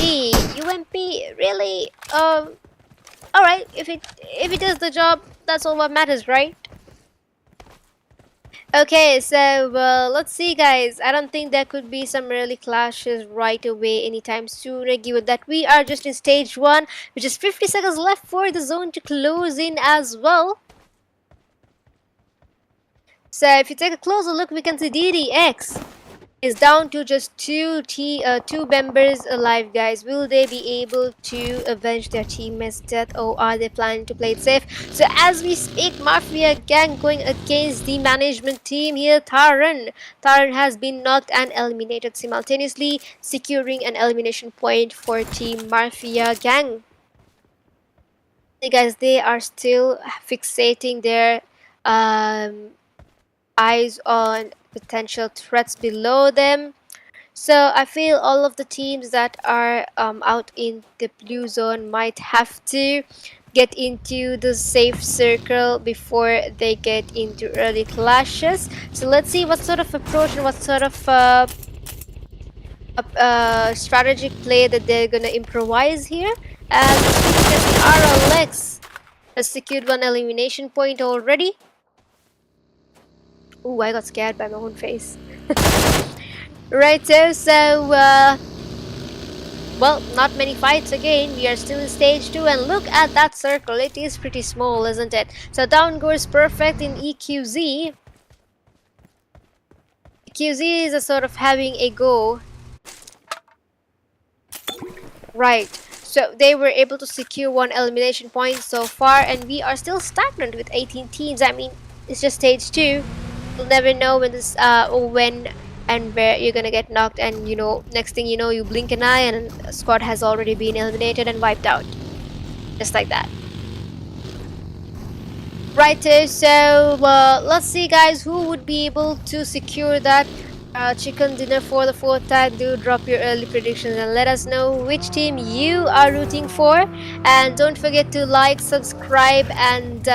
UMP, really? Alright, if it does the job, that's all what matters, right? Okay, so let's see, guys. I don't think there could be some early clashes right away anytime sooner, given that we are just in stage 1, which is 50 seconds left for the zone to close in as well. So if you take a closer look, we can see DDX is down to just 2 members alive, guys. Will they be able to avenge their teammates' death, or are they planning to play it safe? So as we speak, Mafia Gang going against the management team here. Taran has been knocked and eliminated simultaneously, securing an elimination point for Team Mafia Gang. Hey guys, they are still fixating their eyes on potential threats below them. So I feel all of the teams that are out in the blue zone might have to get into the safe circle before they get into early clashes. So let's see what sort of approach and what sort of strategic play that they're gonna improvise here. And it seems that the RLX has secured one elimination point already. Ooh, I got scared by my own face. Right, well, not many fights again. We are still in stage 2, and look at that circle. It is pretty small, isn't it? So down goes perfect in EQZ. EQZ is a sort of having a go. Right. So they were able to secure one elimination point so far, and we are still stagnant with 18 teams. I mean, it's just stage 2. You'll never know when this when and where you're gonna get knocked, and you know, next thing you know, you blink an eye and a squad has already been eliminated and wiped out, just like that. Right, so let's see, guys, who would be able to secure that chicken dinner for the 4th time. Do drop your early predictions and let us know which team you are rooting for, and don't forget to like, subscribe, and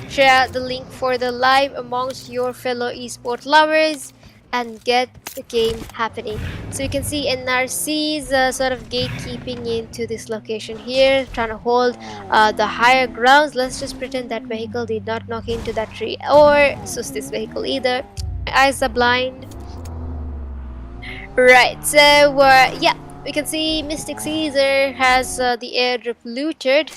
share the link for the live amongst your fellow esport lovers and get the game happening. So you can see NRC's sort of gatekeeping into this location here, trying to hold the higher grounds. Let's just pretend that vehicle did not knock into that tree, or sus this vehicle either. My eyes are blind. Right, so yeah, we can see Mystic Caesar has the airdrop looted.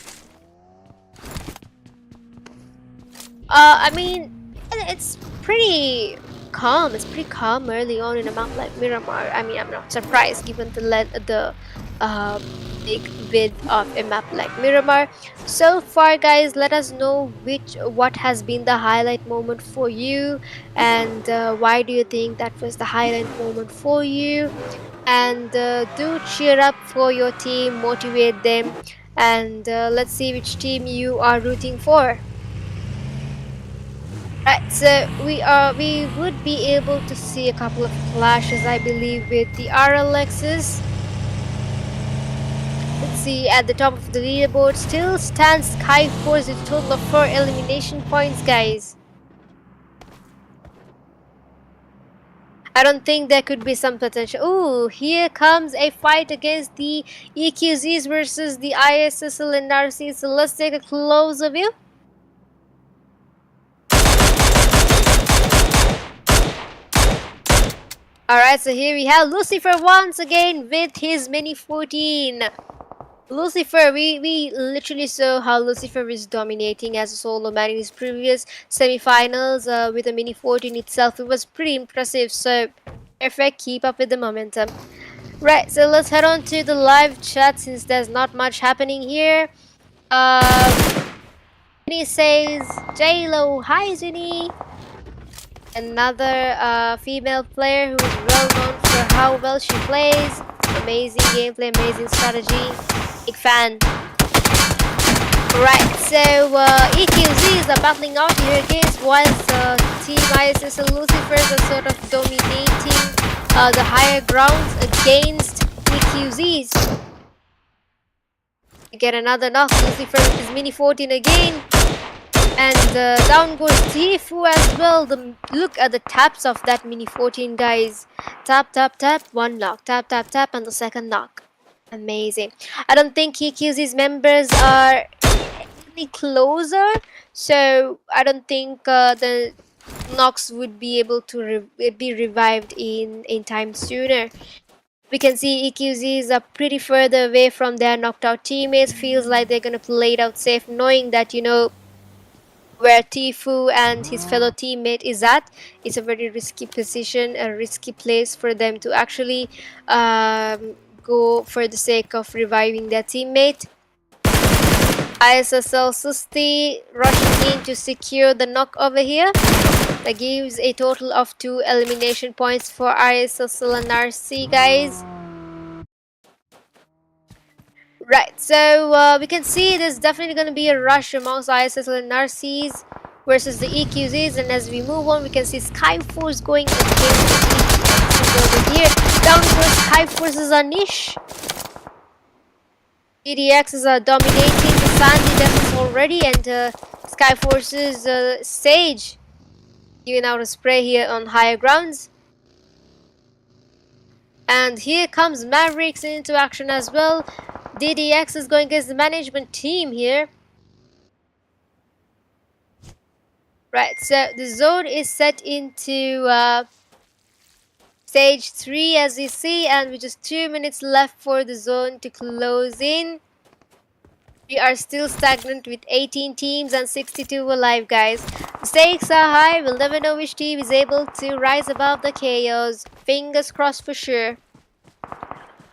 I mean, it's pretty calm. It's pretty calm early on in a map like Miramar. I mean, I'm not surprised given the big width of a map like Miramar. So far, guys, let us know what has been the highlight moment for you, and why do you think that was the highlight moment for you? And do cheer up for your team, motivate them, and let's see which team you are rooting for. Right, so we would be able to see a couple of clashes, I believe, with the RLXs. Let's see, at the top of the leaderboard still stands SKYFORCE with a total of 4 elimination points, guys. I don't think there could be some potential. Ooh, here comes a fight against the EQZs versus the ISSLnRC. So let's take a closer view. Alright, so here we have Lucifer once again with his Mini 14. Lucifer, we literally saw how Lucifer is dominating as a solo man in his previous semi-finals with a Mini 14 itself. It was pretty impressive, so perfect, keep up with the momentum. Right, so let's head on to the live chat since there's not much happening here. Zinni says, J-Lo, hi Zinni! Another female player who is well known for how well she plays. Amazing gameplay, amazing strategy. Big fan. Right, so EQZs are battling out here against, whilst Team ISS and Lucifers are sort of dominating the higher grounds against EQZs. We get another knock. Lucifer with his Mini 14 again. And down goes Tfue as well. Look at the taps of that Mini 14, guys. Tap, tap, tap, one knock. Tap, tap, tap, and the second knock. Amazing. I don't think EQZ's members are any closer, so I don't think the knocks would be able to be revived in time sooner. We can see EQZs are pretty further away from their knocked out teammates. Feels like they're gonna play it out safe, knowing that, you know, where Tfue and his fellow teammate is at. It's a very risky position, a risky place for them to actually go for the sake of reviving their teammate. ISSLxNRC rushing in to secure the knock over here. That gives a total of 2 elimination points for ISSLnRC, guys. Right, so we can see there's definitely going to be a rush amongst ISSLnRCs. versus the EQZs, and as we move on we can see SKYFORCE going against the EQXs over here. Down goes SKYFORCE's niche. EDXs are dominating the sandy deserts already, and SKYFORCE's Sage giving out a spray here on higher grounds. And here comes Mavericks into action as well. DDX is going against the management team here. Right, so the zone is set into stage 3 as you see, and with just 2 minutes left for the zone to close in. We are still stagnant with 18 teams and 62 alive, guys. The stakes are high. We'll never know which team is able to rise above the chaos. Fingers crossed for sure.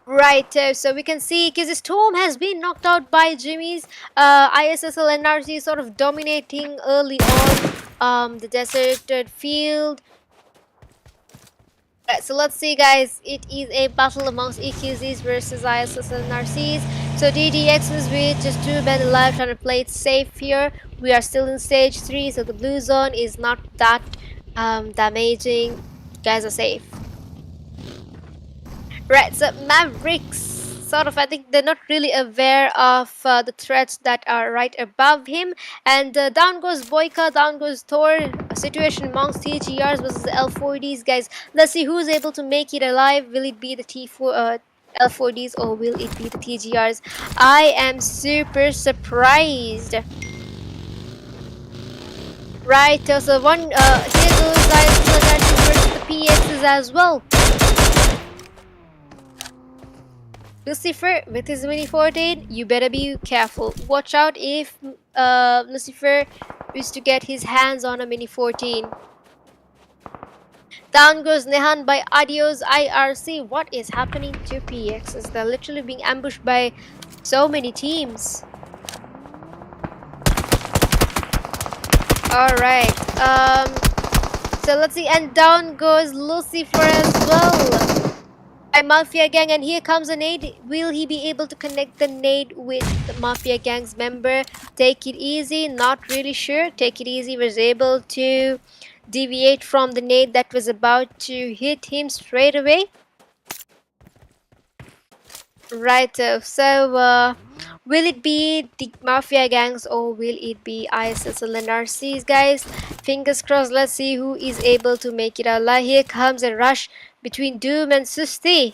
Right, so we can see because Storm has been knocked out by Jimmy's. ISSLNRC sort of dominating early on the deserted field. Right, so let's see, guys. It is a battle amongst EQZs versus ISSLNRCs. So DDX is with just 2 men alive, trying to play it safe here. We are still in stage 3, so the blue zone is not that damaging. You guys are safe. Right, so Mavericks sort of, I think they're not really aware of the threats that are right above him. And down goes Boyka, down goes Thor. A situation amongst TGRs versus the L4Ds, guys. Let's see who's able to make it alive. Will it be the L4Ds or will it be the TGRs? I am super surprised. Right, so one here goes ISSLNRC versus the PXs as well. Lucifer with his mini 14, you better be careful. Watch out if Lucifer is to get his hands on a mini 14. Down goes Nehan by Adios IRC. What is happening to PXs? They're literally being ambushed by so many teams. Alright, so let's see, and down goes Lucifer as well. Mafia gang, and here comes a nade. Will he be able to connect the nade with the Mafia gang's member? Take it easy, not really sure. Take it easy was able to deviate from the nade that was about to hit him straight away. Right, so will it be the Mafia gangs or will it be ISSLNRCs, guys? Fingers crossed. Let's see who is able to make it alive. Here comes a rush between Doom and Susti.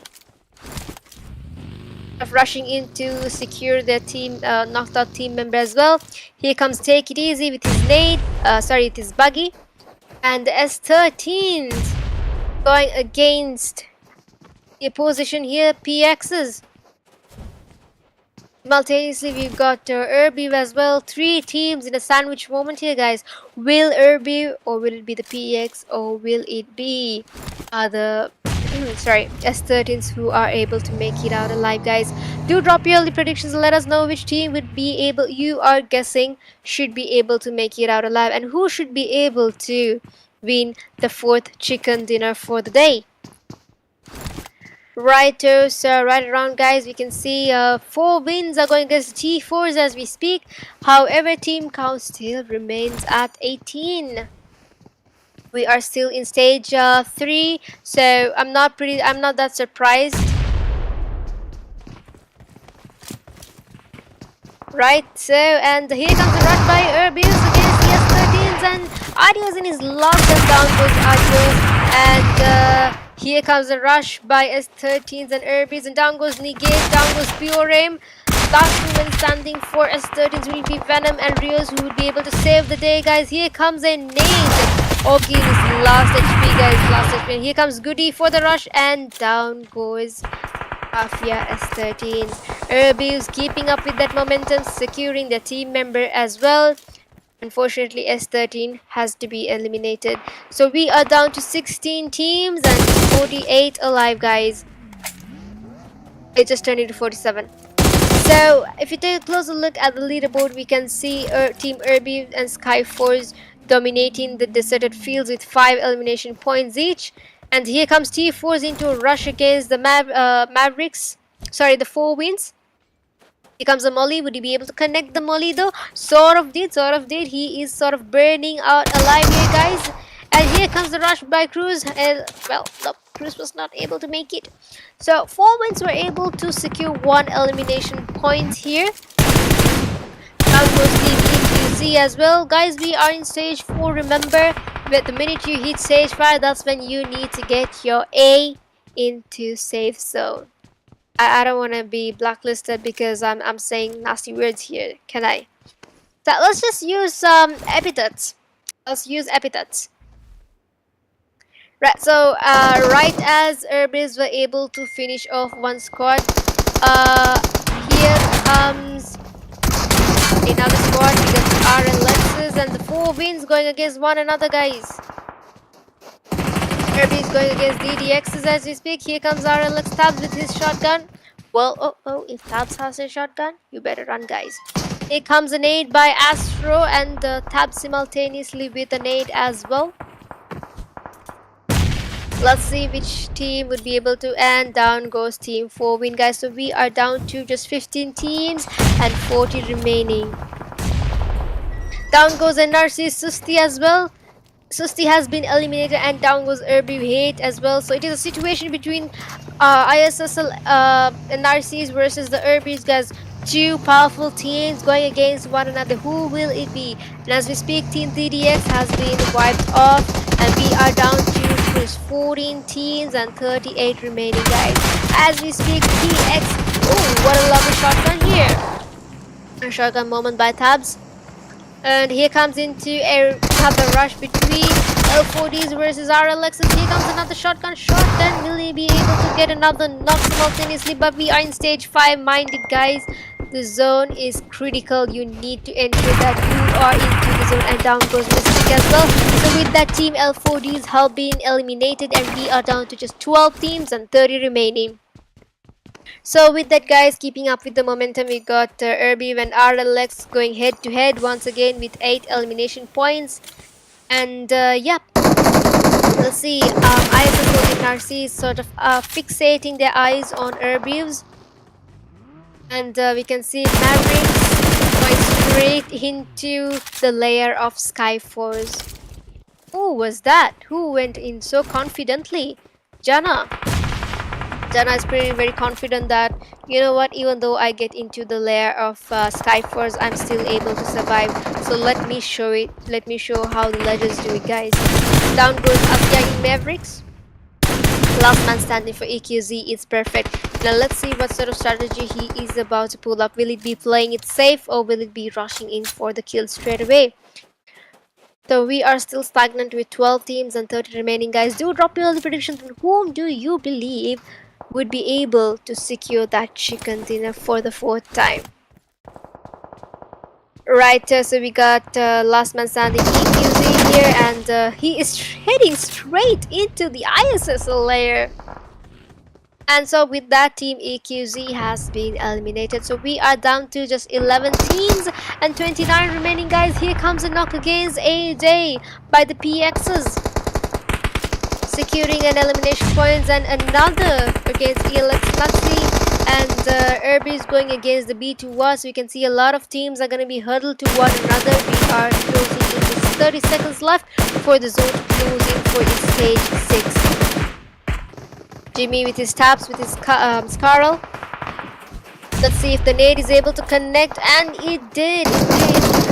Rushing in to secure their team, knocked out team member as well. Here comes Take It Easy with his nade, with his buggy. And the S13s going against the opposition here, PXs. Simultaneously, we've got ERBIV as well. 3 teams in a sandwich moment here, guys. Will ERBIV or will it be the PX or will it be the S13s who are able to make it out alive, guys? Do drop your early predictions and let us know which team would be able, you are guessing, should be able to make it out alive, and who should be able to win the 4th chicken dinner for the day. Right, so right around, guys, we can see 4 wins are going against T4s as we speak. However, team count still remains at 18. We are still in stage 3, so I'm not that surprised. Right, so and here comes the rush by ERBIV against the S13s, and Adios in his locked, and down goes Adios, and here comes the rush by S13s and ERBIVs, and down goes Negate, down goes Pure Aim. Last woman standing for S13s will be Venom and Rios, who would be able to save the day, guys. Here comes a nade. Ogin is last HP, guys, last HP. And here comes Goody for the rush, and down goes Mafia S13. ERBIV's keeping up with that momentum, securing their team member as well. Unfortunately, S13 has to be eliminated. So we are down to 16 teams and 48 alive, guys. It just turned into 47. So if you take a closer look at the leaderboard, we can see Team ERBIV and SKYFORCE dominating the deserted fields with 5 elimination points each. And here comes T4s into a rush against the Mavericks. Sorry, the 4 wins. Here comes a molly. Would he be able to connect the molly though? Sort of did. He is sort of burning out alive here, guys. And here comes the rush by Cruz. And well, no, Cruz was not able to make it. So 4 wins were able to secure 1 elimination point here. Down goes Team EQZ as well. Guys, we are in stage 4. Remember, but the minute you hit stage 5, that's when you need to get your A into safe zone. I don't want to be blacklisted because I'm saying nasty words here, can I? So let's just use epithets. Let's use epithets. Right, so right as ERBIVs were able to finish off one squad, here comes another squad. We got the RLXs and the 4 wins going against one another, guys. ERBIV is going against DDXs as we speak. Here comes RLX Tabs with his shotgun. Well, if Tabs has a shotgun, you better run, guys. Here comes a nade by Astro and Tabs simultaneously with a nade as well. Let's see which team would be able to, and down goes team 4 win, guys. So we are down to just 15 teams and 40 remaining. Down goes NRC Susti as well. Susti has been eliminated and down goes ERBIV Hate as well. So it is a situation between ISSLNRCs versus the ERBIVs, guys. 2 powerful teams going against one another. Who will it be? And as we speak, Team DDX has been wiped off and we are down to just 14 teams and 38 remaining, guys. As we speak, TX. Oh, what a lovely shotgun here. A shotgun moment by Tabs. And here comes into another rush between L4Ds versus RLXs. Here comes another shotgun shot. Then will he be able to get another knock simultaneously? But we are in stage 5 minded, guys. The zone is critical. You need to ensure that you are into the zone. And down goes Mystic as well. So with that, team L4Ds have been eliminated and we are down to just 12 teams and 30 remaining. So with that, guys, keeping up with the momentum, we got ERBIV and RLX going head to head once again with 8 elimination points. And yeah, let's see, ISSLxNRC is sort of fixating their eyes on ERBIVs. And we can see MAVERICKS going straight into the layer of SKYFORCE. Who was that? Who went in so confidently? Jana is very confident that, you know what, even though I get into the layer of SKYFORCE, I'm still able to survive. So let me show it. Let me show how the legends do it, guys. Down goes ASKY in MAVERICKS. Last man standing for EQZ is perfect. Now let's see what sort of strategy he is about to pull up. Will it be playing it safe or will it be rushing in for the kill straight away? So we are still stagnant with 12 teams and 30 remaining, guys. Do drop your predictions. Whom do you believe would be able to secure that chicken dinner for the 4th time? Right, so we got last man standing EQZ here, and he is heading straight into the ISSL layer. And so with that, team EQZ has been eliminated. So we are down to just 11 teams and 29 remaining, guys. Here comes a knock against AJ by the PXs, securing an elimination points, and another against ESSLxNRC. And ERBIV is going against the B2R. So we can see a lot of teams are going to be huddled to one another. We are closing in just 30 seconds left for the zone to close in for its stage 6. Jimmy with his taps, with his Scarl. Let's see if the nade is able to connect, and it did.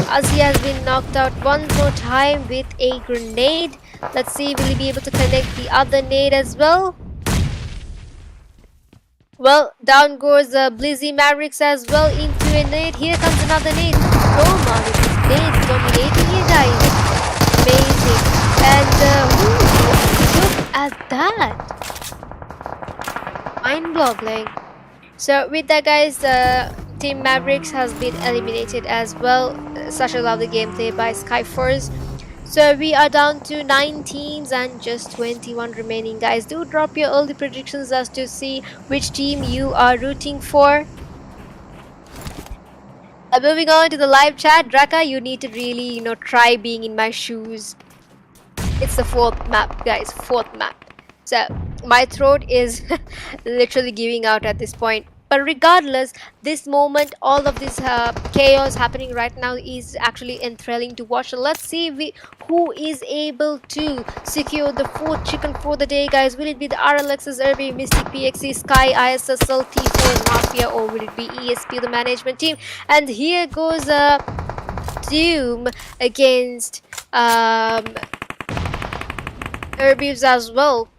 As he has been knocked out one more time with a grenade. Let's see, will he be able to connect the other nade as well? Well, down goes Blizzy Mavericks as well into a nade. Here comes another nade. Roma with his nades dominating here, guys. Amazing. And look at that. Mind-boggling. So with that, guys, Team MAVERICKS has been eliminated as well. Such a lovely gameplay by SKYFORCE. So we are down to 9 teams and just 21 remaining, guys. Do drop your early predictions as to see which team you are rooting for. Moving on to the live chat, Draka, you need to really, try being in my shoes. It's the 4th map, guys, 4th map. So my throat is literally giving out at this point. But regardless, this moment, all of this chaos happening right now is actually enthralling to watch. So let's see who is able to secure the fourth chicken for the day, guys. Will it be the RLX's ERBIV, Mystic PXE, Sky, ISSL, T4, and Mafia, or will it be ESP, the management team? And here goes Doom against ERBIVs as well.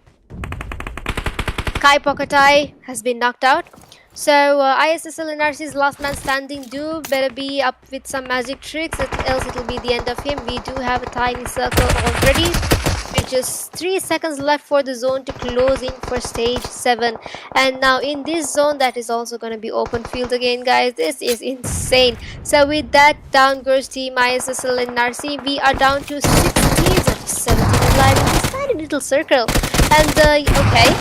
Kai Pokatai has been knocked out. So ISSLNRC's last man standing. Doom better be up with some magic tricks, else it will be the end of him. We do have a tiny circle already. With just 3 seconds left for the zone to close in for stage 7. And now in this zone, that is also going to be open field again, guys. This is insane. So with that, down goes team ISSLNRC. We are down to 6 teams and 17 alive in this tiny little circle. And okay,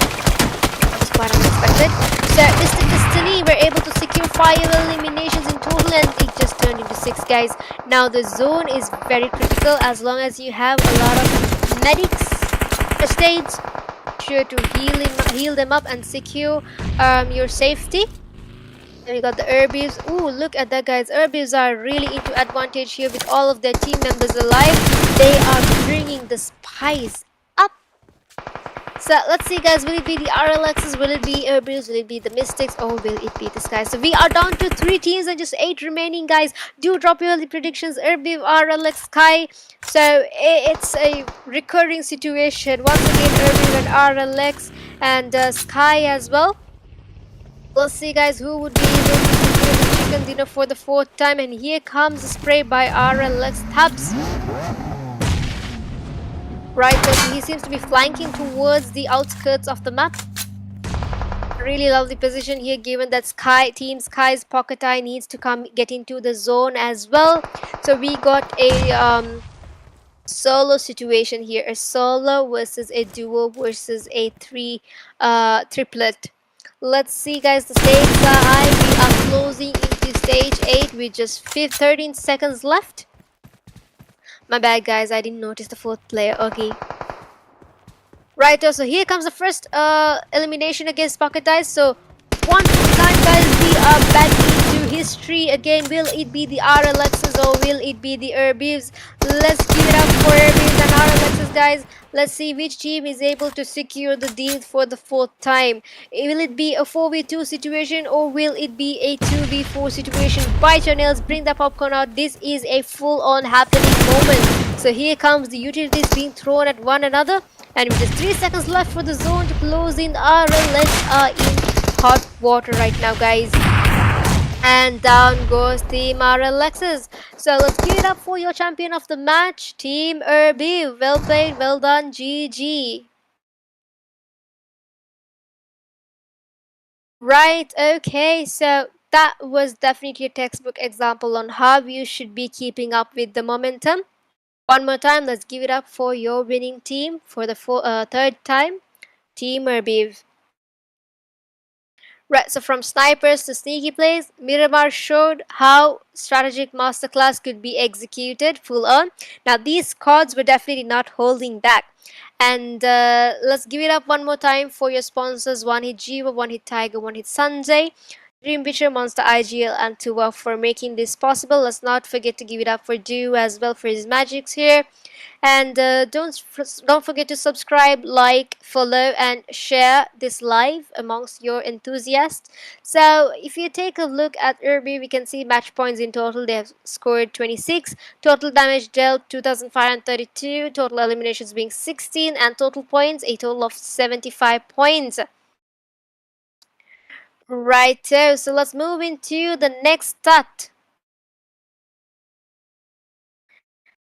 that was quite unexpected. So Mr. Destiny were able to secure 5 eliminations in total, and it just turned into 6, guys. Now the zone is very critical. As long as you have a lot of medics first aids, sure to heal them up and secure your safety. Then we got the ERBIVs. Ooh, look at that, guys. ERBIVs are really into advantage here with all of their team members alive. They are bringing the spice up. So let's see, guys, will it be the RLXs, will it be ERBIVs, will it be the Mystics, or will it be this guy? So we are down to 3 teams and just 8 remaining, guys. Do drop your early predictions, ERBIV, RLX, Sky. So it's a recurring situation. Once again, ERBIV and RLX and Sky as well. Let's see, guys, who would be able to secure the chicken dinner for the 4th time. And here comes the spray by RLX Tabs. Right, so he seems to be flanking towards the outskirts of the map. Really lovely position here, given that Team Sky's Pocket Eye needs to get into the zone as well. So we got a solo situation here, a solo versus a duo versus a triplet. Let's see, guys, the stakes are high. We are closing into stage 8 with just 13 seconds left. My bad, guys, I didn't notice the 4th player. Okay. Right, so here comes the first elimination against Pocket Dice. So one time, guys, we are back into history again. Will it be the RLXs or will it be the ERBIVs? Let's give it up for ERBIVs and RLXs, guys. Let's see which team is able to secure the deal for the 4th time. Will it be a 4v2 situation or will it be a 2v4 situation? Bite your nails, bring the popcorn out. This is a full-on happening moment. So here comes the utilities being thrown at one another. And with just 3 seconds left for the zone to close in, RLX are in hot water right now, guys. And down goes Team RLXs. So let's give it up for your champion of the match, Team ERBIV. Well played, well done, GG. Right, okay, so that was definitely a textbook example on how you should be keeping up with the momentum. One more time, let's give it up for your winning team for the 3rd time, Team ERBIV. Right, so from snipers to sneaky plays, Miramar showed how strategic masterclass could be executed full on. Now these squads were definitely not holding back. And let's give it up one more time for your sponsors, One Hit Jiva, One Hit Tiger, One Hit Sanjay, Dream Witcher, Monster IGL, and Tuva for making this possible. Let's not forget to give it up for Do as well for his magics here. And don't forget to subscribe, like, follow, and share this live amongst your enthusiasts. So if you take a look at ERBIV, we can see match points in total. They have scored 26, total damage dealt 2,532, total eliminations being 16, and total points a total of 75 points. Right, so let's move into the next stat.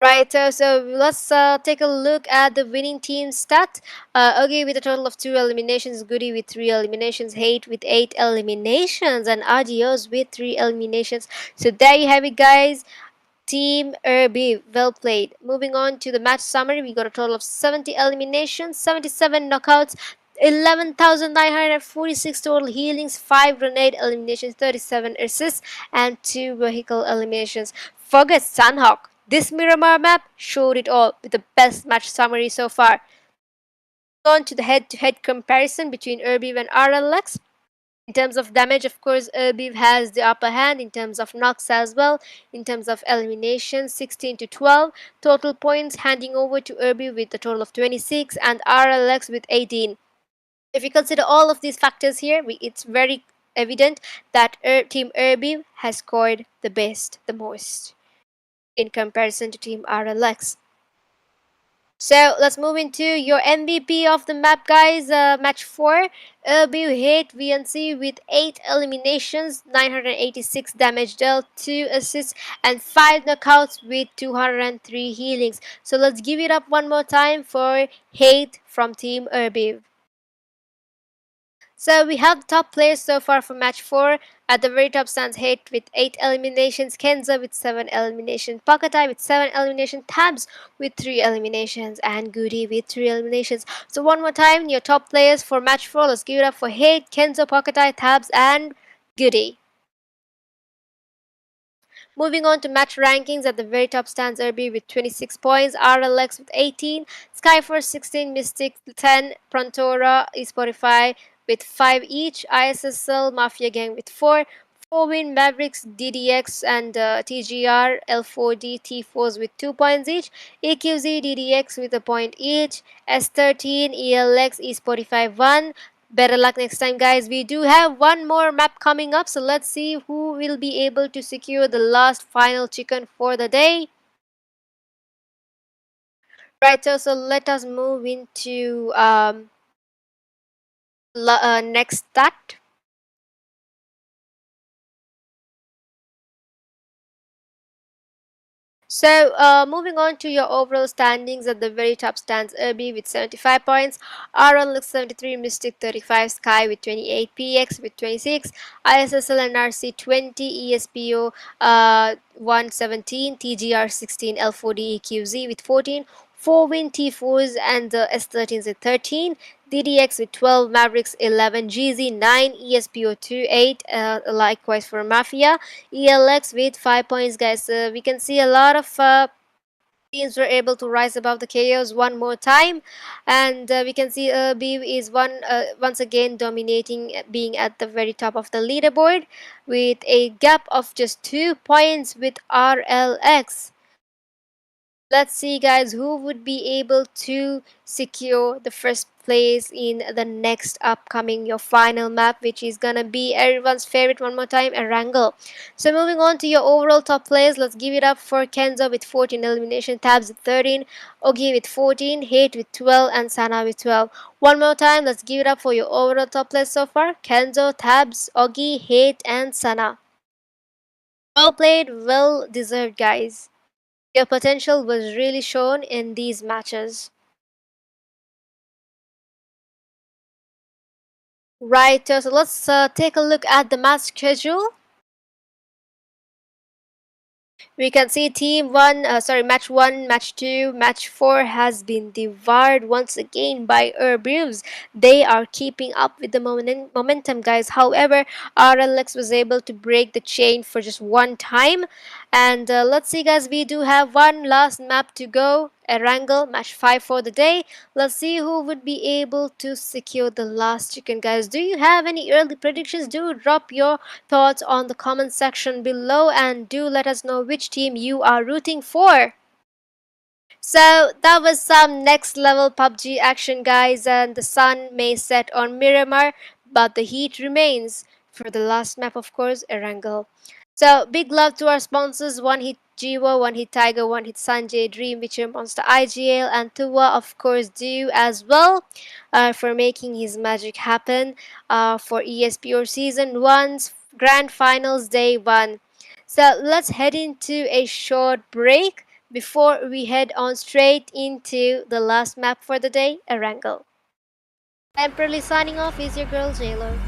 Right, so let's take a look at the winning team stat. Okay, with a total of 2 eliminations, Goody with 3 eliminations, Hate with 8 eliminations, and Adios with 3 eliminations. So there you have it, guys. Team ERBIV, well played. Moving on to the match summary, we got a total of 70 eliminations, 77 knockouts, 11,946 total healings, 5 grenade eliminations, 37 assists, and 2 vehicle eliminations. Forget Sanhok. This Miramar map showed it all with the best match summary so far. On to the head-to-head comparison between ERBIV and RLX. In terms of damage, of course, ERBIV has the upper hand in terms of knocks as well. In terms of elimination, 16 to 12. Total points handing over to ERBIV with a total of 26 and RLX with 18. If you consider all of these factors here, it's very evident that Team ERBIV has scored the best, the most, in comparison to Team RLX. So let's move into your MVP of the map, guys. Match 4, ERBIV hit VNC with 8 eliminations, 986 damage dealt, 2 assists, and 5 knockouts with 203 healings. So let's give it up one more time for hate from Team ERBIV. So we have the top players so far for match 4. At the very top stands Hate with 8 eliminations, Kenzo with 7 eliminations, Pakatai with 7 eliminations, Tabs with 3 eliminations, and Goody with 3 eliminations. So one more time, your top players for match 4. Let's give it up for Hate, Kenzo, Pakatai, Tabs, and Goody. Moving on to match rankings, at the very top stands ERBIV with 26 points, RLX with 18, SKYFORCE 16, Mystic 10, PRONTORA, esportify with 5 each, ISSL, Mafia Gang with 4, 4-win, MAVERICKS, DDX, and TGR, L4D, T4s with 2 points each, EQZ, DDX with a point each, S13, ELX, esportify 1. Better luck next time, guys. We do have one more map coming up, so let's see who will be able to secure the last final chicken for the day. Right, so let us move into next stat. So moving on to your overall standings, at the very top stands ERBIV with 75 points, RLX 73, Mystic 35, Sky with 28, PX with 26, ISSLNRC 20, ESPO 117, TGR 16, L4D EQZ with 14, 4-win T4s and the S13s with 13, DDX with 12, MAVERICKS 11, GZ 9, ESPO 2 8, likewise for Mafia, ELX with 5 points, guys. We can see a lot of teams were able to rise above the chaos one more time, and we can see ERBIV is once again dominating, being at the very top of the leaderboard with a gap of just 2 points with RLX. Let's see, guys, who would be able to secure the first place in the next upcoming your final map, which is gonna be everyone's favorite one more time, Erangel. So moving on to your overall top players, let's give it up for Kenzo with 14 elimination, Tabs with 13, Ogi with 14, Hate with 12, and Sana with 12. One more time, let's give it up for your overall top players so far, Kenzo, Tabs, Ogi, Hate, and Sana. Well played, well deserved, guys. Your potential was really shown in these matches. Right, so let's take a look at the match schedule. We can see match 1, match 2, match 4 has been devoured once again by ERBIVs. They are keeping up with the momentum, guys. However, RLX was able to break the chain for just one time. And let's see, guys, we do have one last map to go. Erangel, match 5 for the day. Let's see who would be able to secure the last chicken, guys. Do you have any early predictions? Do drop your thoughts on the comment section below, and do let us know which team you are rooting for. So that was some next level PUBG action, guys, and the sun may set on Miramar, but the heat remains. For the last map, of course, Erangel. So big love to our sponsors: One Hit Jiwo, One Hit Tiger, One Hit Sanjay, Dream Witcher, Monster IGL, and Tua, of course, do as well for making his magic happen for ESPO Season 1's Grand Finals Day 1. So let's head into a short break before we head on straight into the last map for the day, Erangel. Temporarily signing off is your girl, JLo.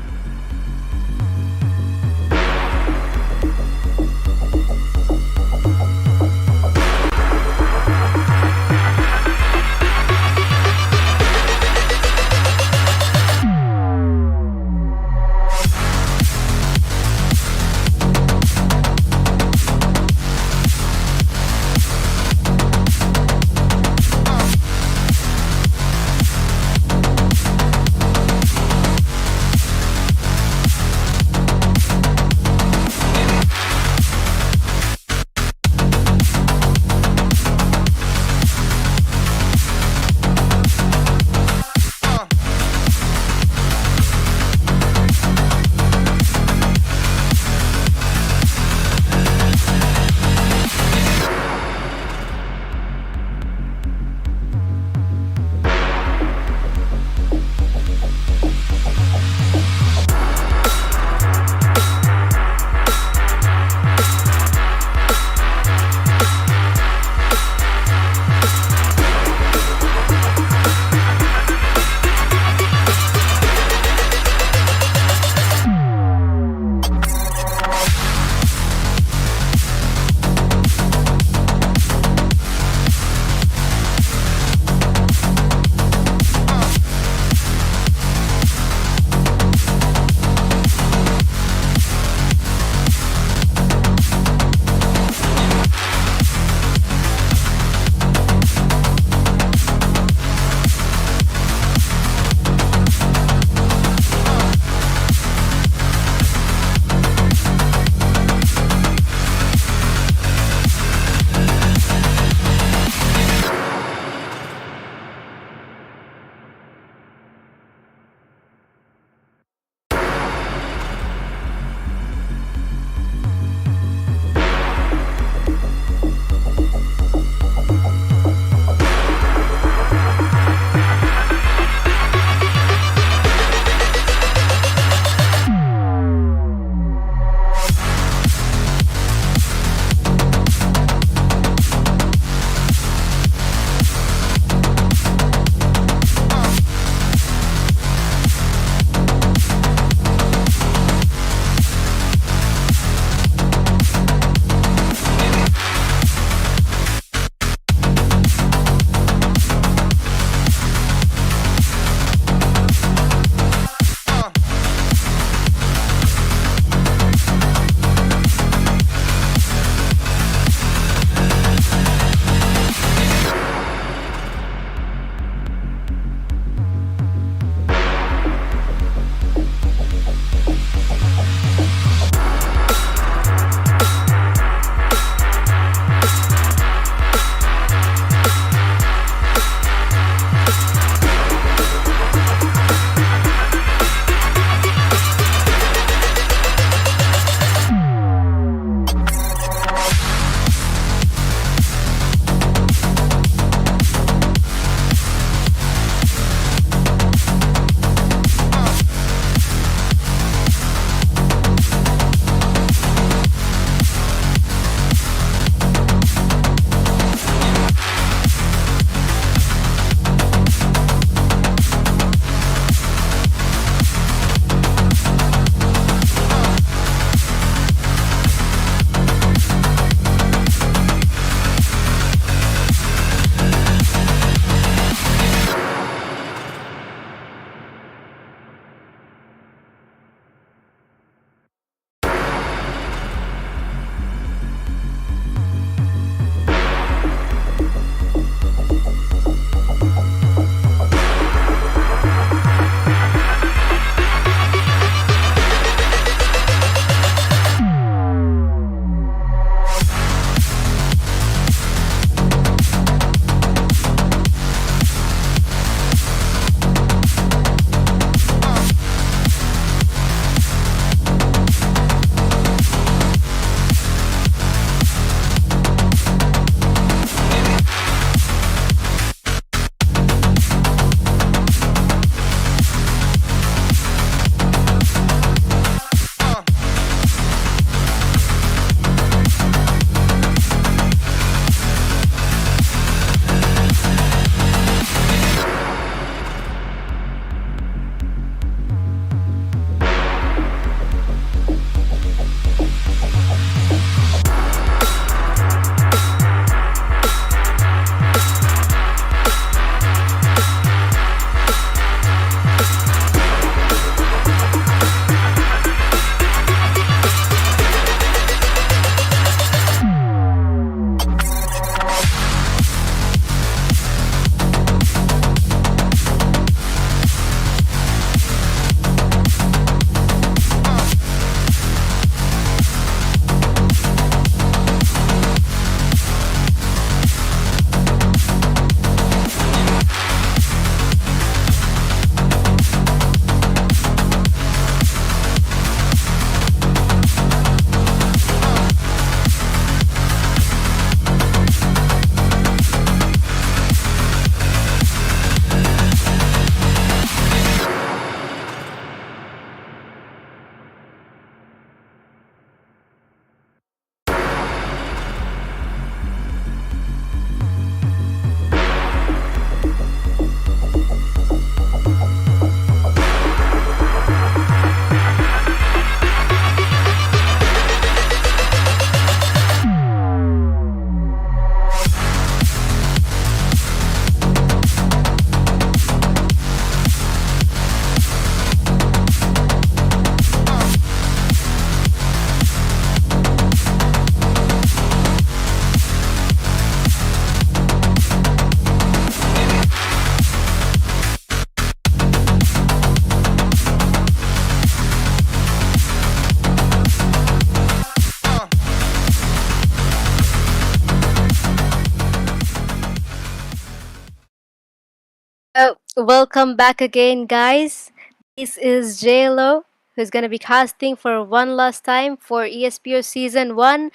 Welcome back again, guys. This is JLo, who's going to be casting for one last time for ESPO Season 1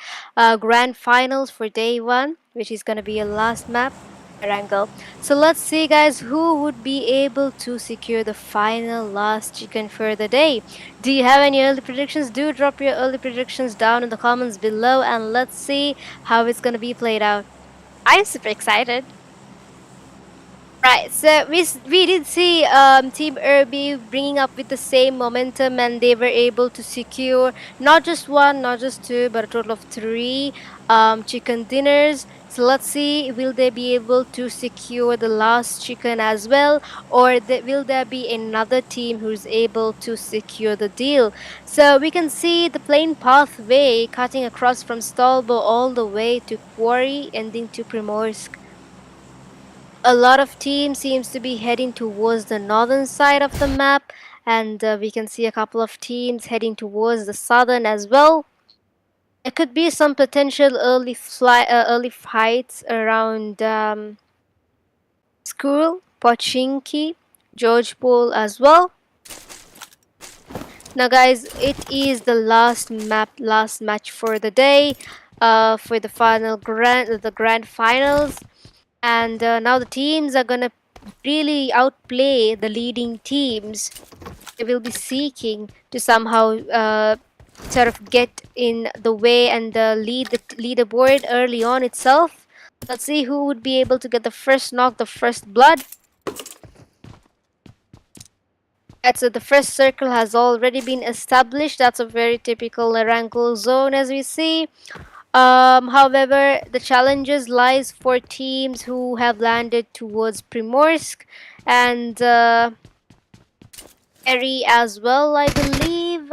Grand Finals for Day 1, which is going to be a last map, Erangel. So let's see, guys, who would be able to secure the final last chicken for the day. Do you have any early predictions? Do drop your early predictions down in the comments below, and let's see how it's going to be played out. I'm super excited. Right, so we did see Team ERBIV bringing up with the same momentum, and they were able to secure not just one, not just two, but a total of three chicken dinners. So let's see, will they be able to secure the last chicken as well, or will there be another team who's able to secure the deal? So we can see the plain pathway cutting across from Stolbo all the way to Quarry, ending to Primorsk. A lot of teams seems to be heading towards the northern side of the map, and we can see a couple of teams heading towards the southern as well. There could be some potential early fights around School, Pochinki, George Pole as well. Now, guys, it is the last match for the day, for the grand finals. And now the teams are gonna really outplay the leading teams. They will be seeking to somehow sort of get in the way and lead the leaderboard early on itself. Let's see who would be able to get the first knock, the first blood. So the first circle has already been established. That's a very typical Erangel zone, as we see. However, the challenges lies for teams who have landed towards Primorsk and Eri as well, I believe.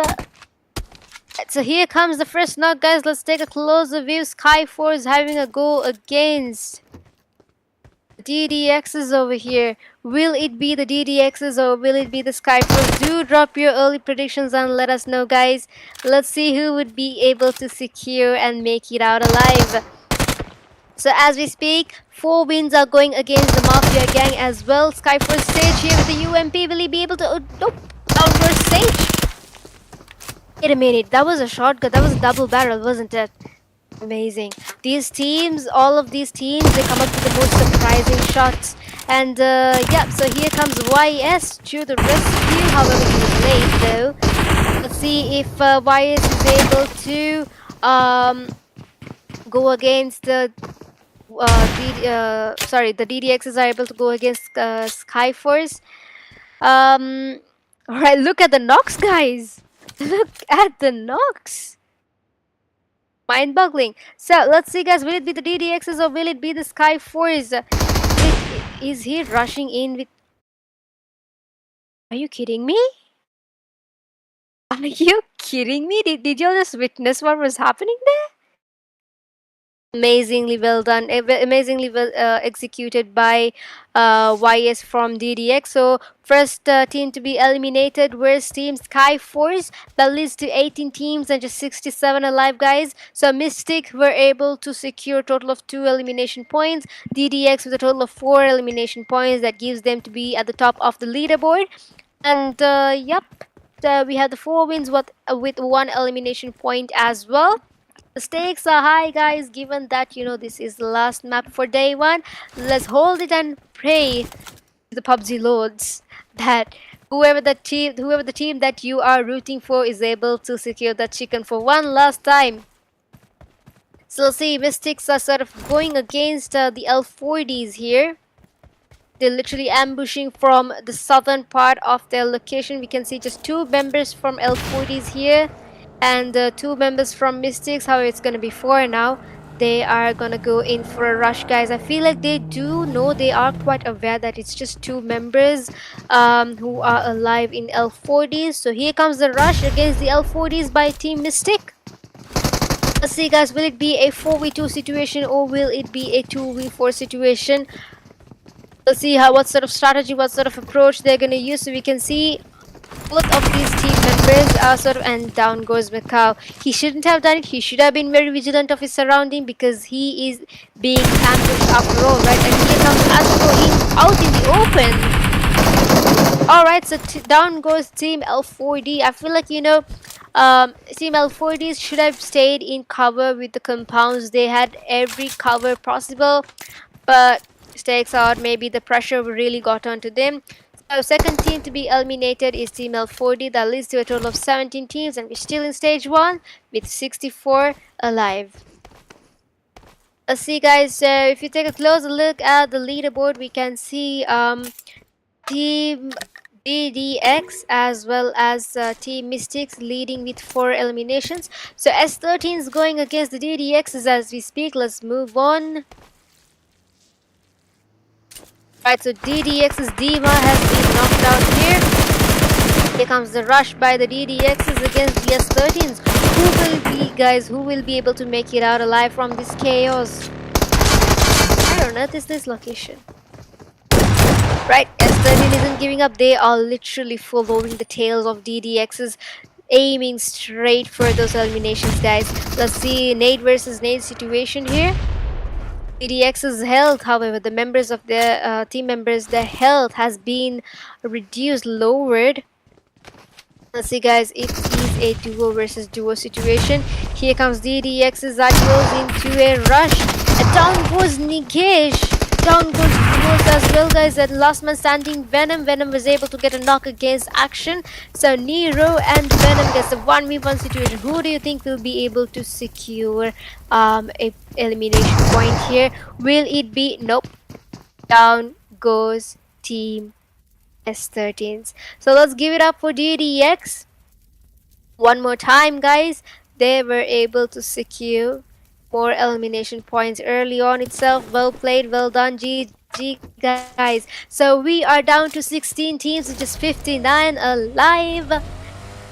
So here comes the first knock, guys. Let's take a closer view. SKYFORCE having a go against DDXs over here. Will it be the DDXs or will it be the SKYFORCE? Do drop your early predictions and let us know, guys. Let's see who would be able to secure and make it out alive. So as we speak, 4 wins are going against the Mafia gang as well. SKYFORCE stage here with the UMP. Will he be able to... nope. Outdoor stage. Wait a minute. That was a shotgun. That was a double barrel, wasn't it? Amazing. These teams, all of these teams, they come up with the most surprising shots. And yeah, so here comes YS to the rescue. However, he was late though. Let's see if YS is able to go against the the DDXs are able to go against SKYFORCE. Alright, look at the knocks, guys. Look at the knocks. Mind-boggling. So let's see, guys. Will it be the DDXs or will it be the SKYFORCE? Is he rushing in with... Are you kidding me? Are you kidding me? Did you all just witness what was happening there? Amazingly well done, amazingly well executed by YS from DDX. So first team to be eliminated was team SKYFORCE. That leads to 18 teams and just 67 alive, guys. So Mystic were able to secure a total of 2 elimination points. DDX with a total of 4 elimination points. That gives them to be at the top of the leaderboard. And yep, we had the 4 wins with 1 elimination point as well. The stakes are high, guys, given that, you know, this is the last map for day 1. Let's hold it and pray to the PUBG lords that whoever the team that you are rooting for is able to secure that chicken for one last time. So let's see, Mystics are sort of going against the L40s here. They're literally ambushing from the southern part of their location. We can see just 2 members from L40s here. And 2 members from Mystics. However, it's gonna be 4 now. They are gonna go in for a rush, guys. I feel like they do know, they are quite aware that it's just 2 members who are alive in L40s. So here comes the rush against the L40s by Team Mystic. Let's see, guys, will it be a 4v2 situation or will it be a 2v4 situation? Let's see what sort of strategy, what sort of approach they're gonna use. So we can see both of these team members are sort of, and down goes Macau. He shouldn't have done it. He should have been very vigilant of his surrounding because he is being ambushed after all, right? And here comes Astro out in the open. All right, so down goes Team L4D. I feel like, Team L4D should have stayed in cover with the compounds. They had every cover possible, but stakes out. Maybe the pressure really got onto them. So second team to be eliminated is Team L4D. That leads to a total of 17 teams, and we're still in stage 1 with 64 alive. Let's see, guys. So if you take a closer look at the leaderboard, we can see Team GDX as well as Team Mystics leading with 4 eliminations. So S13 is going against the DDXs as we speak. Let's move on. Right, so DDX's Dima has been knocked out here. Here comes the rush by the DDXs against the S13s. Who will be able to make it out alive from this chaos? I don't know, this location. Right, S13 isn't giving up. They are literally following the tails of DDXs, aiming straight for those eliminations, guys. Let's see nade versus nade situation here. DDX's health, however, the members of the team members, their health has been reduced, lowered. Let's see, guys, it is a duo versus duo situation. Here comes DDX's that goes into a rush. And down goes Nigesh. Down goes duos as well, guys. And last man standing, Venom. Venom was able to get a knock against Action. So Nero and Venom gets a 1v1 situation. Who do you think will be able to secure a elimination point here? Will it be? Nope. Down goes Team S13s. So let's give it up for DDX. One more time, guys. They were able to secure more elimination points early on itself. Well played, well done, GG, guys. So we are down to 16 teams, which is 59 alive.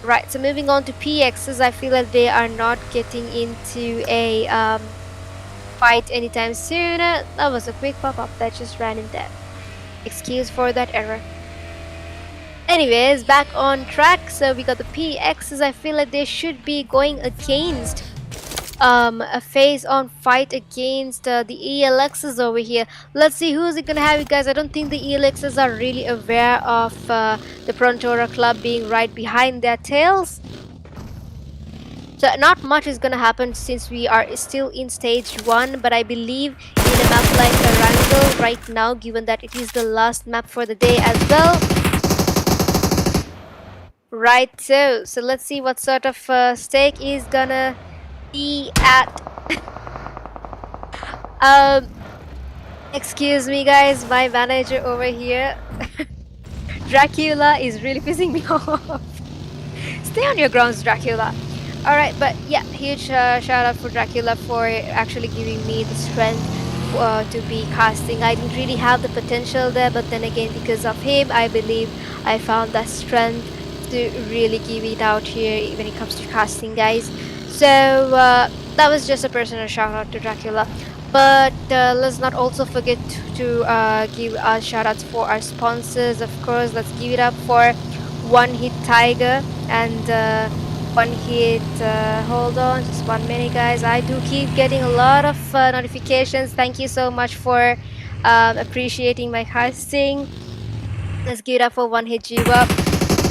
Right, so moving on to PXs, I feel like they are not getting into a fight anytime soon. That was a quick pop-up that just ran in there. Excuse for that error. Anyways, back on track. So we got the PXs. I feel like they should be going against a face-on fight against the ELXs over here. Let's see who's it gonna have, you guys. I don't think the ELXs are really aware of the PRONTORA club being right behind their tails. So not much is gonna happen since we are still in stage 1, but I believe in a map like Erangel right now, given that it is the last map for the day as well. Right, so let's see what sort of stake is gonna be at. Excuse me, guys, my manager over here, Dracula, is really pissing me off. Stay on your grounds, Dracula. Alright, but yeah, huge shout out for Dracula for actually giving me the strength to be casting. I didn't really have the potential there, but then again, because of him, I believe I found that strength to really give it out here when it comes to casting, guys. So that was just a personal shout out to Dracula. But let's not also forget to give our shout outs for our sponsors. Of course, let's give it up for One Hit Tiger and One Hit. Hold on, just 1 minute, guys. I do keep getting a lot of notifications. Thank you so much for appreciating my casting. Let's give it up for One Hit Jiwa,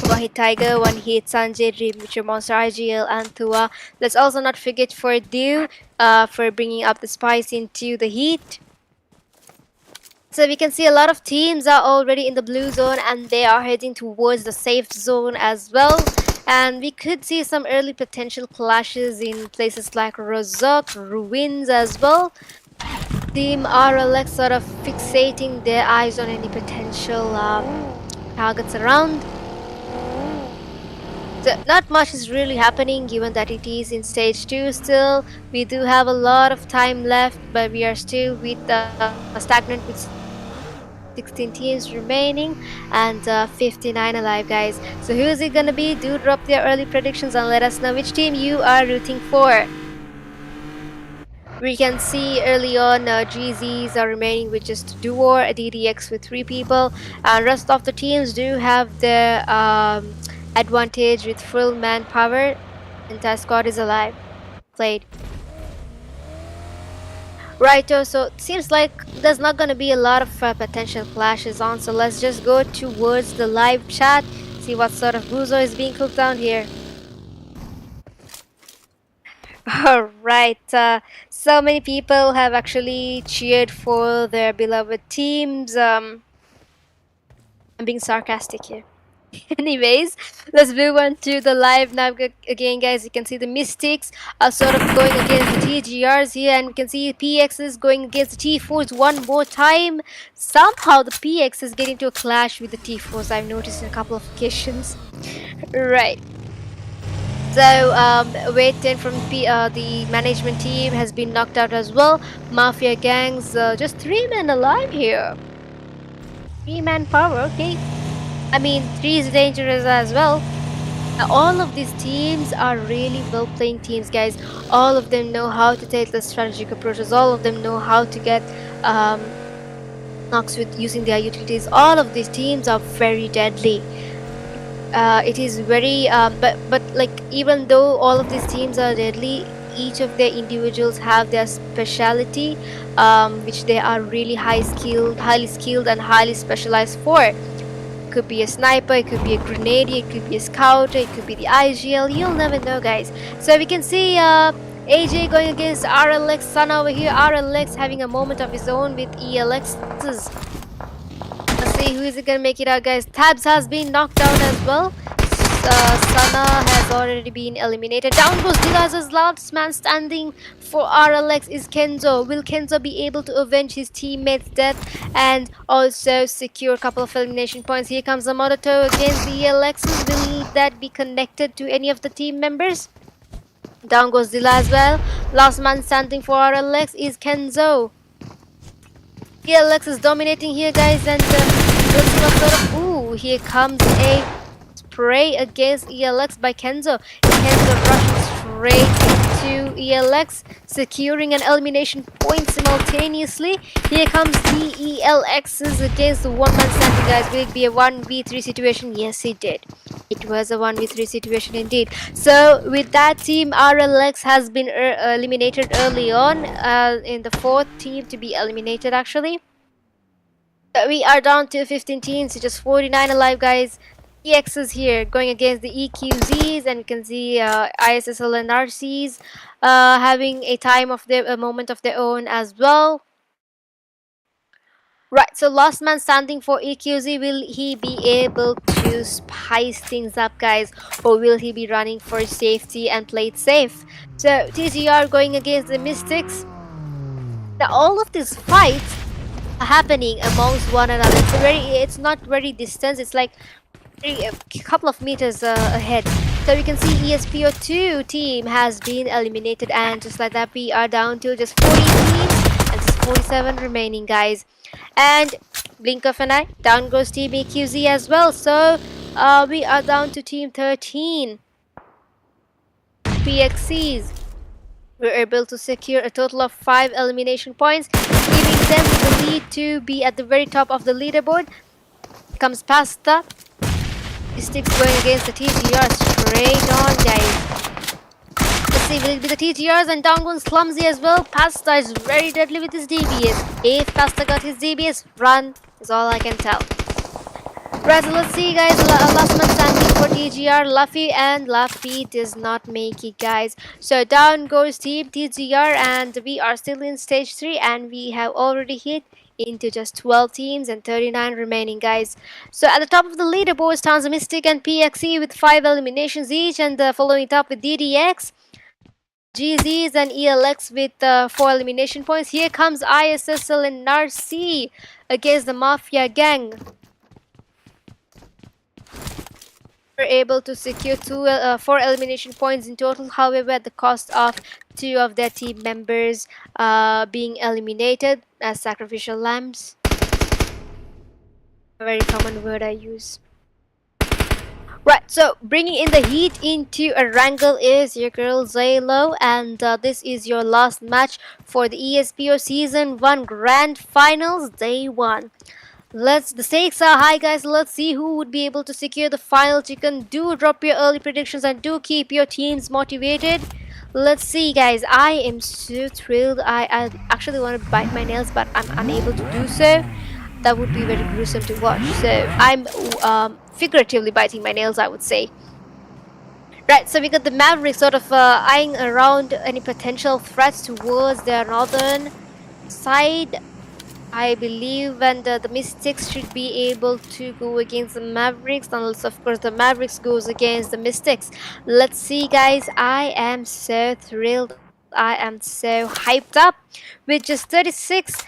One Hit Tiger, One Hit Sanjay, Dream Witcher Monster, IGL, and Thua. Let's also not forget for Dew for bringing up the spice into the heat. So we can see a lot of teams are already in the blue zone and they are heading towards the safe zone as well. And we could see some early potential clashes in places like Rozok, Ruins as well. Team RLX sort of fixating their eyes on any potential targets around. So not much is really happening given that it is in stage 2 still. We do have a lot of time left, but we are still with stagnant with 16 teams remaining and 59 alive, guys. So who is it gonna be? Do drop their early predictions and let us know which team you are rooting for. We can see early on GZs are remaining with just duo, a DDX with 3 people, and rest of the teams do have the advantage with full manpower. Entire squad is alive. Played. Righto, so it seems like there's not gonna be a lot of potential clashes on, so let's just go towards the live chat, see what sort of buzo is being cooked down here. Alright, so many people have actually cheered for their beloved teams. I'm being sarcastic here. Anyways, let's move on to the live now. Again, guys, you can see the Mystics are sort of going against the TGRs here, and we can see PX is going against the T4s one more time. Somehow the PX is getting to a clash with the T4s, I've noticed in a couple of occasions. Right. So, Wait 10 from the management team has been knocked out as well. Mafia gangs, just 3 men alive here. 3-man power, okay. I mean, 3 is dangerous as well. All of these teams are really well playing teams, guys. All of them know how to take the strategic approaches. All of them know how to get knocks with using their utilities. All of these teams are very deadly. It is very but like, even though all of these teams are deadly, each of their individuals have their speciality, which they are really highly skilled and highly specialized for. Could be a sniper, it could be a grenadier, it could be a scouter, it could be the IGL, you'll never know, guys. So we can see AJ going against RLX, Sun over here. RLX having a moment of his own with ELXs. Let's see who is it gonna make it out, guys. Tabs has been knocked down as well. Sana has already been eliminated. Down goes Dilaza's last man standing for RLX is Kenzo. Will Kenzo be able to avenge his teammate's death and also secure a couple of elimination points? Here comes the Mototo against the ELXs. Will that be connected to any of the team members? Down goes Dila as well. Last man standing for RLX is Kenzo. ELX is dominating here, guys, and let's see what sort of... Ooh, here comes a spray against ELX by Kenzo. Kenzo rushing straight into ELX, securing an elimination point simultaneously. Here comes the ELXs against the one-man standing, guys. Will it be a 1v3 situation? Yes, it did. It was a 1v3 situation indeed. So with that team, RLX has been eliminated early on, in the 4th team to be eliminated actually. We are down to 15 teams, just 49 alive, guys. EX is here going against the EQZs, and you can see ISSLnRCs having a moment of their own as well. Right, so last man standing for EQZ, will he be able to spice things up, guys, or will he be running for safety and play it safe? So TGR going against the Mystics. Now all of these fights are happening amongst one another. It's not very distant, it's like a couple of meters ahead. So we can see ESPO 2 team has been eliminated, and just like that we are down to just 40 teams and just 47 remaining, guys. And blink of an eye, down goes team EQZ as well. So we are down to team 13 PXCs. We're able to secure a total of 5 elimination points, giving them the lead to be at the very top of the leaderboard. Comes Pasta. Sticks going against the TGR straight on, guys. Let's see, will it be the TGRs? And down goes Clumsy as well. Pasta is very deadly with his DBS. If Pasta got his DBS, run is all I can tell. Right, so let's see, guys. Last man standing for TGR, Luffy, and Luffy does not make it, guys. So down goes team TGR, and we are still in stage 3, and we have already hit into just 12 teams and 39 remaining, guys. So at the top of the leaderboard stands Mystic and PXE with 5 eliminations each, and following it up with DDX, GZs and ELX with 4 elimination points. Here comes ISSLnRC against the Mafia gang. Were able to secure 4 elimination points in total, however at the cost of 2 of their team members being eliminated as sacrificial lambs. A very common word I use. Right, so bringing in the heat into a wrangle is your girl Zaylo, and this is your last match for the ESPO Season 1 Grand Finals Day 1. The stakes are high, guys. Let's see who would be able to secure the final chicken. Do drop your early predictions and do keep your teams motivated. Let's see, guys. I am so thrilled. I actually want to bite my nails, but I'm unable to do so. That would be very gruesome to watch. So I'm figuratively biting my nails, I would say. Right, so we got the Mavericks sort of eyeing around any potential threats towards their northern side, I believe, and the Mystics should be able to go against the Mavericks, unless of course the Mavericks goes against the Mystics. Let's see, guys. I am so thrilled. I am so hyped up. With just 36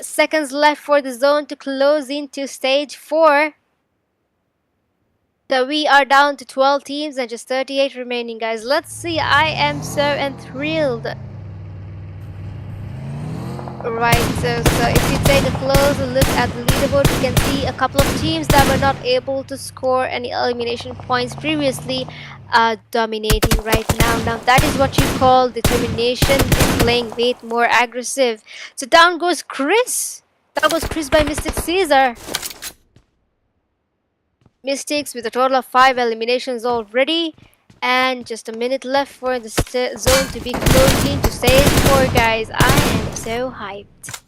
seconds left for the zone to close into stage 4. So we are down to 12 teams and just 38 remaining, guys. Let's see. I am so enthralled. Right, so if you take a closer look at the leaderboard, we can see a couple of teams that were not able to score any elimination points previously are dominating right now. Now that is what you call determination, playing weight, more aggressive. So down goes Chris. That was Chris by Mystic Caesar. Mystics with a total of 5 eliminations already. And just a minute left for the zone to be closed into stage 4, guys. I am so hyped.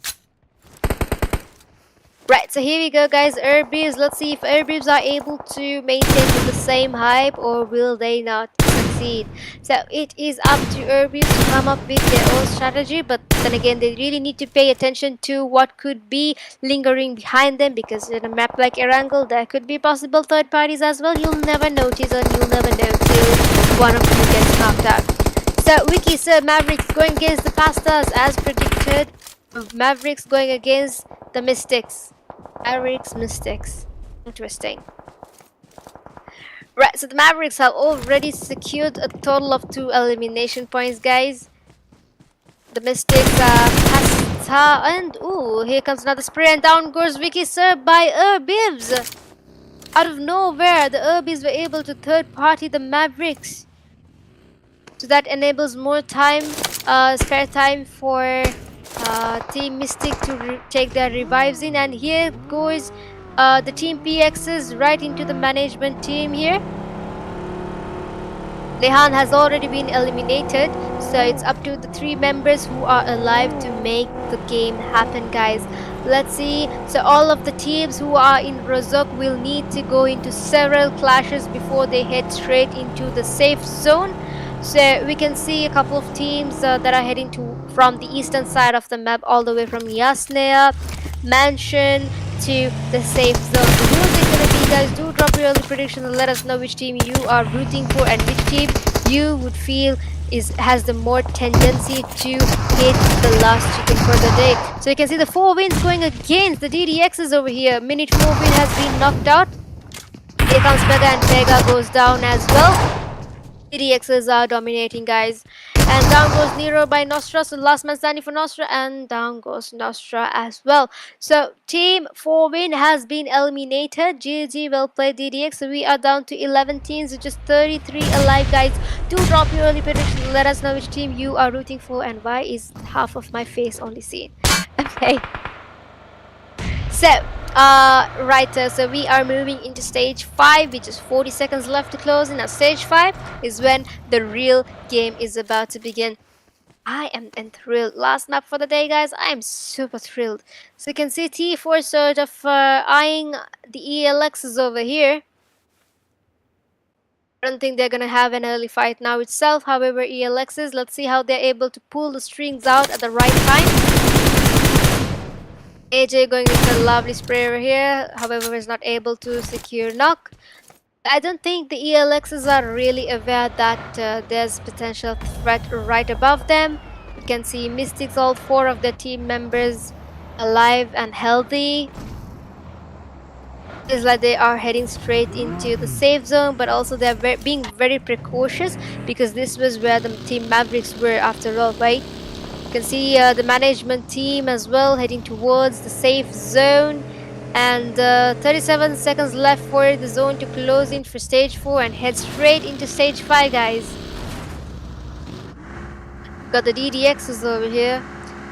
Right, so here we go, guys. ERBIVs. Let's see if ERBIVs are able to maintain with the same hype, or will they not succeed. So it is up to ERBIVs to come up with their own strategy, but then again, they really need to pay attention to what could be lingering behind them, because in a map like Erangel, there could be possible third parties as well. You'll never notice, and you'll never know till one of you gets knocked out. So Wiki said Mavericks going against the Pastas as predicted. Mavericks going against the Mystics. Mavericks, Mystics. Interesting. Right, so the Mavericks have already secured a total of 2 elimination points, guys. The Mystics are Pasta, and ooh, here comes another spray, and down goes Vicky served by ERBIVs. Out of nowhere, the ERBIVs were able to third party the Mavericks. So that enables more time, spare time for Team Mystic to take their revives in. And here goes the Team PXs right into the management team here. Lehan has already been eliminated, so it's up to the 3 members who are alive to make the game happen, guys. Let's see. So all of the teams who are in Rozok will need to go into several clashes before they head straight into the safe zone. So we can see a couple of teams that are heading from the eastern side of the map, all the way from Yasnaya Mansion to the safe zone. So who is it going to be, guys? Do drop your early prediction and let us know which team you are rooting for and which team you would feel has the more tendency to hit the last chicken for the day. So you can see the 4 wins going against the DDXs over here. Minute 4 win has been knocked out. Here comes Pega, and Pega goes down as well. DDXs are dominating, guys. And down goes Nero by Nostra, so last man standing for Nostra, and down goes Nostra as well. So team 4 win has been eliminated. GG, well played DDX. So we are down to 11 teams with just 33 alive, guys. Do drop your early prediction, let us know which team you are rooting for and why is half of my face only seen. Okay. So so we are moving into stage 5 with just 40 seconds left to close. And now stage 5 is when the real game is about to begin. I am enthralled. Last map for the day, guys. I am super thrilled. So you can see T4 sort of eyeing the ELXs over here. I don't think they're gonna have an early fight now itself. However, ELXs, let's see how they're able to pull the strings out at the right time. AJ going with a lovely spray over here, however is not able to secure knock. I don't think the ELXs are really aware that there's potential threat right above them. You can see Mystics, all 4 of their team members alive and healthy. It's like they are heading straight into the safe zone, but also they're being very precautious, because this was where the Team Mavericks were after all, right? You can see the management team as well heading towards the safe zone, and 37 seconds left for the zone to close in for stage 4 and head straight into stage 5, guys. Got the DDXs over here.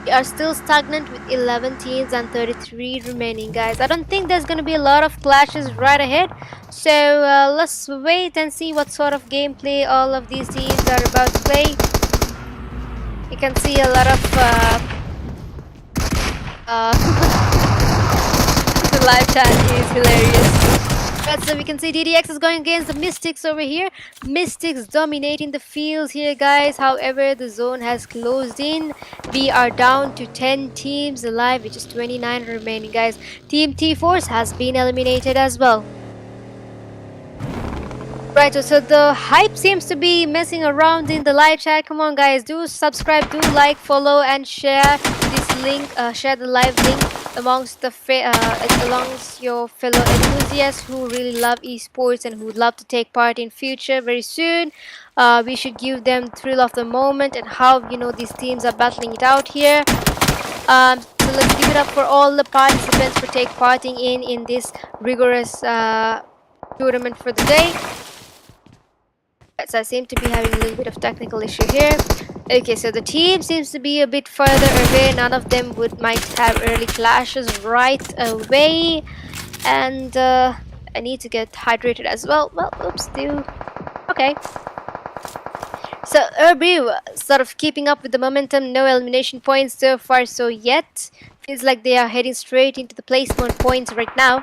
We are still stagnant with 11 teams and 33 remaining, guys. I don't think there's gonna be a lot of clashes right ahead, so let's wait and see what sort of gameplay all of these teams are about to play. can see a lot of the live chat is hilarious. Right, so we can see DDX is going against the Mystics over here. Mystics dominating the field here, guys. However, the zone has closed in. We are down to 10 teams alive, which is 29 remaining, guys. Team T-Force has been eliminated as well. Right, so the hype seems to be messing around in the live chat. Come on, guys, do subscribe, do like, follow, and share this link. Share the live link amongst amongst your fellow enthusiasts who really love esports and who would love to take part in future very soon. We should give them thrill of the moment and how these teams are battling it out here. So let's give it up for all the participants for taking part in this rigorous tournament for the day. So I seem to be having a little bit of technical issue here. Okay, so the team seems to be a bit further away. None of them might have early clashes right away. And I need to get hydrated as well. Well, oops, okay. So ERBIV sort of keeping up with the momentum. No elimination points so far so yet. Feels like they are heading straight into the placement points right now.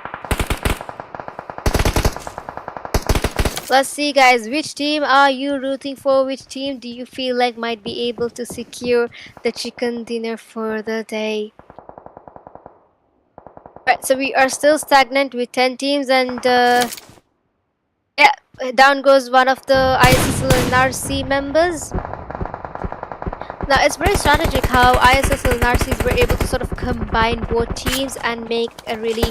Let's see, guys, which team are you rooting for? Which team do you feel like might be able to secure the chicken dinner for the day? Right, so we are still stagnant with 10 teams, and yeah, down goes one of the ISSLnRC members. Now, it's very strategic how ISSLnRCs were able to sort of combine both teams and make a really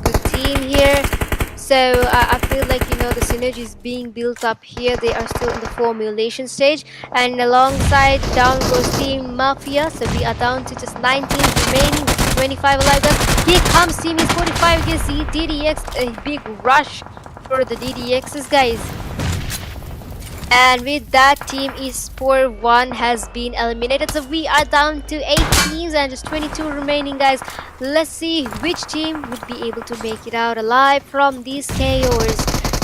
good team here. So I feel like the synergy is being built up here. They are still in the formulation stage, and alongside down goes Team MAFIA. So we are down to just 19 remaining, 25 alive. Here comes Team ESPORTify against DDX. A big rush for the DDXs, guys. And with that, Team eSport 1 has been eliminated. So we are down to 8 teams and just 22 remaining, guys. Let's see which team would be able to make it out alive from these KOs.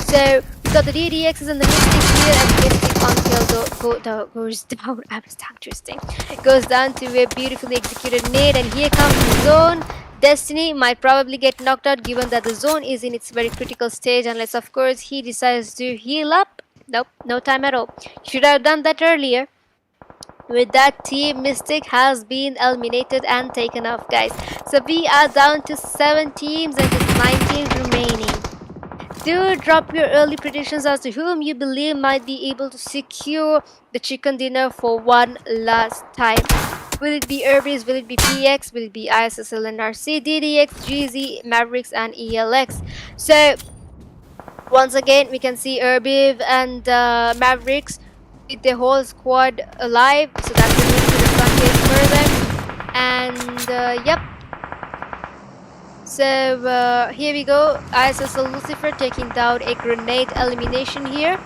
So we got the DDXs and the Mystics here, and the Mystic until goes down. I was tongue twisting. Goes down to a beautifully executed nade, and here comes the zone. Destiny might probably get knocked out given that the zone is in its very critical stage, unless of course he decides to heal up. Nope, no time at all. Should have done that earlier. With that, Team Mystic has been eliminated and taken off, guys. So we are down to 7 teams and just 9 teams remaining. Do drop your early predictions as to whom you believe might be able to secure the chicken dinner for one last time. Will it be ERBIV? Will it be PX? Will it be ISSLnRC, DDX, GODZ, MAVERICKS, and ELX? So once again, we can see ERBIV and MAVERICKS with the whole squad alive, so that's a move to the front page for them. And yep. So here we go. ISSL Lucifer taking down a grenade elimination here.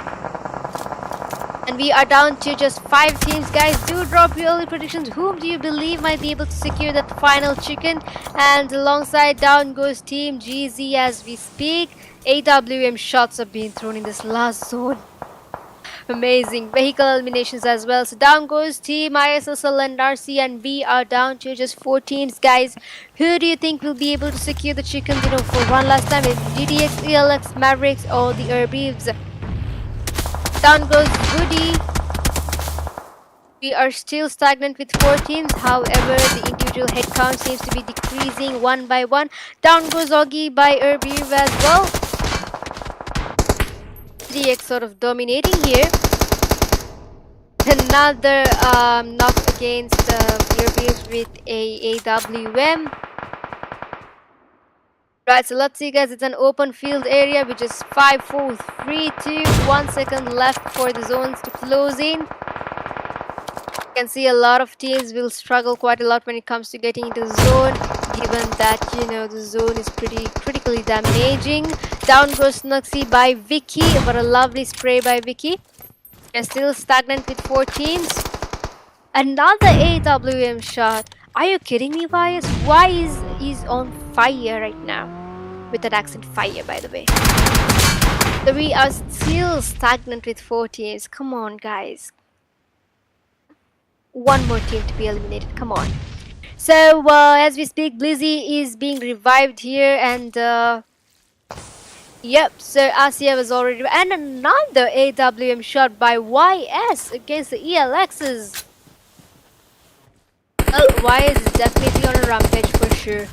And we are down to just 5 teams, guys. Do drop your early predictions. Whom do you believe might be able to secure that final chicken? And alongside down goes Team GODZ as we speak. AWM shots are being thrown in this last zone. Amazing. Vehicle eliminations as well. So down goes Team ISSLnRC, and we are down to just 4 teams, guys. Who do you think will be able to secure the chicken dinner for one last time? Is GDX, ELX, MAVERICKS, or the ERBIVs? Down goes GODZ. We are still stagnant with 4 teams. However, the individual head count seems to be decreasing one by one. Down goes Augie by ERBIV as well. GDX sort of dominating here. Another knock against ERBIV with a AWM. Right, so let's see, guys. It's an open field area with just 5, 4, 3, 2, 1 second left for the zones to close in. You can see a lot of teams will struggle quite a lot when it comes to getting into the zone, given that the zone is pretty critically damaging. Down goes Snuxy by Vicky. What a lovely spray by Vicky. We're still stagnant with 4 teams. Another AWM shot. Are you kidding me, Bias? Why is on fire right now? With that accent, fire, by the way. So we are still stagnant with 4 teams. Come on, guys. one more team to be eliminated. Come on. So as we speak, Blizzy is being revived here, and yep. So Asia was already, and another AWM shot by YS against the ELXs. Well, YS is definitely on a rampage for sure.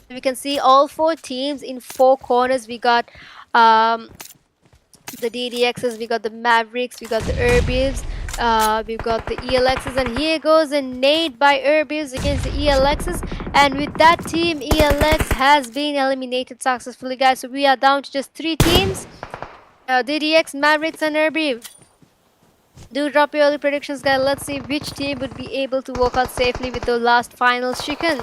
We can see all four teams in four corners. We got um, the DDXs, we got the Mavericks, we got the ERBIVs, we've got the ELXs, and here goes a nade by ERBIVs against the ELXs, and with that team, ELX has been eliminated successfully, guys. So we are down to just three teams, DDX, Mavericks, and ERBIV. Do drop your early predictions, guys. Let's see which team would be able to walk out safely with the last finals chicken.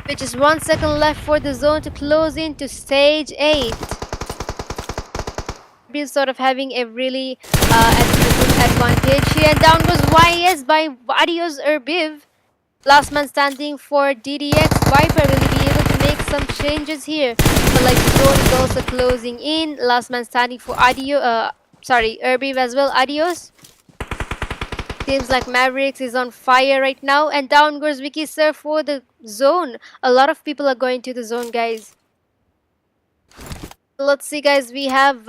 Which is 1 second left for the zone to close into stage 8. Is sort of having a really advantage here. And down goes YS by Adios ERBIV. Last man standing for DDX. Viper will he be able to make some changes here. But like the zone is also closing in. Last man standing for ERBIV as well. Adios. Seems like Mavericks is on fire right now. And down goes Vicky Sir for the zone. A lot of people are going to the zone, guys. Let's see, guys. We have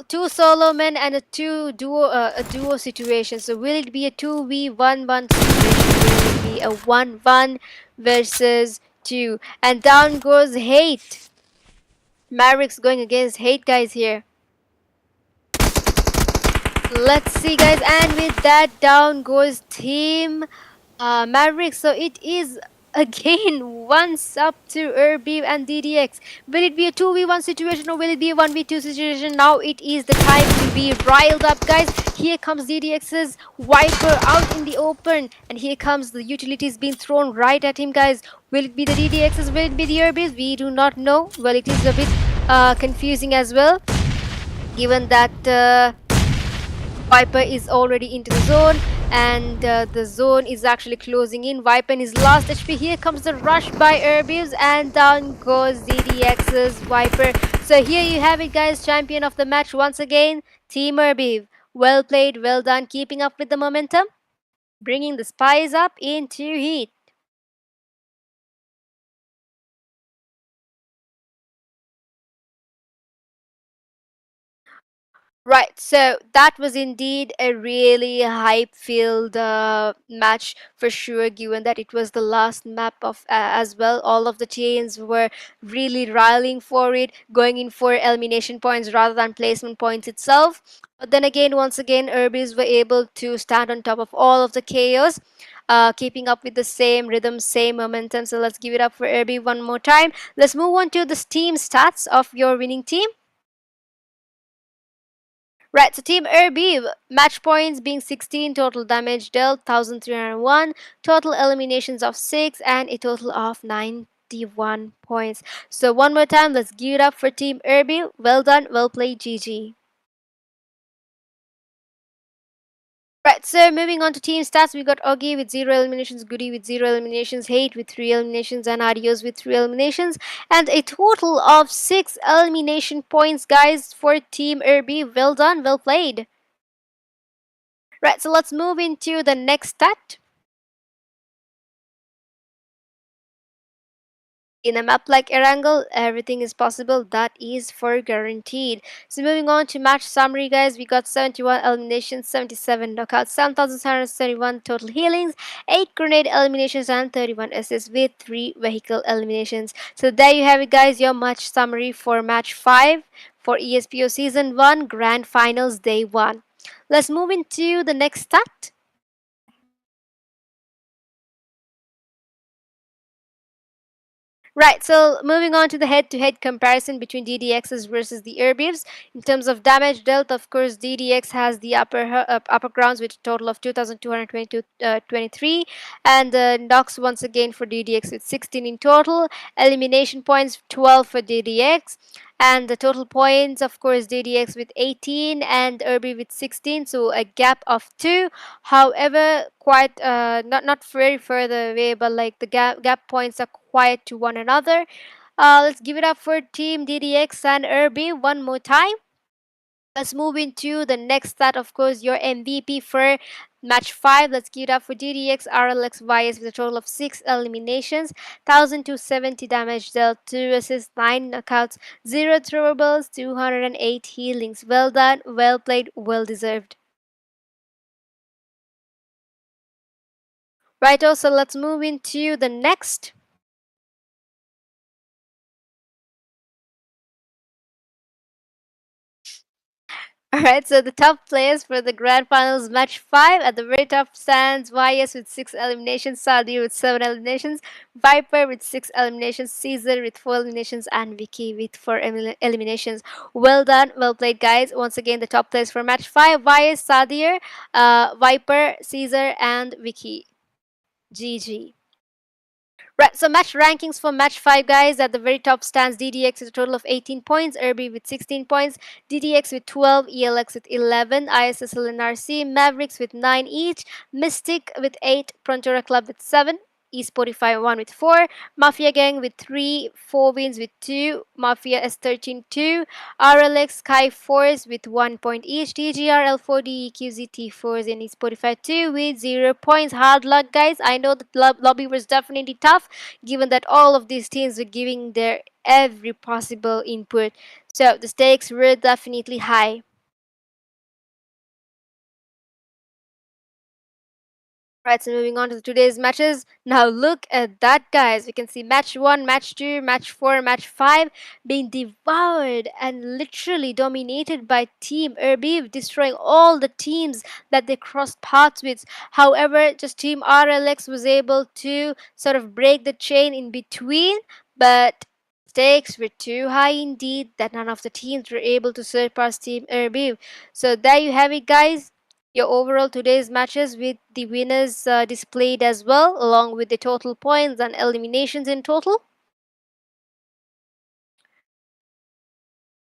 two solo men and a duo situation. So will it be a 2v1 situation? Will it be a 1-1 versus 2? And down goes Hate. Mavericks going against Hate, guys, here. Let's see, guys, and with that, down goes Team Mavericks. So it is again once up to ERBIV and DDX. Will it be a 2v1 situation or will it be a 1v2 situation? Now it is the time to be riled up, guys. Here comes DDX's Viper out in the open, and here comes the utilities being thrown right at him, guys. Will it be the DDX's? Will it be the ERBIVs? We do not know. Well, it is a bit confusing as well, given that Viper is already into the zone, and the zone is actually closing in. Viper in his last HP. Here comes the rush by ERBIVs, and down goes DDX's Viper. So here you have it, guys. Champion of the match once again, Team ERBIV. Well played, well done, keeping up with the momentum, bringing the spies up into heat. Right, so that was indeed a really hype-filled match for sure, given that it was the last map of as well. All of the teams were really riling for it, going in for elimination points rather than placement points itself. But then again, once again, ERBIVs were able to stand on top of all of the chaos, keeping up with the same rhythm, same momentum. So let's give it up for ERBIV one more time. Let's move on to the team stats of your winning team. Right, so Team ERBIV, match points being 16, total damage dealt 1301, total eliminations of 6, and a total of 91 points. So one more time, let's give it up for Team ERBIV. Well done, well played, GG. Right, so moving on to team stats, we got Augie with 0 eliminations, Goody with 0 eliminations, Hate with 3 eliminations, and Adios with 3 eliminations, and a total of 6 elimination points, guys, for Team ERBIV. Well done, well played. Right, so let's move into the next stat. In a map like Erangel, everything is possible. That is for guaranteed. So moving on to match summary, guys, we got 71 eliminations, 77 knockouts, 7,771 total healings, 8 grenade eliminations, and 31 assists with 3 vehicle eliminations. So there you have it, guys, your match summary for match 5 for ESPO Season 1 Grand Finals Day 1. Let's move into the next stat. Right, so moving on to the head-to-head comparison between DDXs versus the ERBIVs. In terms of damage dealt, of course, DDX has the upper grounds with a total of 2,222 23, and knocks once again for DDX with 16 in total. Elimination points 12 for DDX, and the total points, of course, DDX with 18 and ERBIV with 16, so a gap of 2. However, quite not very further away, but like the gap points are quiet to one another. Let's give it up for Team DDX and ERBIV one more time. Let's move into the next stat, of course, your MVP for match 5. Let's give it up for DDX RLX YS with a total of 6 eliminations, 1270 damage dealt, 2 assists, 9 knockouts, 0 throwables, 208 healings. Well done, well played, well deserved. Right, also, let's move into the next. Alright, so the top players for the Grand Finals match 5 at the very top stands YS with 6 eliminations, Saudi with 7 eliminations, Viper with 6 eliminations, Caesar with 4 eliminations, and Vicky with 4 eliminations. Well done, well played, guys. Once again, the top players for match 5 YS, Sadir, Viper, Caesar, and Vicky. GG. Right, so match rankings for match 5, guys. At the very top stands DDX with a total of 18 points, ERBIV with 16 points, DDX with 12, ELX with 11, ISSLnRC, Mavericks with 9 each, Mystic with 8, PRONTORA Club with 7, esportify 1 with 4, MAFIA Gang with 3, 4 wins with 2, MAFIA S13 2, RLX SKYFORCE with 1 point each, TGR L4D EQZ T4s and esportify 2 with 0 points. Hard luck, guys. I know the lobby was definitely tough given that all of these teams were giving their every possible input. So the stakes were definitely high. Right, so moving on to today's matches. Now look at that, guys. We can see match 1, match 2, match 4, match 5 being devoured and literally dominated by Team ERBIV, destroying all the teams that they crossed paths with. However, just Team RLX was able to sort of break the chain in between, but stakes were too high indeed that none of the teams were able to surpass Team ERBIV. So there you have it, guys, your overall today's matches with the winners displayed as well, along with the total points and eliminations in total.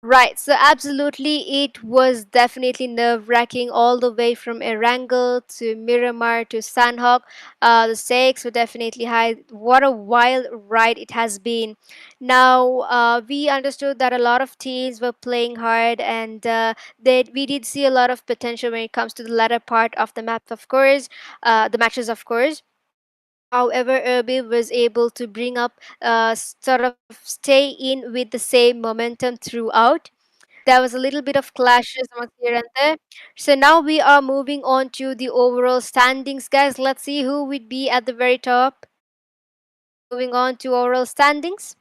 Right, so absolutely, it was definitely nerve wracking all the way from Erangel to Miramar to Sanhok. The stakes were definitely high. What a wild ride it has been. Now, we understood that a lot of teams were playing hard, and we did see a lot of potential when it comes to the latter part of the map, of course, the matches, of course. However, ERBIV was able to bring up, sort of stay in with the same momentum throughout. There was a little bit of clashes amongst here and there. So now we are moving on to the overall standings, guys. Let's see who would be at the very top. Moving on to overall standings.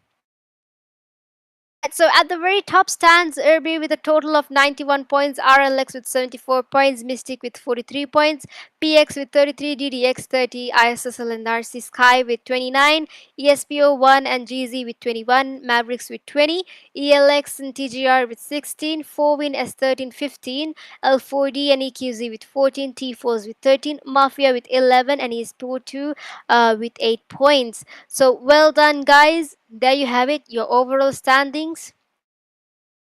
So at the very top stands Irby with a total of 91 points, RLX with 74 points, Mystic with 43 points, PX with 33, DDX 30, ISSL and RC Sky with 29, ESPO 1 and GZ with 21, Mavericks with 20, ELX and TGR with 16, 4Win S13 15, L4D and EQZ with 14, T4s with 13, Mafia with 11, and ESPO 2 with 8 points. So well done, guys. There you have it, your overall standings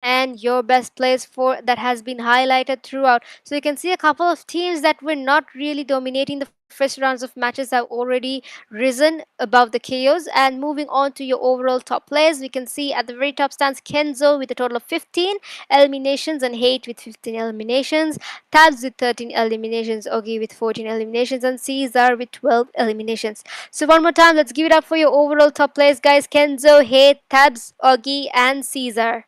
and your best players for that has been highlighted throughout. So you can see a couple of teams that were not really dominating the first rounds of matches have already risen above the KOs. And moving on to your overall top players, we can see at the very top stands Kenzo with a total of 15 eliminations and Hate with 15 eliminations, Tabs with 13 eliminations, Ogi with 14 eliminations, and Caesar with 12 eliminations. So one more time, let's give it up for your overall top players, guys. Kenzo, Hate, Tabs, Ogi, and Caesar.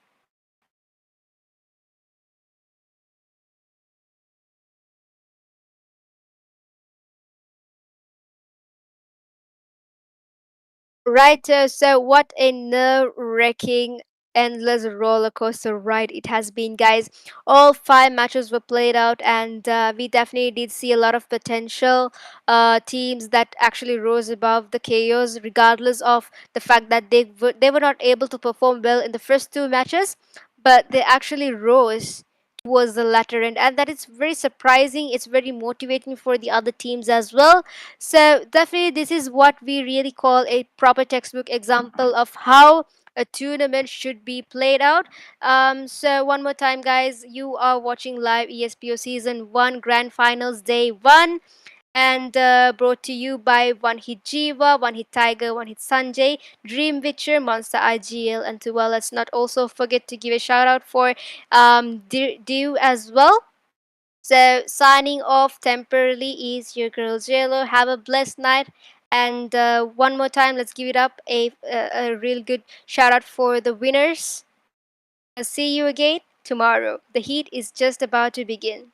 Right, so what a nerve-wracking, endless roller coaster ride it has been, guys. All 5 matches were played out, and we definitely did see a lot of potential teams that actually rose above the KOs, regardless of the fact that they were not able to perform well in the first 2 matches, but they actually rose towards the latter end, and that is very surprising. It's very motivating for the other teams as well. So definitely this is what we really call a proper textbook example of how a tournament should be played out. So one more time, guys, you are watching live ESPO season 1 grand finals day 1, and brought to you by One Hit Jiva, One Hit Tiger, One Hit Sanjay, Dream Witcher, Monster IGL, and to, well, let's not also forget to give a shout out for Dew as well. So signing off temporarily is your girl JLo. Have a blessed night. And one more time, let's give it up a real good shout out for the winners. I'll see you again tomorrow. The heat is just about to begin.